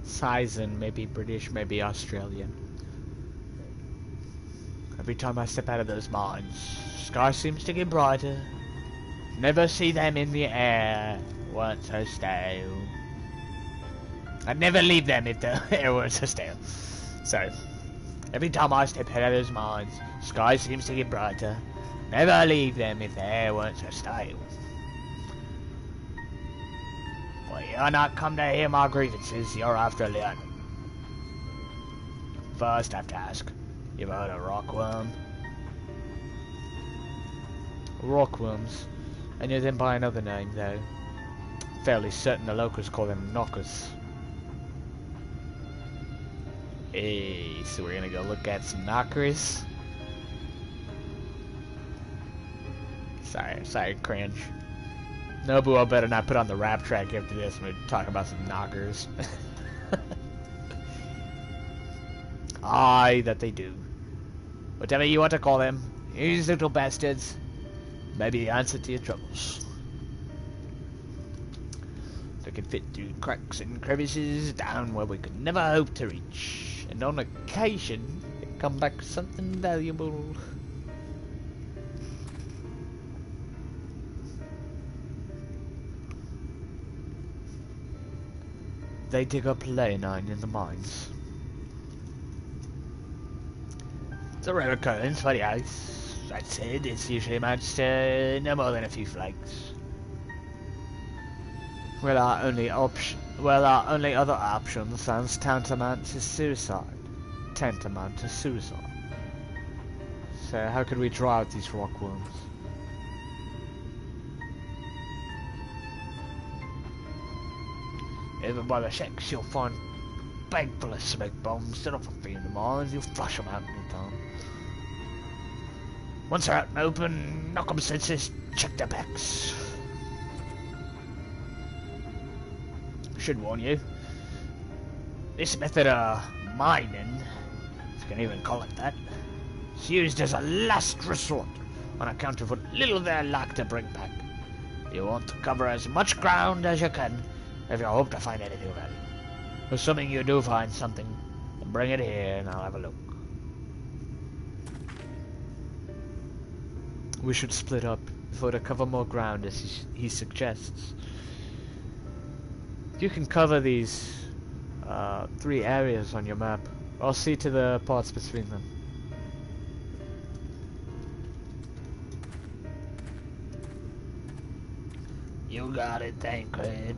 Sizen, maybe British, maybe Australian. Every time I step out of those mines, sky seems to get brighter. Never see them in the air, weren't so stale. I'd never leave them if the air weren't so stale. So, every time I step out of those mines, sky seems to get brighter. Never leave them if the air weren't so stale. You're not come to hear my grievances, you're after learning. First, I have to ask, you've heard of rockworm? Rockworms? I knew them by another name, though. Fairly certain the locals call them knockers. Hey, so we're gonna go look at some knockers? Guess Sorry, cringe. Nobuo better not put on the rap track after this when we talk about some knockers. Aye, that they do. Whatever you want to call them, these little bastards may be the answer to your troubles. They can fit through cracks and crevices down where we could never hope to reach, and on occasion they come back with something valuable. They dig up leonine in the mines. It's a rare occurrence for the ice. That said, it's usually amounts to no more than a few flakes. Well, our only other option sounds tantamount to suicide. So how could we draw out these rockworms? Over by the shacks, you'll find a bag full of smoke bombs. Set off a few in the mines, you'll flush them out in time. Once they're out and open, knock 'em senseless, check their backs. Should warn you, this method of mining, if you can even call it that, is used as a last resort on account of what little they like to bring back. You want to cover as much ground as you can if you hope to find anything of value. Assuming you do find something, then bring it here and I'll have a look. We should split up before to cover more ground as he suggests. You can cover these 3 areas on your map. I'll see to the parts between them. You got it, Tancred.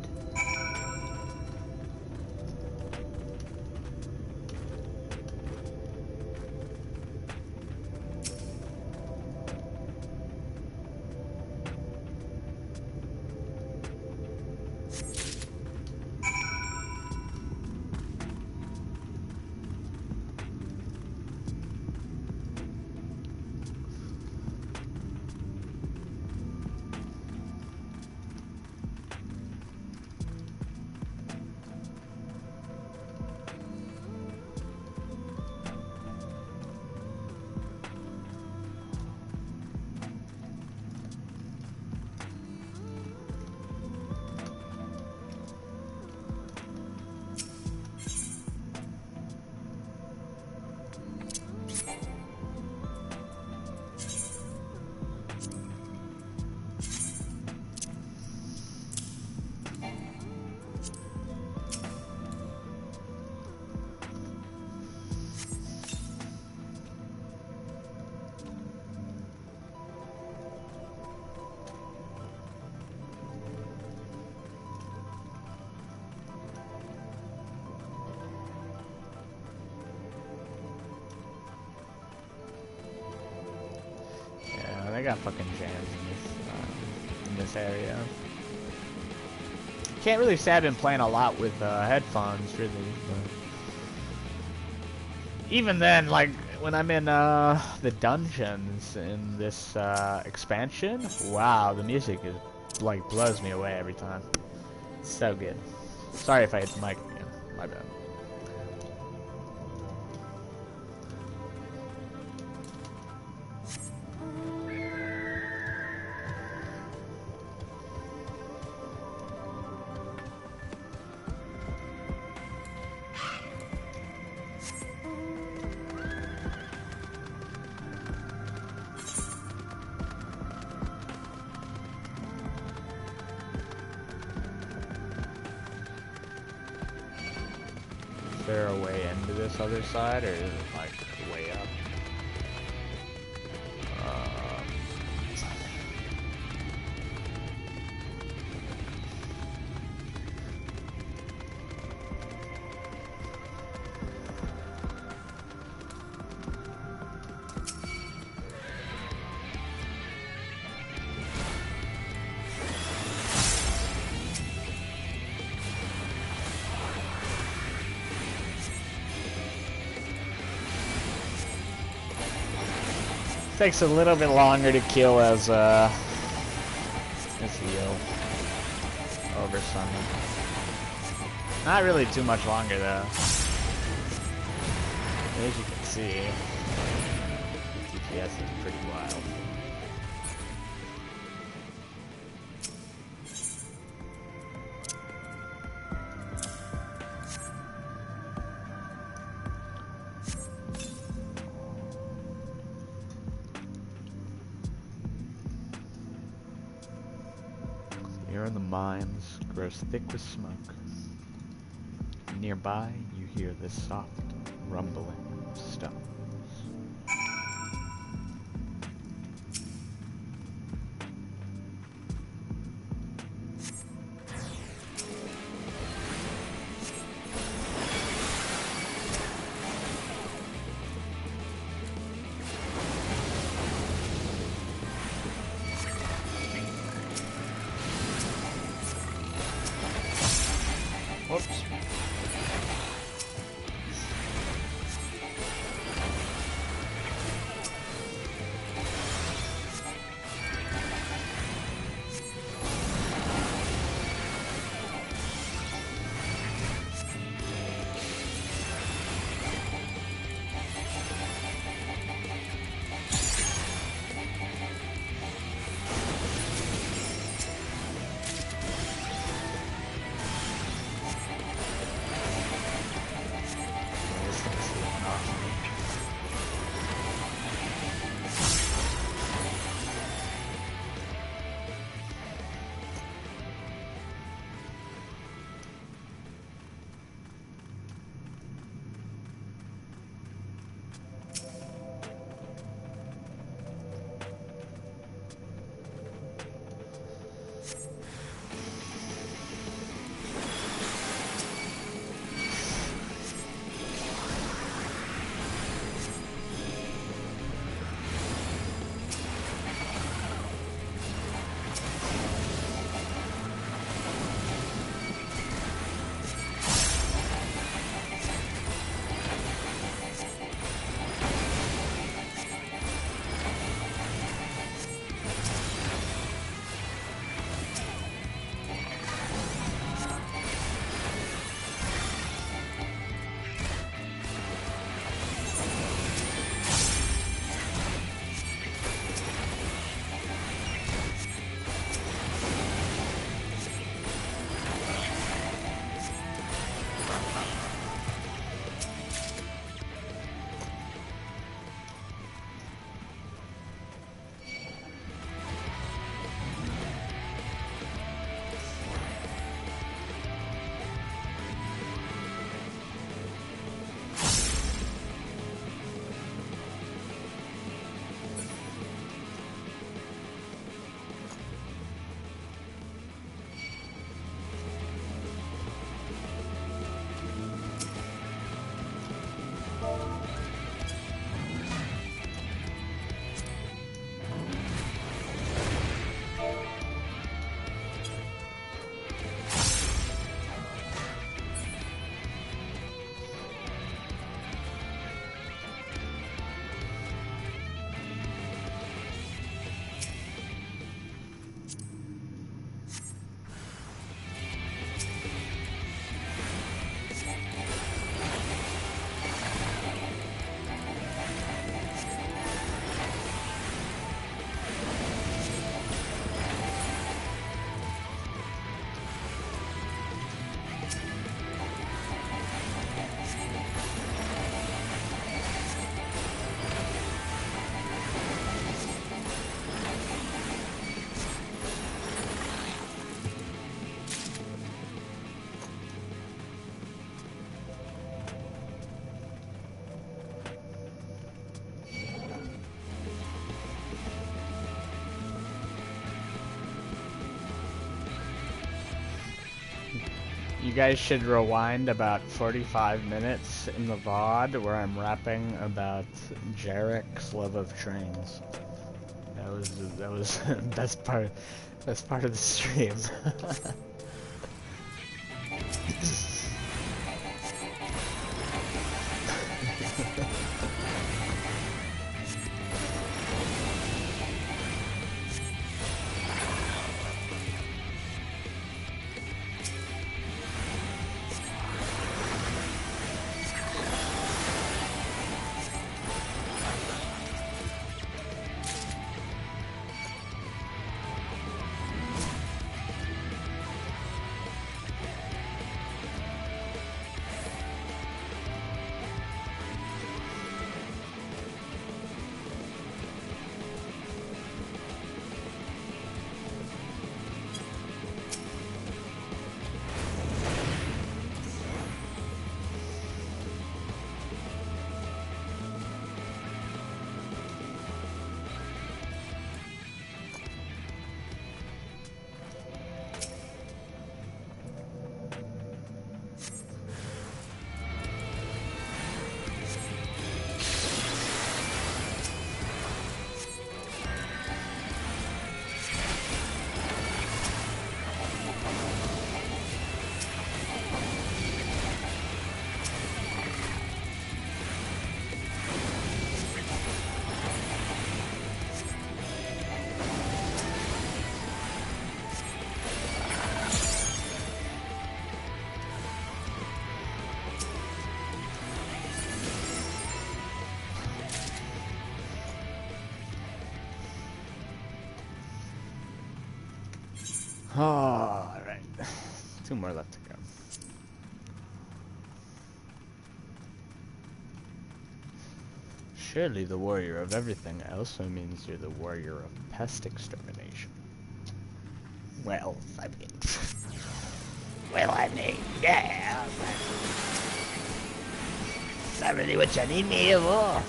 I got fucking jams in this area. Can't really say I've been playing a lot with headphones, really. But even then, like when I'm in the dungeons in this expansion, wow, the music is like blows me away every time. It's so good. Sorry if I hit the mic again. My bad. Is there a way into this other side, or is it like way up? Takes a little bit longer to kill as over Sunday. Not really too much longer though. As you can see, TPS is pretty wild. The air in the mines grows thick with smoke. Nearby, you hear the soft rumbling of stones. Whoops. You guys should rewind about 45 minutes in the VOD where I'm rapping about Jarek's love of trains. That was best part of the stream. Alright. 2 more left to go. Surely the warrior of everything also means you're the warrior of pest extermination. Well, I mean, yeah. Is that really what you need me here for?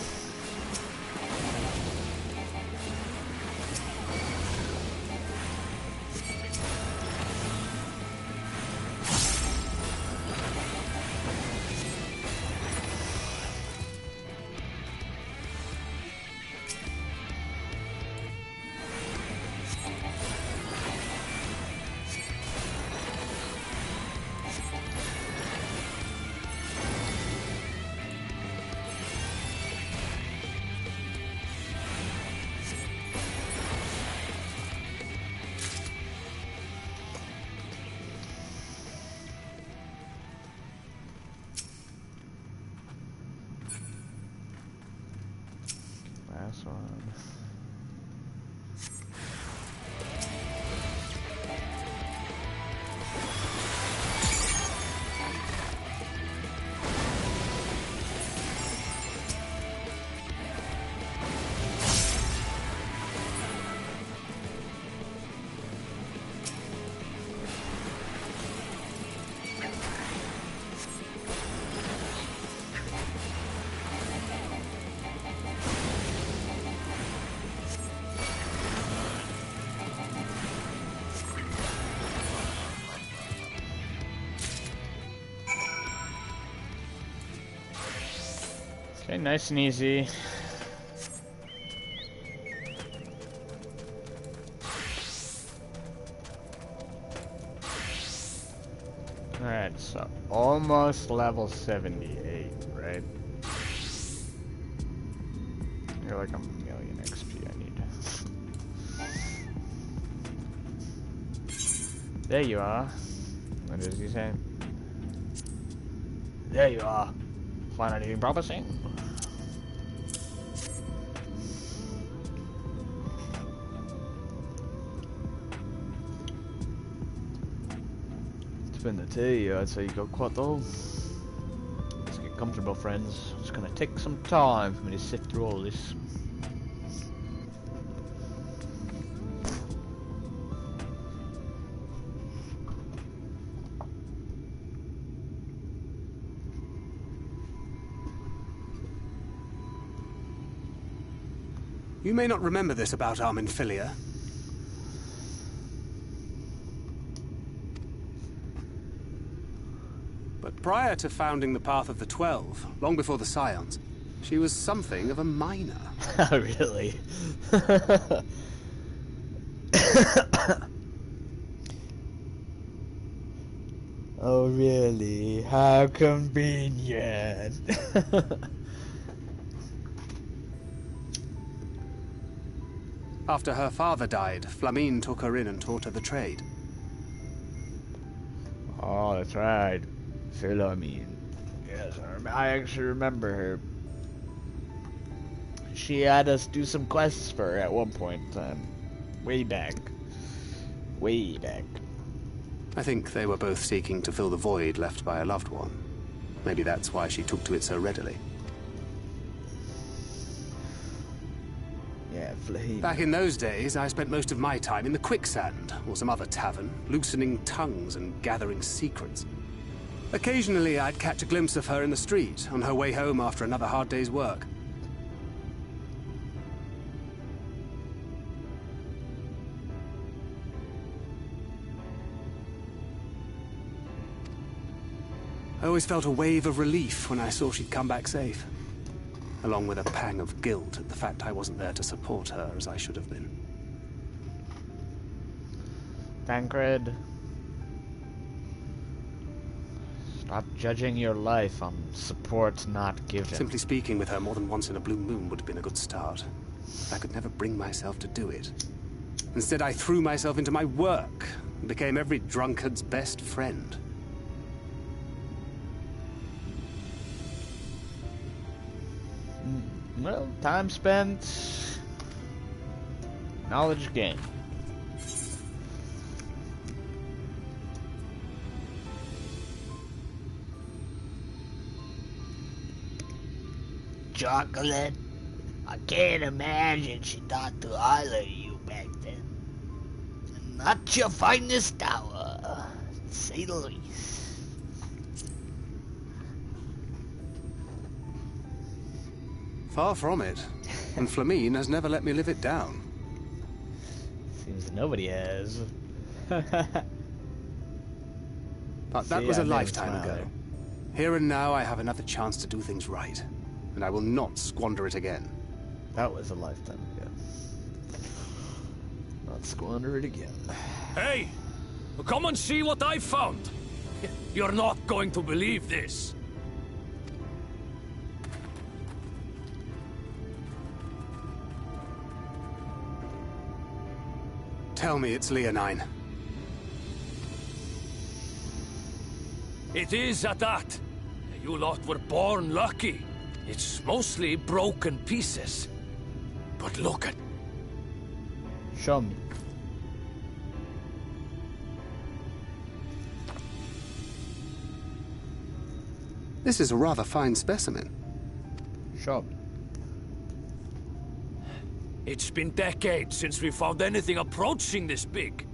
Last one. Okay, nice and easy. Alright, so almost level 78, right? You're like 1,000,000 XP I need. There you are. What does he say? There you are. Find anything promising? It's been the tea, I'd say you got quite low. Let's get comfortable, friends. It's gonna take some time for me to sift through all this. You may not remember this about Armin Filia. But prior to founding the Path of the 12, long before the Scions, she was something of a minor. Oh, really? Oh, really? How convenient. After her father died, Flamine took her in and taught her the trade. Oh, that's right. Philomene. Yes, I actually remember her. She had us do some quests for her at one point in time. Way back. Way back. I think they were both seeking to fill the void left by a loved one. Maybe that's why she took to it so readily. Yeah, Flame. Back in those days, I spent most of my time in the Quicksand, or some other tavern, loosening tongues and gathering secrets. Occasionally, I'd catch a glimpse of her in the street, on her way home after another hard day's work. I always felt a wave of relief when I saw she'd come back safe, along with a pang of guilt at the fact I wasn't there to support her as I should have been. Tancred. Stop judging your life on support not given. Simply speaking with her more than once in a blue moon would have been a good start. I could never bring myself to do it. Instead, I threw myself into my work and became every drunkard's best friend. Well, time spent, knowledge gained. chocolate? I can't imagine she thought too highly of you back then. Not your finest hour, to say the least. Far from it. And Flamine has never let me live it down. Seems nobody has. But that was a lifetime ago. Here and now I have another chance to do things right. And I will not squander it again. That was a lifetime ago. Not squander it again. Hey! Come and see what I found! You're not going to believe this. Tell me it's Leonine. It is at that. You lot were born lucky. It's mostly broken pieces. But look at... Show me. This is a rather fine specimen. Show me. It's been decades since we found anything approaching this big.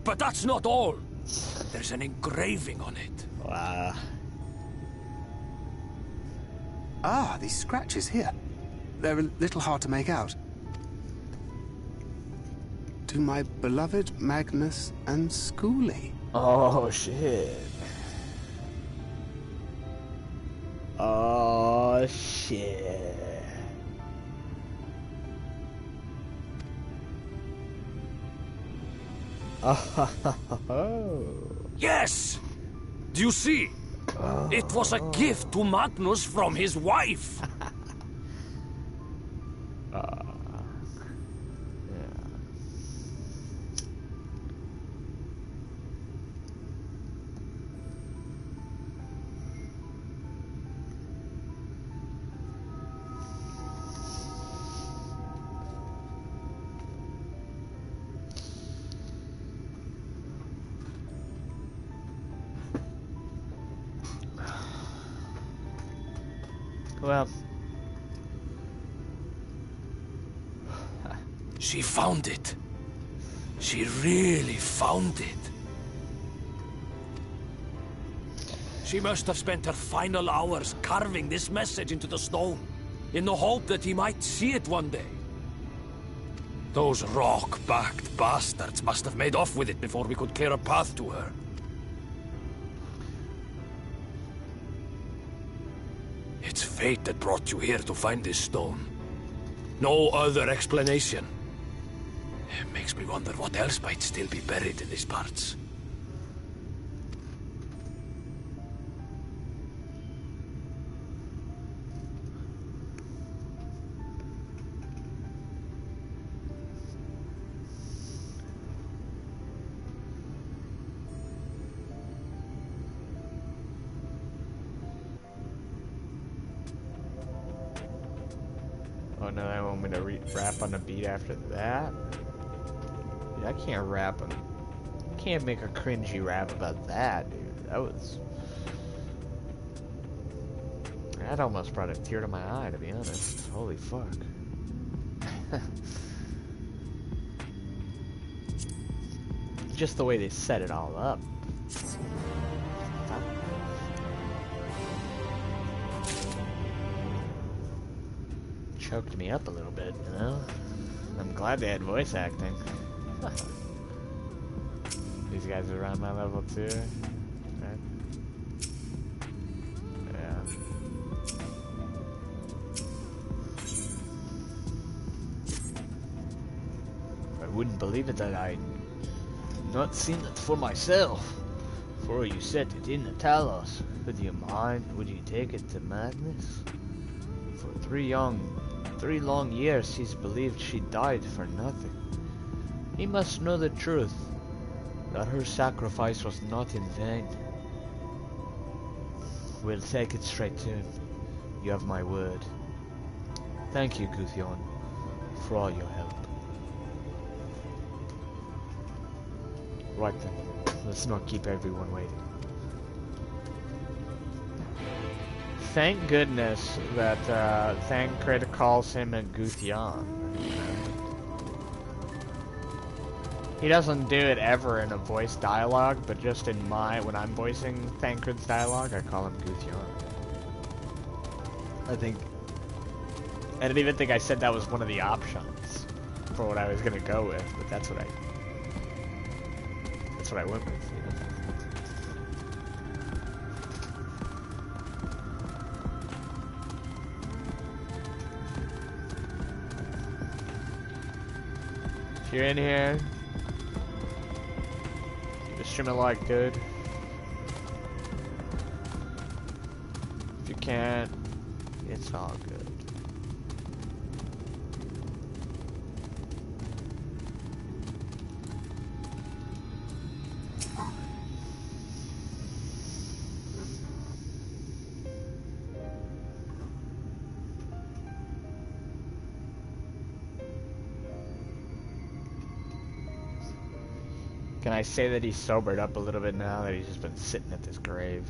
But that's not all. There's an engraving on it. Wow. Ah, these scratches here. They're a little hard to make out. To my beloved Magnus and Schoolie. Oh, shit. Oh, shit. Oh. Yes! Do you see? Oh. It was a gift to Magnus from his wife. Well, she found it. She really found it. She must have spent her final hours carving this message into the stone, in the hope that he might see it one day. Those rock-backed bastards must have made off with it before we could clear a path to her. It's fate that brought you here to find this stone. No other explanation. It makes me wonder what else might still be buried in these parts. oh no, they want me to rap on the beat after that? Dude, I can't rap on... Can't make a cringy rap about that, dude. That was... That almost brought a tear to my eye, to be honest. Holy fuck. Just the way they set it all up. Choked me up a little bit, you know? I'm glad they had voice acting. These guys are around my level too, right? Yeah. I wouldn't believe it that I'd not seen it for myself. Before you set it in the Talos, would you mind? Would you take it to Magnus? For 3 long years he's believed she died for nothing. He must know the truth, that her sacrifice was not in vain. We'll take it straight to him. You have my word. Thank you, Guthion, for all your help. Right then, let's not keep everyone waiting. thank goodness that Thancred calls him a Guthian. He doesn't do it ever in a voice dialogue, but just in when I'm voicing Thancred's dialogue, I call him Guthian. I didn't even think I said that was one of the options for what I was gonna go with, but that's what I went with. You know? If you're in here, keep the stream like good. If you can't, it's all good. Can I say that he's sobered up a little bit now that he's just been sitting at this grave?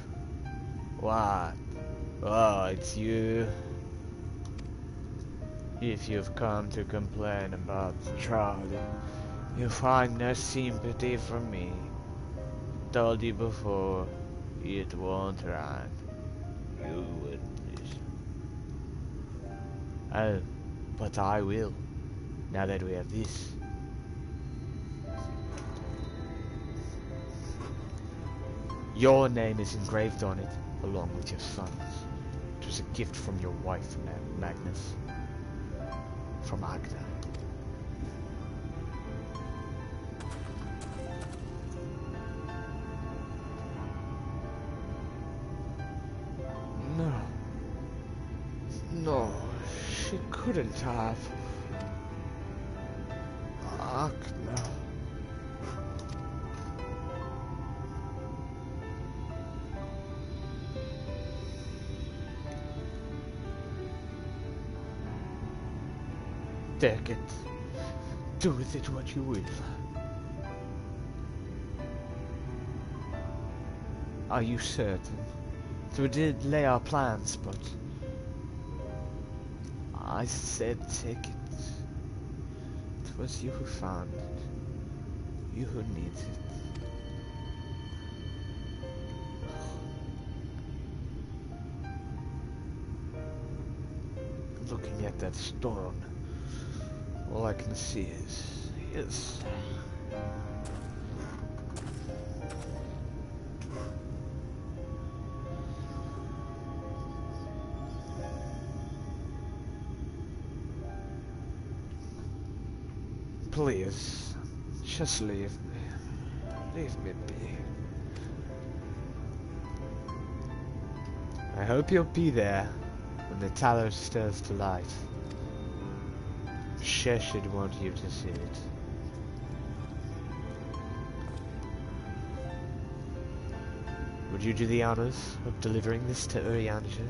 What? Oh, it's you. If you've come to complain about Charlie, you find no sympathy from me. Told you before, it won't run. You wouldn't listen. Oh, but I will, now that we have this. Your name is engraved on it, along with your son's. It was a gift from your wife, Magnus. From Agda. No. No, she couldn't have. Agda. Take it. Do with it what you will. Are you certain? So we did lay our plans, but I said take it. It was you who found it. You who needs it. Looking at that stone, all I can see is yes. Please, just leave me. Leave me be. I hope you'll be there when the tallow stirs to light. Sheshid want you to see it. Would you do the honors of delivering this to Urianger?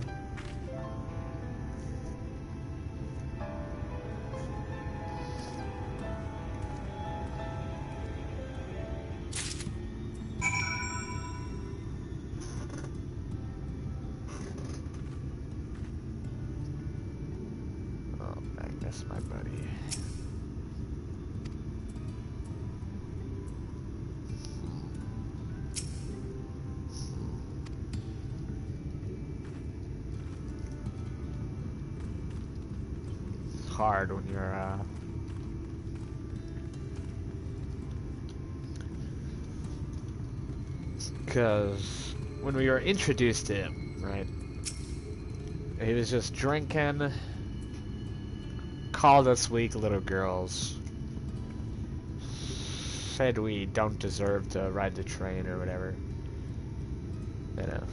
Oh, Magnus, my buddy. Hard when you're because when we were introduced to him, right, he was just drinking, called us weak little girls, said we don't deserve to ride the train or whatever, you know,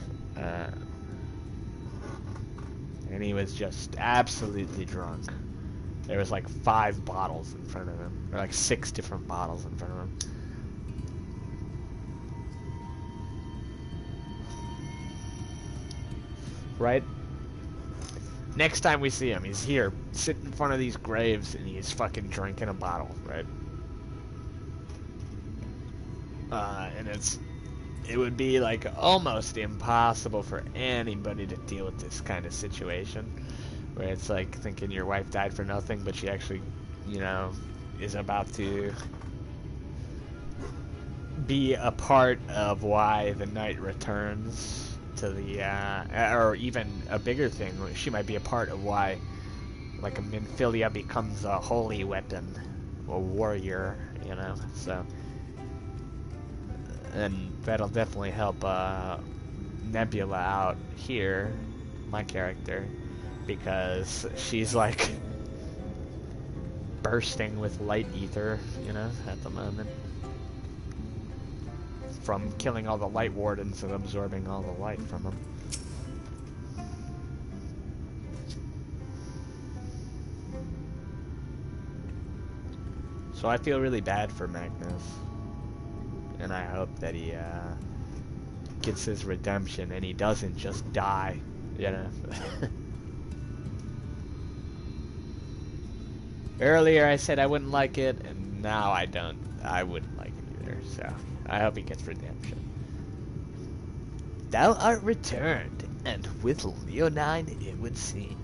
and he was just absolutely drunk. There was like 5 bottles in front of him. Or like 6 different bottles in front of him. Right? Next time we see him, he's here, sitting in front of these graves, and he's fucking drinking a bottle, right? And it's it would be like almost impossible for anybody to deal with this kind of situation, where it's like thinking your wife died for nothing, but she actually, you know, is about to be a part of why the knight returns to the, or even a bigger thing, she might be a part of why, like, a Minfilia becomes a holy weapon, a warrior, you know, so, and that'll definitely help, Nebula out here, my character, because she's, like, bursting with light ether, you know, at the moment. From killing all the light wardens and absorbing all the light from them. So I feel really bad for Magnus. And I hope that he gets his redemption and he doesn't just die, you know. Earlier I said I wouldn't like it, and now I don't. I wouldn't like it either, so I hope he gets redemption. Thou art returned, and with Leonine it would seem.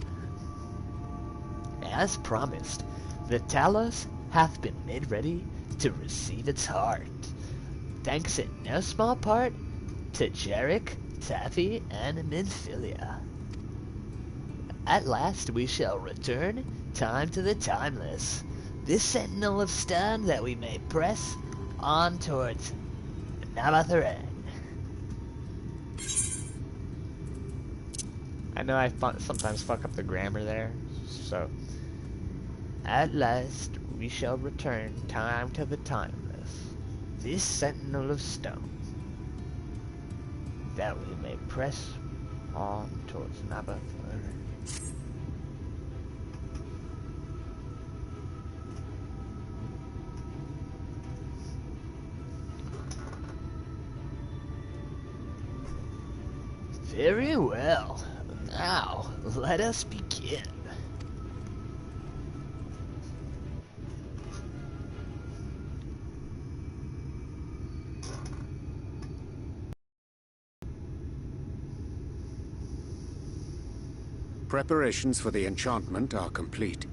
As promised, the Talos hath been made ready to receive its heart, thanks in no small part to Jarek, Taffy, and Minfilia. At last we shall return time to the timeless, this sentinel of stone that we may press on towards Nabatharang. I know I sometimes fuck up the grammar there, so. At last we shall return time to the timeless, this sentinel of stone, that we may press on towards Nabatharang. Very well. Now, let us begin. Preparations for the enchantment are complete.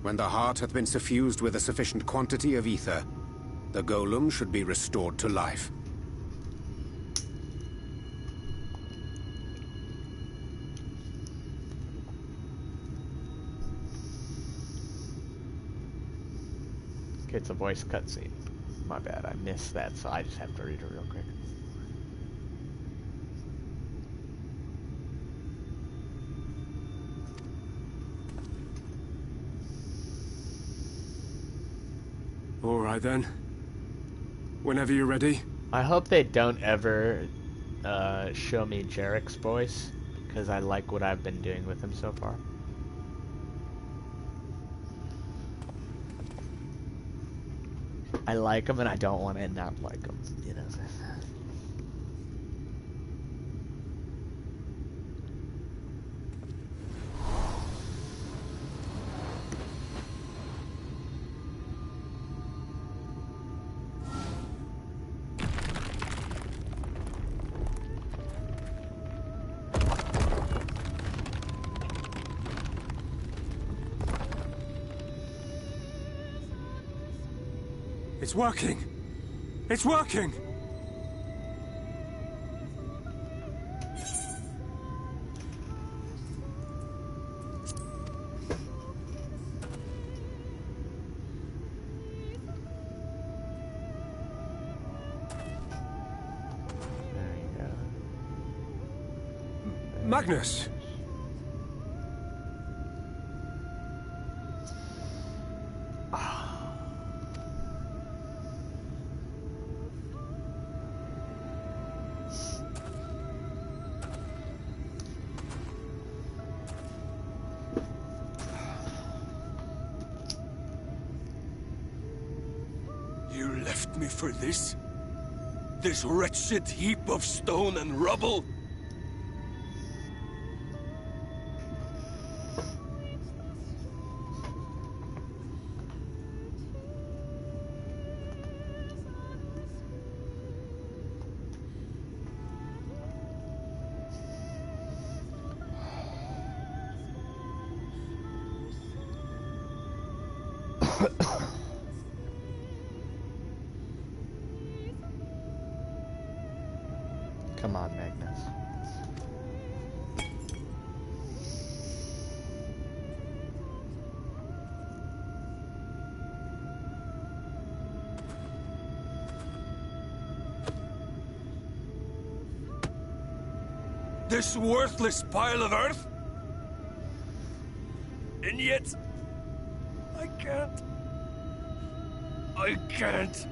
When the heart hath been suffused with a sufficient quantity of ether, the golem should be restored to life. Okay, it's a voice cutscene. My bad, I missed that, so I just have to read it real quick. All right then. Whenever you're ready. I hope they don't ever show me Jarek's voice, because I like what I've been doing with him so far. I like him and I don't want to not like him, you know. It's working! It's working! There you go. Magnus! You left me for this? This wretched heap of stone and rubble? Come on, Magnus. This worthless pile of earth? And yet... I can't. I can't.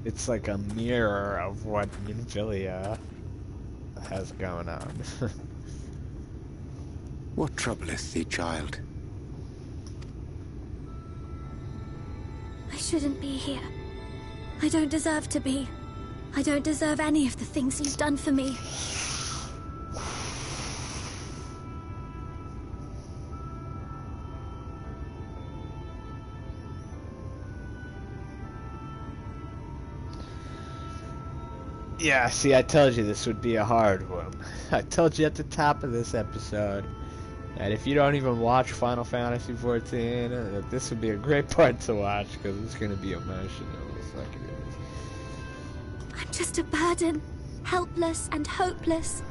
It's like a mirror of what Minfilia has going on. What troubleth thee, child? I shouldn't be here. I don't deserve to be. I don't deserve any of the things you've done for me. Yeah, see, I told you this would be a hard one. I told you at the top of this episode that if you don't even watch Final Fantasy XIV, that this would be a great part to watch, because it's going to be emotional. It's like it is. I'm just a burden, helpless and hopeless.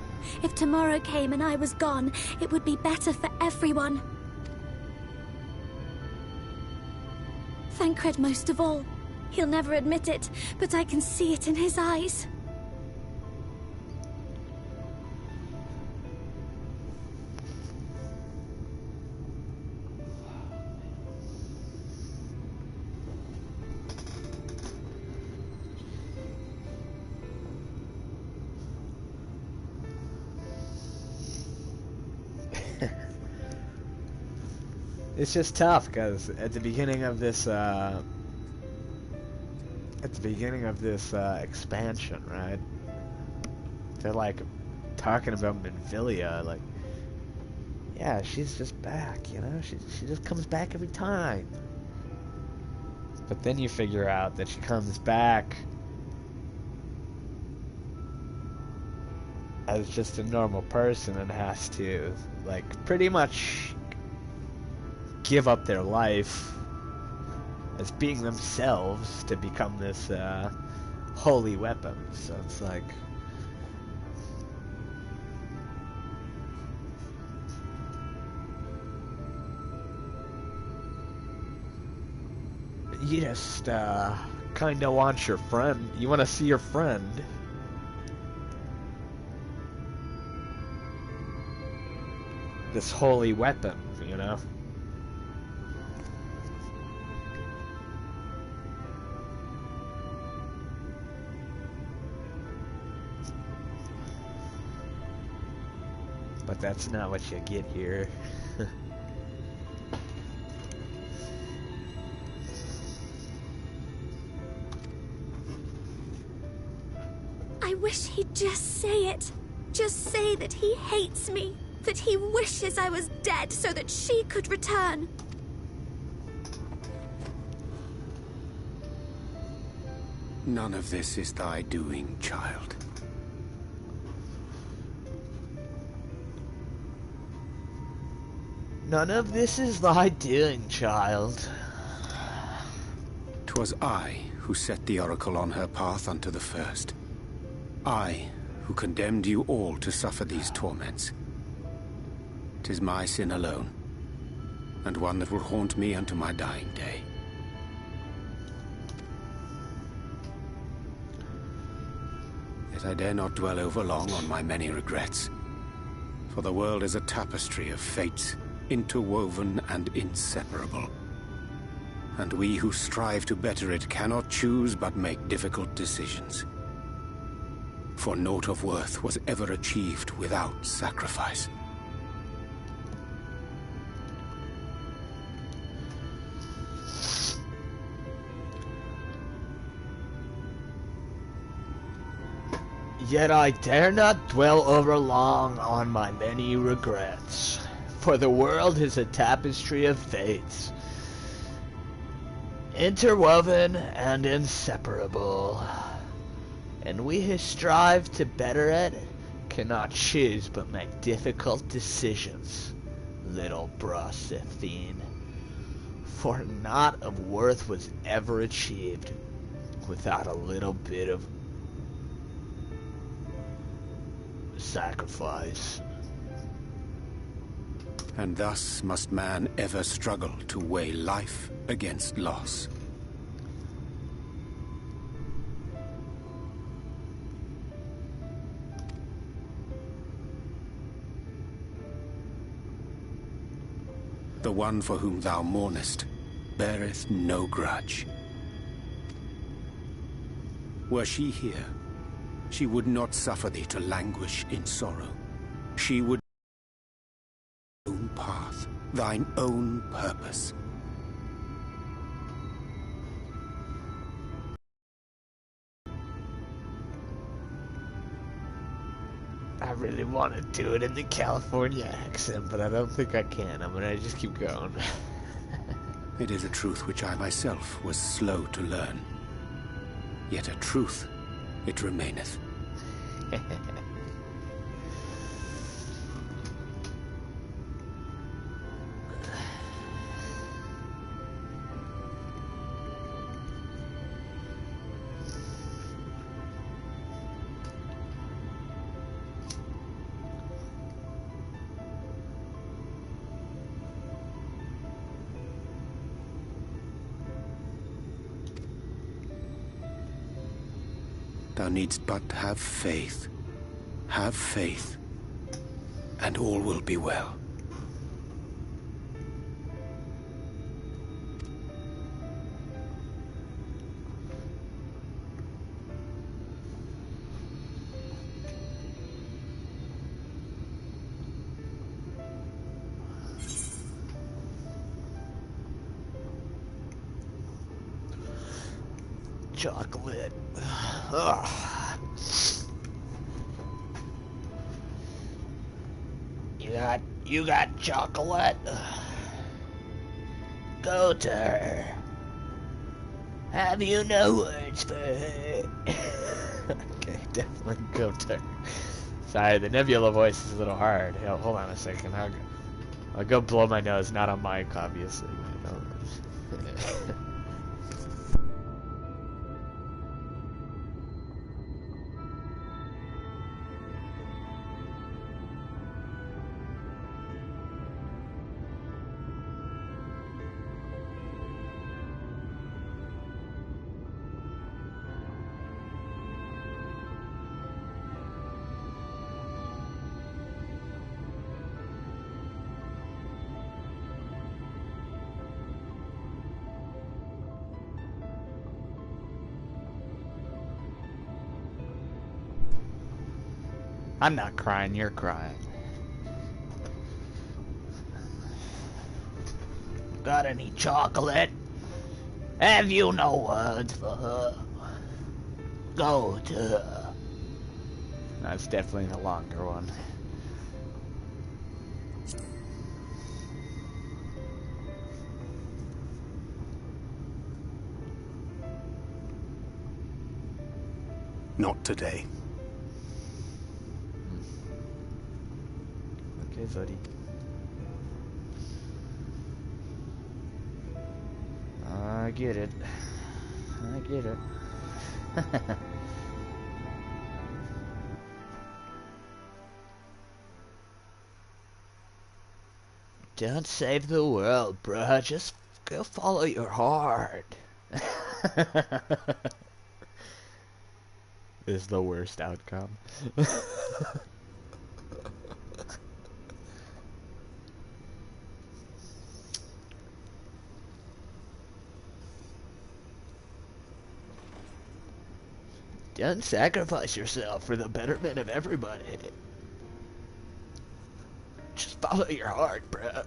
If tomorrow came and I was gone, it would be better for everyone. Thancred most of all. He'll never admit it, but I can see it in his eyes. It's just tough, because at the beginning of this, expansion, right? They're like talking about Minfilia, like, yeah, she's just back, you know? She just comes back every time. But then you figure out that she comes back as just a normal person and has to, like, pretty much give up their life as being themselves to become this holy weapon. So it's like, you just kind of want your friend, you want to see your friend this holy weapon, you know? But that's not what you get here. I wish he'd just say it. Just say that he hates me. That he wishes I was dead so that she could return. None of this is thy doing, child. None of this is thy doing, child. 'Twas I who set the oracle on her path unto the first. I who condemned you all to suffer these torments. 'Tis my sin alone, and one that will haunt me unto my dying day. Yet I dare not dwell over long on my many regrets, for the world is a tapestry of fates, interwoven and inseparable. And we who strive to better it cannot choose but make difficult decisions. For naught of worth was ever achieved without sacrifice. Yet I dare not dwell overlong on my many regrets, for the world is a tapestry of fates, interwoven and inseparable, and we who strive to better it cannot choose but make difficult decisions, little Brosephine, for naught of worth was ever achieved without a little bit of sacrifice. And thus must man ever struggle to weigh life against loss. The one for whom thou mournest beareth no grudge. Were she here, she would not suffer thee to languish in sorrow. She would thine own path, thine own purpose. I really want to do it in the California accent, but I don't think I can. I'm gonna just keep going. It is a truth which I myself was slow to learn. Yet a truth it remaineth. Thou needst but have faith. Have faith, and all will be well. Chocolate. Ugh. You got chocolate? Go to her. Have you no words for her? Okay, definitely go to her. Sorry, the Nebula voice is a little hard. Hold on a second. I'll go blow my nose, not on mic, obviously. I'm not crying, you're crying. Got any chocolate? Have you no words for her? Go to her. That's definitely the longer one. Not today. Okay, buddy. I get it. I get it. Don't save the world, bruh. Just go follow your heart. This is the worst outcome. Don't sacrifice yourself for the betterment of everybody. Just follow your heart, bro.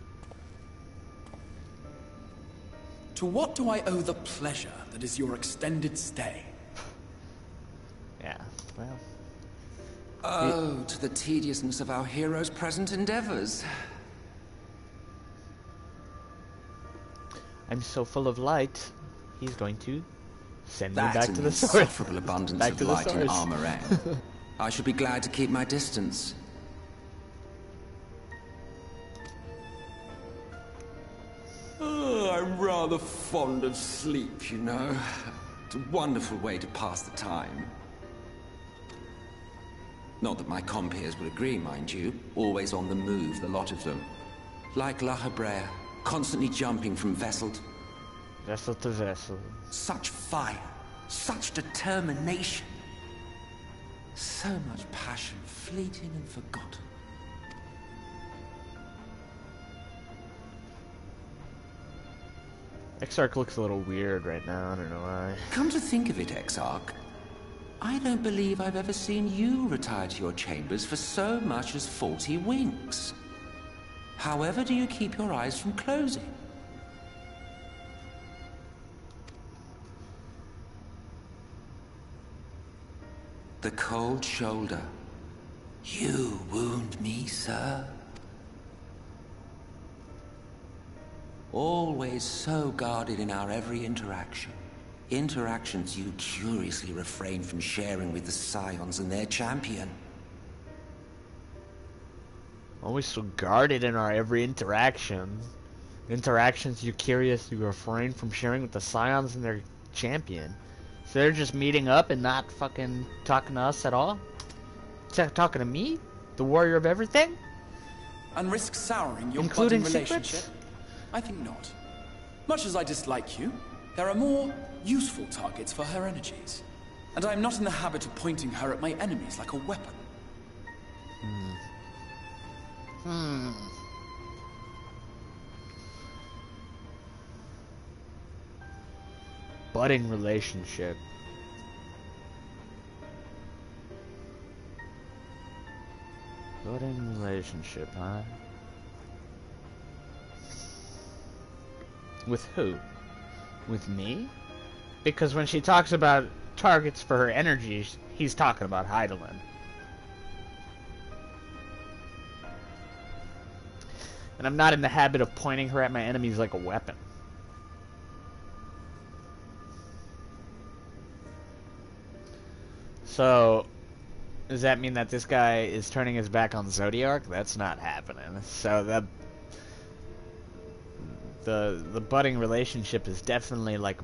To what do I owe the pleasure that is your extended stay? Yeah, well, Oh, to the tediousness of our hero's present endeavors. I'm so full of light, he's going to send me That's back an to the source. insufferable abundance Back of to the light in source. Armorang. I should be glad to keep my distance. Oh, I'm rather fond of sleep, you know. It's a wonderful way to pass the time. Not that my compeers would agree, mind you. Always on the move, the lot of them. Like La Hebrea, constantly jumping from vessel to Vessel to vessel. such fire, such determination. So much passion, fleeting and forgotten. Exarch looks a little weird right now, I don't know why. Come to think of it, Exarch, I don't believe I've ever seen you retire to your chambers for so much as 40 winks. However do you keep your eyes from closing? The cold shoulder. You wound me, sir. Always so guarded in our every interaction. Interactions you curiously refrain from sharing with the Scions and their champion. Always so guarded in our every interaction. Interactions you curiously refrain from sharing with the Scions and their champion. So they're just meeting up and not fucking talking to us at all? Talking to me? The warrior of everything? And risk souring your Including budding relationship? secrets? I think not. Much as I dislike you, there are more useful targets for her energies. And I am not in the habit of pointing her at my enemies like a weapon. Budding relationship. Budding relationship, huh? With who? With me? Because when she talks about targets for her energies, he's talking about Heidelin. And I'm not in the habit of pointing her at my enemies like a weapon. So, does that mean that this guy is turning his back on Zodiark? That's not happening. So the budding relationship is definitely like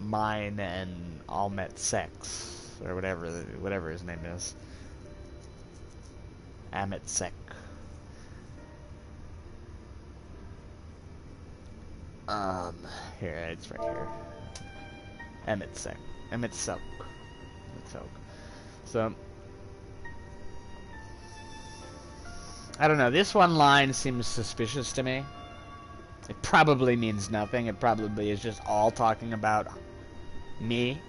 mine and Almet Sex, or whatever his name is. Amit Sek. Here, it's right here. Emmett Sek. Emmett Soak. So, I don't know. This one line seems suspicious to me. It probably means nothing. It probably is just all talking about me.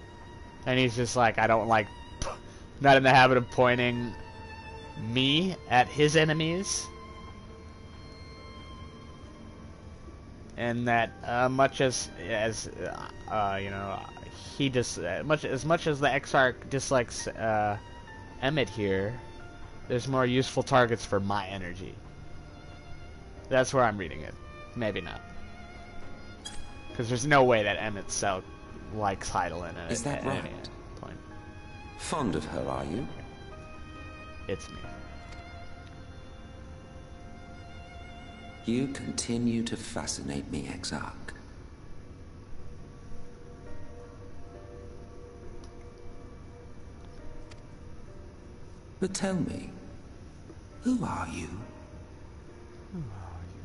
And he's just like, I don't like, not in the habit of pointing me at his enemies. And that much as you know, he just as much as the Exarch dislikes Emmett here, there's more useful targets for my energy. That's where I'm reading it. Maybe not, because there's no way that Emmett Selk likes Heidelin at Is that any right? point. Fond of her, are you? It's me. You continue to fascinate me, Exarch. But tell me, who are you? Who are you?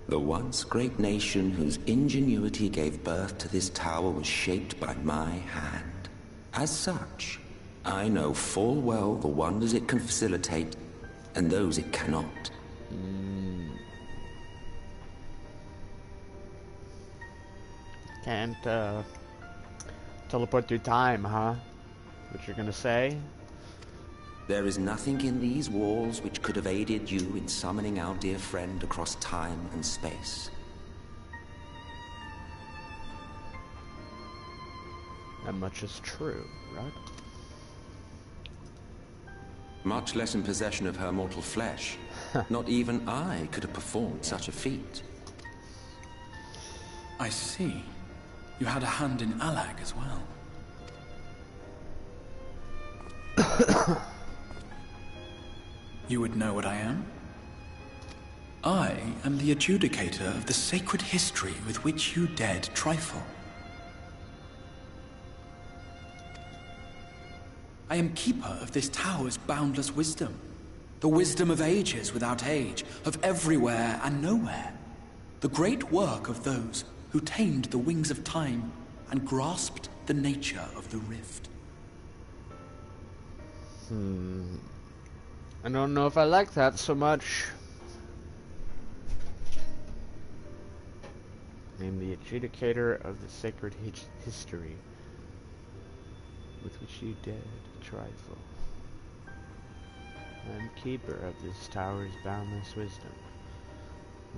The once great nation whose ingenuity gave birth to this tower was shaped by my hand. As such, I know full well the wonders it can facilitate and those it cannot. Can't teleport through time, huh? What you're gonna say? There is nothing in these walls which could have aided you in summoning our dear friend across time and space. And much is true, right? Much less in possession of her mortal flesh. Not even I could have performed such a feat. I see. You had a hand in Alag as well. You would know what I am? I am the adjudicator of the sacred history with which you dared trifle. I am keeper of this tower's boundless wisdom. The wisdom of ages without age, of everywhere and nowhere. The great work of those who tamed the wings of time and grasped the nature of the rift. I don't know if I like that so much. I am the adjudicator of the sacred history with which you dared trifle. I am keeper of this tower's boundless wisdom.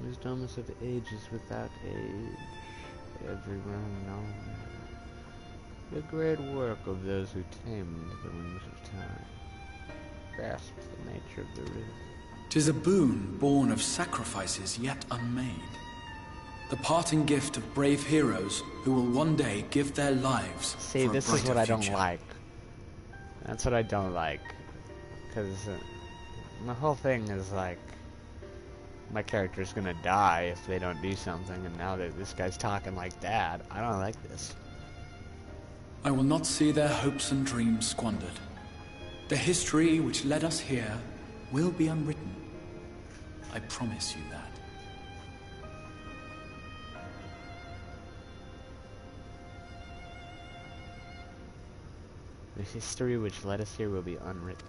Wisdoms of ages without age, everywhere and nowhere. The great work of those who tamed the wings of time, grasped the nature of the rift. 'Tis a boon born of sacrifices yet unmade. The parting gift of brave heroes who will one day give their lives See, for a this is what brighter I don't future. like. That's what I don't like. Because the whole thing is like, my character's gonna die if they don't do something, and now that this guy's talking like that, I don't like this. I will not see their hopes and dreams squandered. The history which led us here will be unwritten. I promise you that. The history which led us here will be unwritten.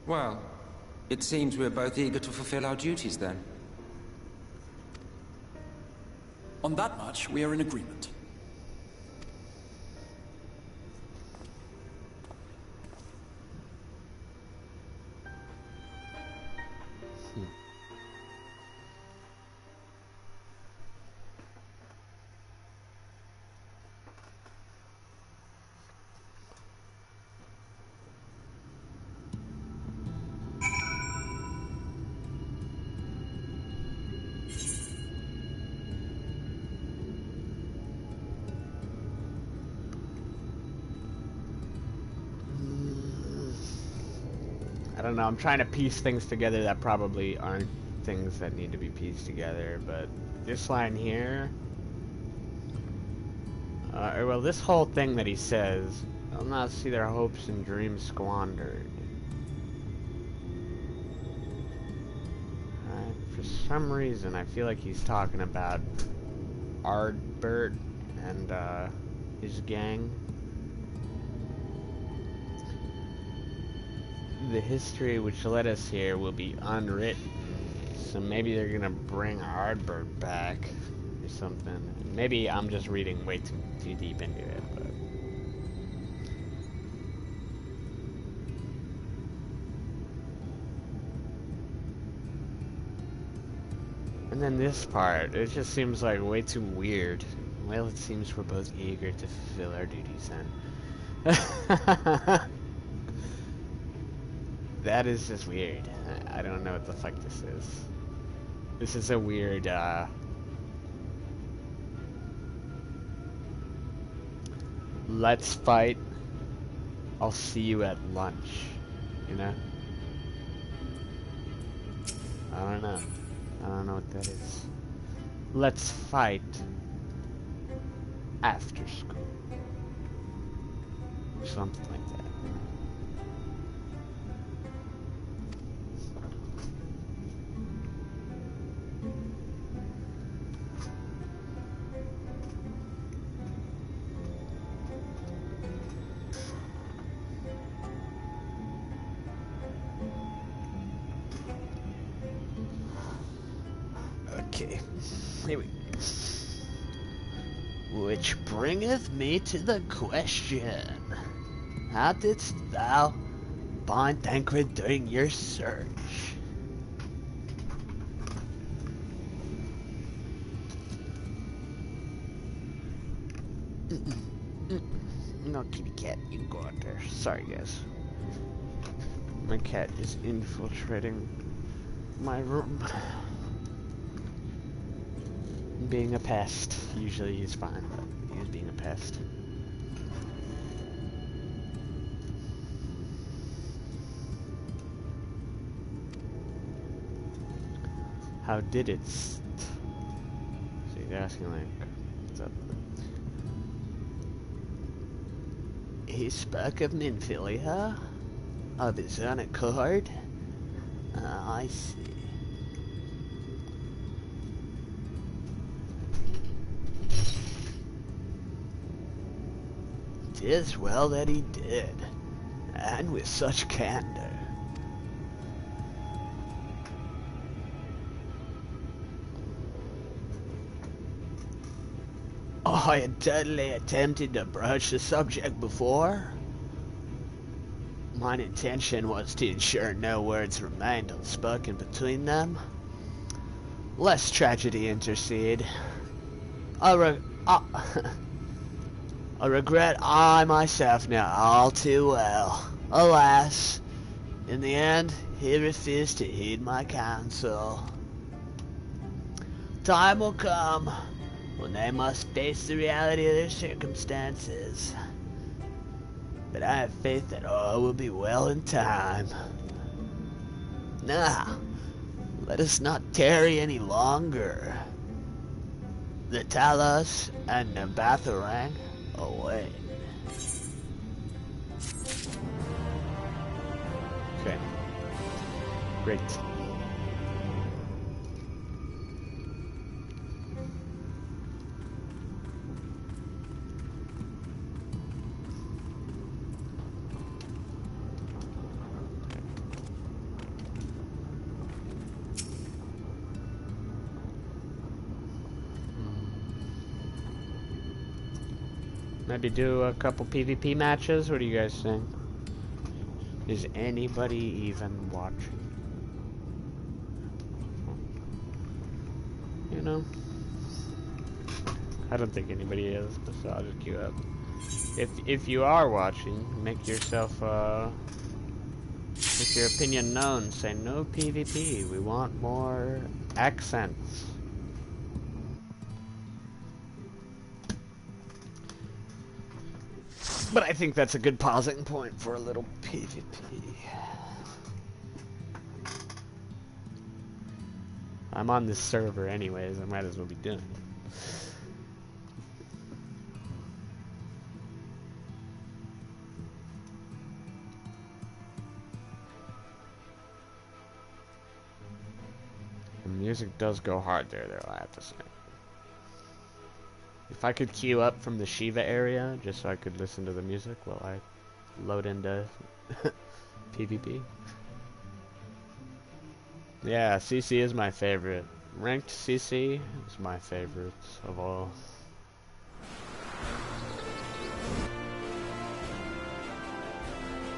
Well, it seems we're both eager to fulfill our duties then. On that much, we are in agreement. I don't know, I'm trying to piece things together that probably aren't things that need to be pieced together, but this line here, well, this whole thing that he says, I'll not see their hopes and dreams squandered. For some reason, I feel like he's talking about Ardbert and his gang. The history which led us here will be unwritten, so maybe they're gonna bring Ardbert back or something. Maybe I'm just reading way too deep into it, but and then this part, it just seems like way too weird. Well, it seems we're both eager to fulfill our duties then. That is just weird. I don't know what the fuck this is. This is a weird, let's fight. I'll see you at lunch. You know? I don't know. I don't know what that is. Let's fight after school. Something like that. Okay, here we go. Which bringeth me to the question. How didst thou find Thancred during your search? No, kitty cat, you can go out there. Sorry, guys. My cat is infiltrating my room. Being a pest. Usually he's fine, but he's being a pest. How did it? So he's asking like, what's up? He spoke of Minfilia, of his own accord. I see. 'Tis well that he did, and with such candor. I had totally attempted to broach the subject before. Mine intention was to ensure no words remained unspoken between them, lest tragedy intercede. I regret I myself know all too well. Alas, in the end, he refused to heed my counsel. Time will come when they must face the reality of their circumstances. But I have faith that all will be well in time. Now, let us not tarry any longer. The Talos and Nabatharang away. Okay. Great. Maybe do a couple PvP matches? What do you guys think? Is anybody even watching? You know? I don't think anybody is, so I'll just queue up. If you are watching, make yourself, make your opinion known. Say no PvP. We want more accents. But I think that's a good pausing point for a little PvP. I'm on this server anyways, I might as well be doing it. The music does go hard there, though, I have to say. If I could queue up from the Shiva area, just so I could listen to the music while I load into PvP. Yeah, CC is my favorite. Ranked CC is my favorite of all.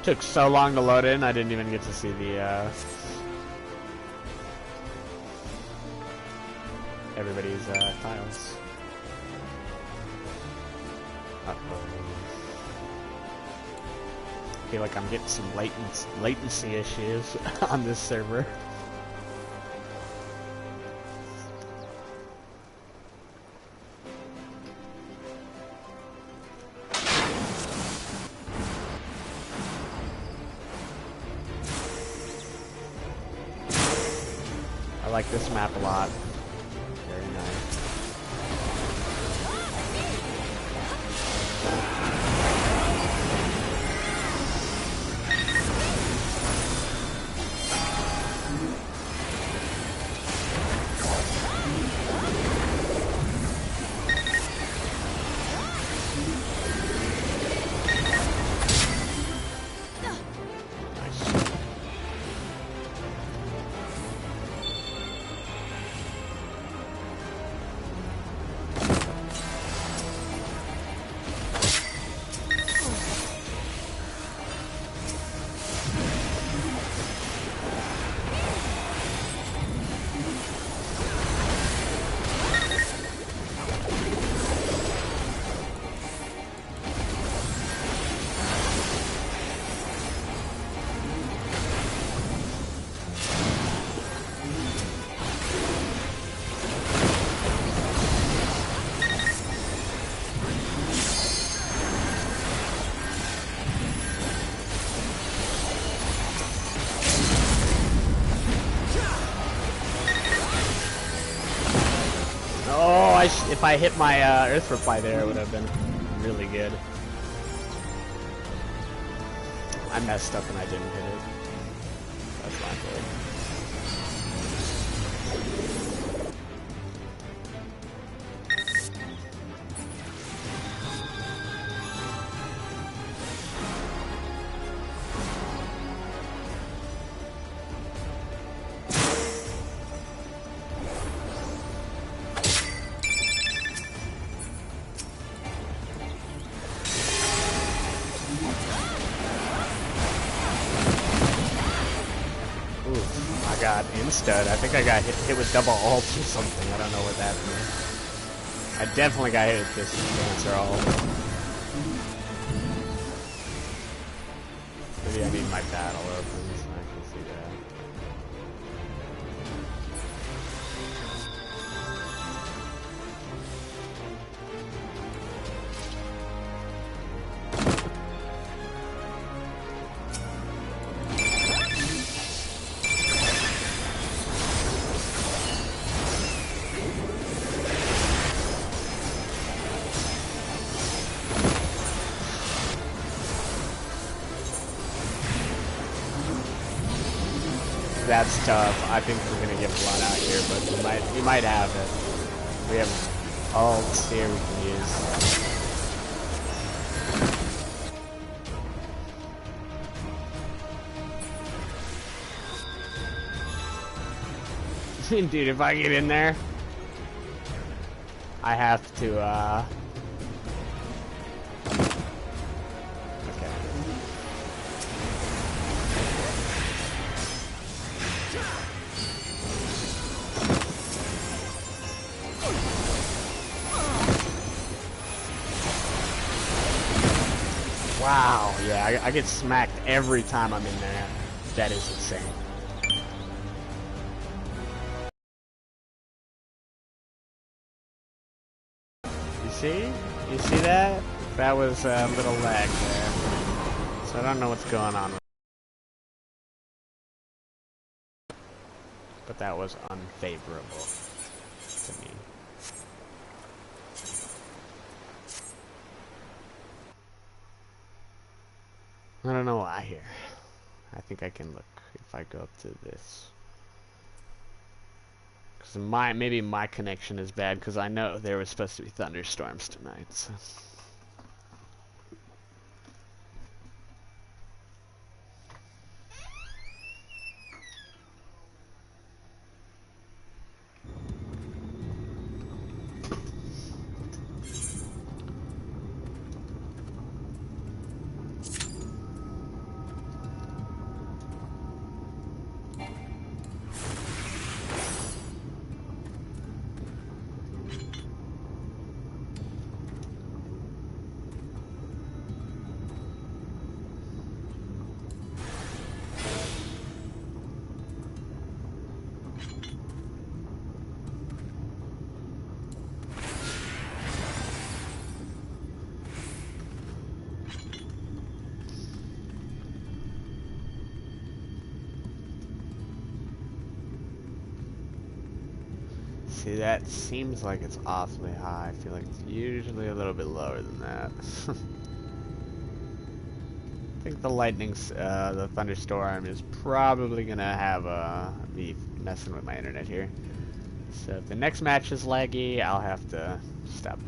Took so long to load in, I didn't even get to see the, everybody's, tiles. I feel like I'm getting some latency issues on this server. I like this map a lot. Very nice. if I hit my Earth Reply there, it would have been really good. I messed up and I didn't hit it. That's my fault. Instead, I think I got hit with double ult or something. I don't know what that means. I definitely got hit with this Dancer ult. Maybe I need my battle opens. I can see that. That's tough. I think we're gonna get blown out here, but we might have it. We have ults here we can use. Dude, if I get in there, I have to, okay. Wow, yeah, I get smacked every time I'm in there. That is insane. You see that? That was a little lag there. So I don't know what's going on. But that was unfavorable to me. I don't know why here. I think I can look if I go up to this. Because maybe my connection is bad because I know there was supposed to be thunderstorms tonight. So. See, that seems like it's awfully high. I feel like it's usually a little bit lower than that. I think the the thunderstorm is probably gonna have be messing with my internet here. So if the next match is laggy, I'll have to stop.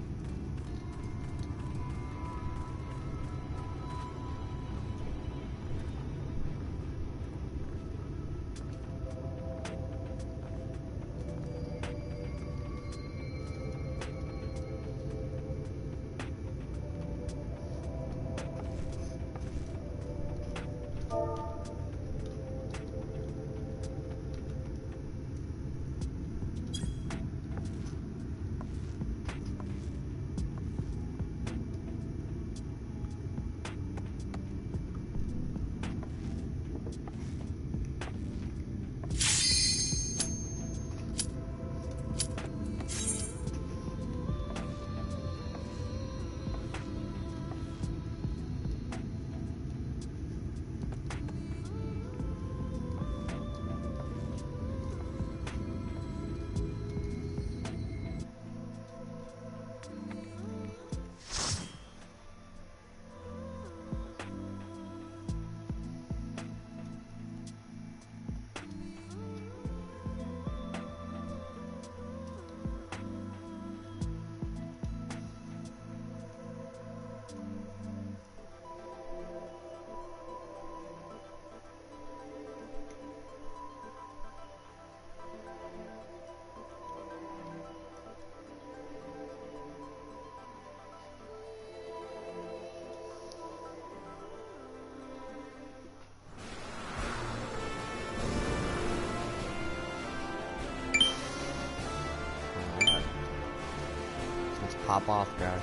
hop off, guys.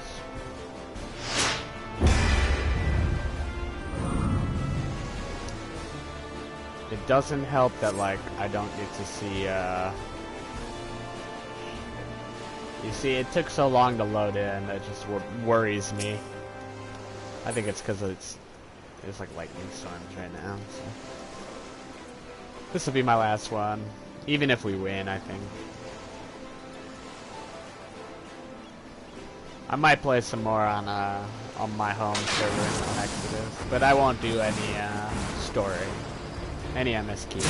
It doesn't help that, like, I don't get to see, You see, it took so long to load in, that just worries me. I think it's because it's like lightning storms right now, so. This will be my last one. Even if we win, I think. I might play some more on my home server on Exodus, but I won't do any story, any MSQ.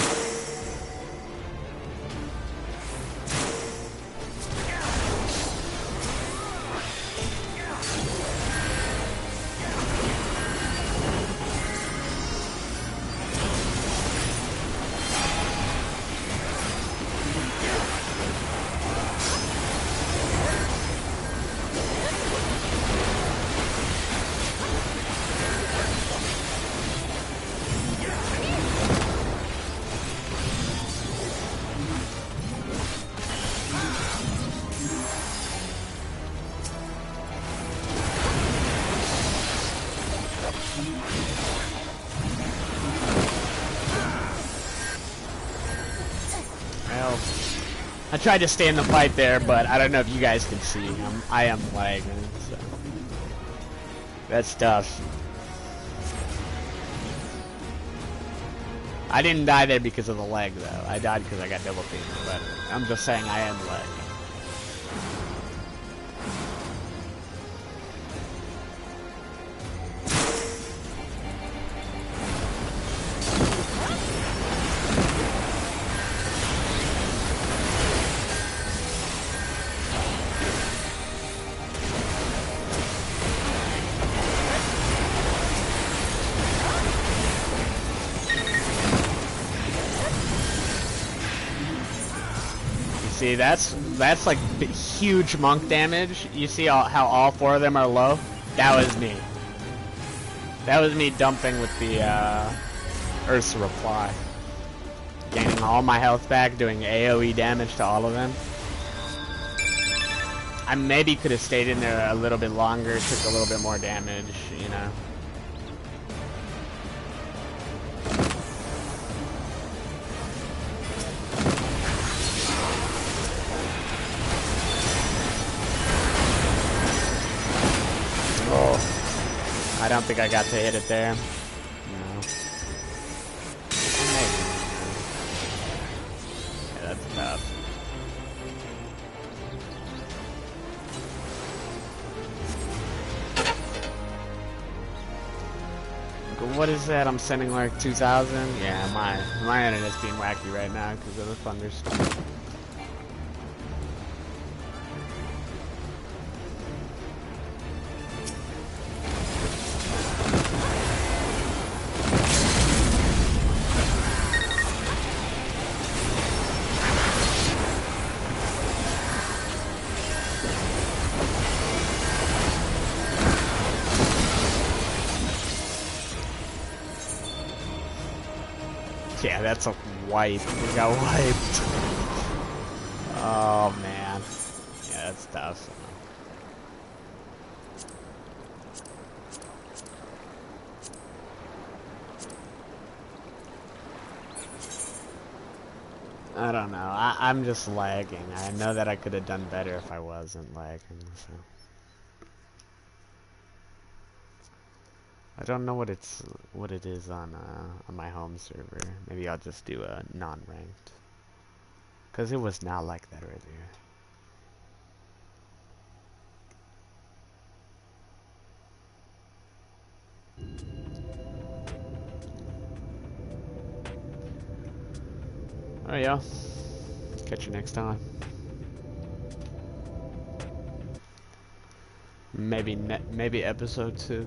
I tried to stay in the fight there, but I don't know if you guys can see. I am lagging, so that's tough. I didn't die there because of the lag, though. I died because I got double teamed, but I'm just saying I am lagging. See, that's like huge monk damage. You see how all four of them are low? That was me. That was me dumping with the Earth's Reply. Gaining all my health back, doing AoE damage to all of them. I maybe could have stayed in there a little bit longer, took a little bit more damage, you know. I don't think I got to hit it there. No. Yeah, that's tough. What is that? I'm sending like 2,000? Yeah, my internet's being wacky right now because of the thunderstorm. Yeah, that's a wipe. We got wiped. Oh man. Yeah, that's tough. I don't know. I'm just lagging. I know that I could have done better if I wasn't lagging, so. I don't know what it is on my home server. Maybe I'll just do a non-ranked, cause it was not like that earlier. Oh yeah. Catch you next time. Maybe episode 2.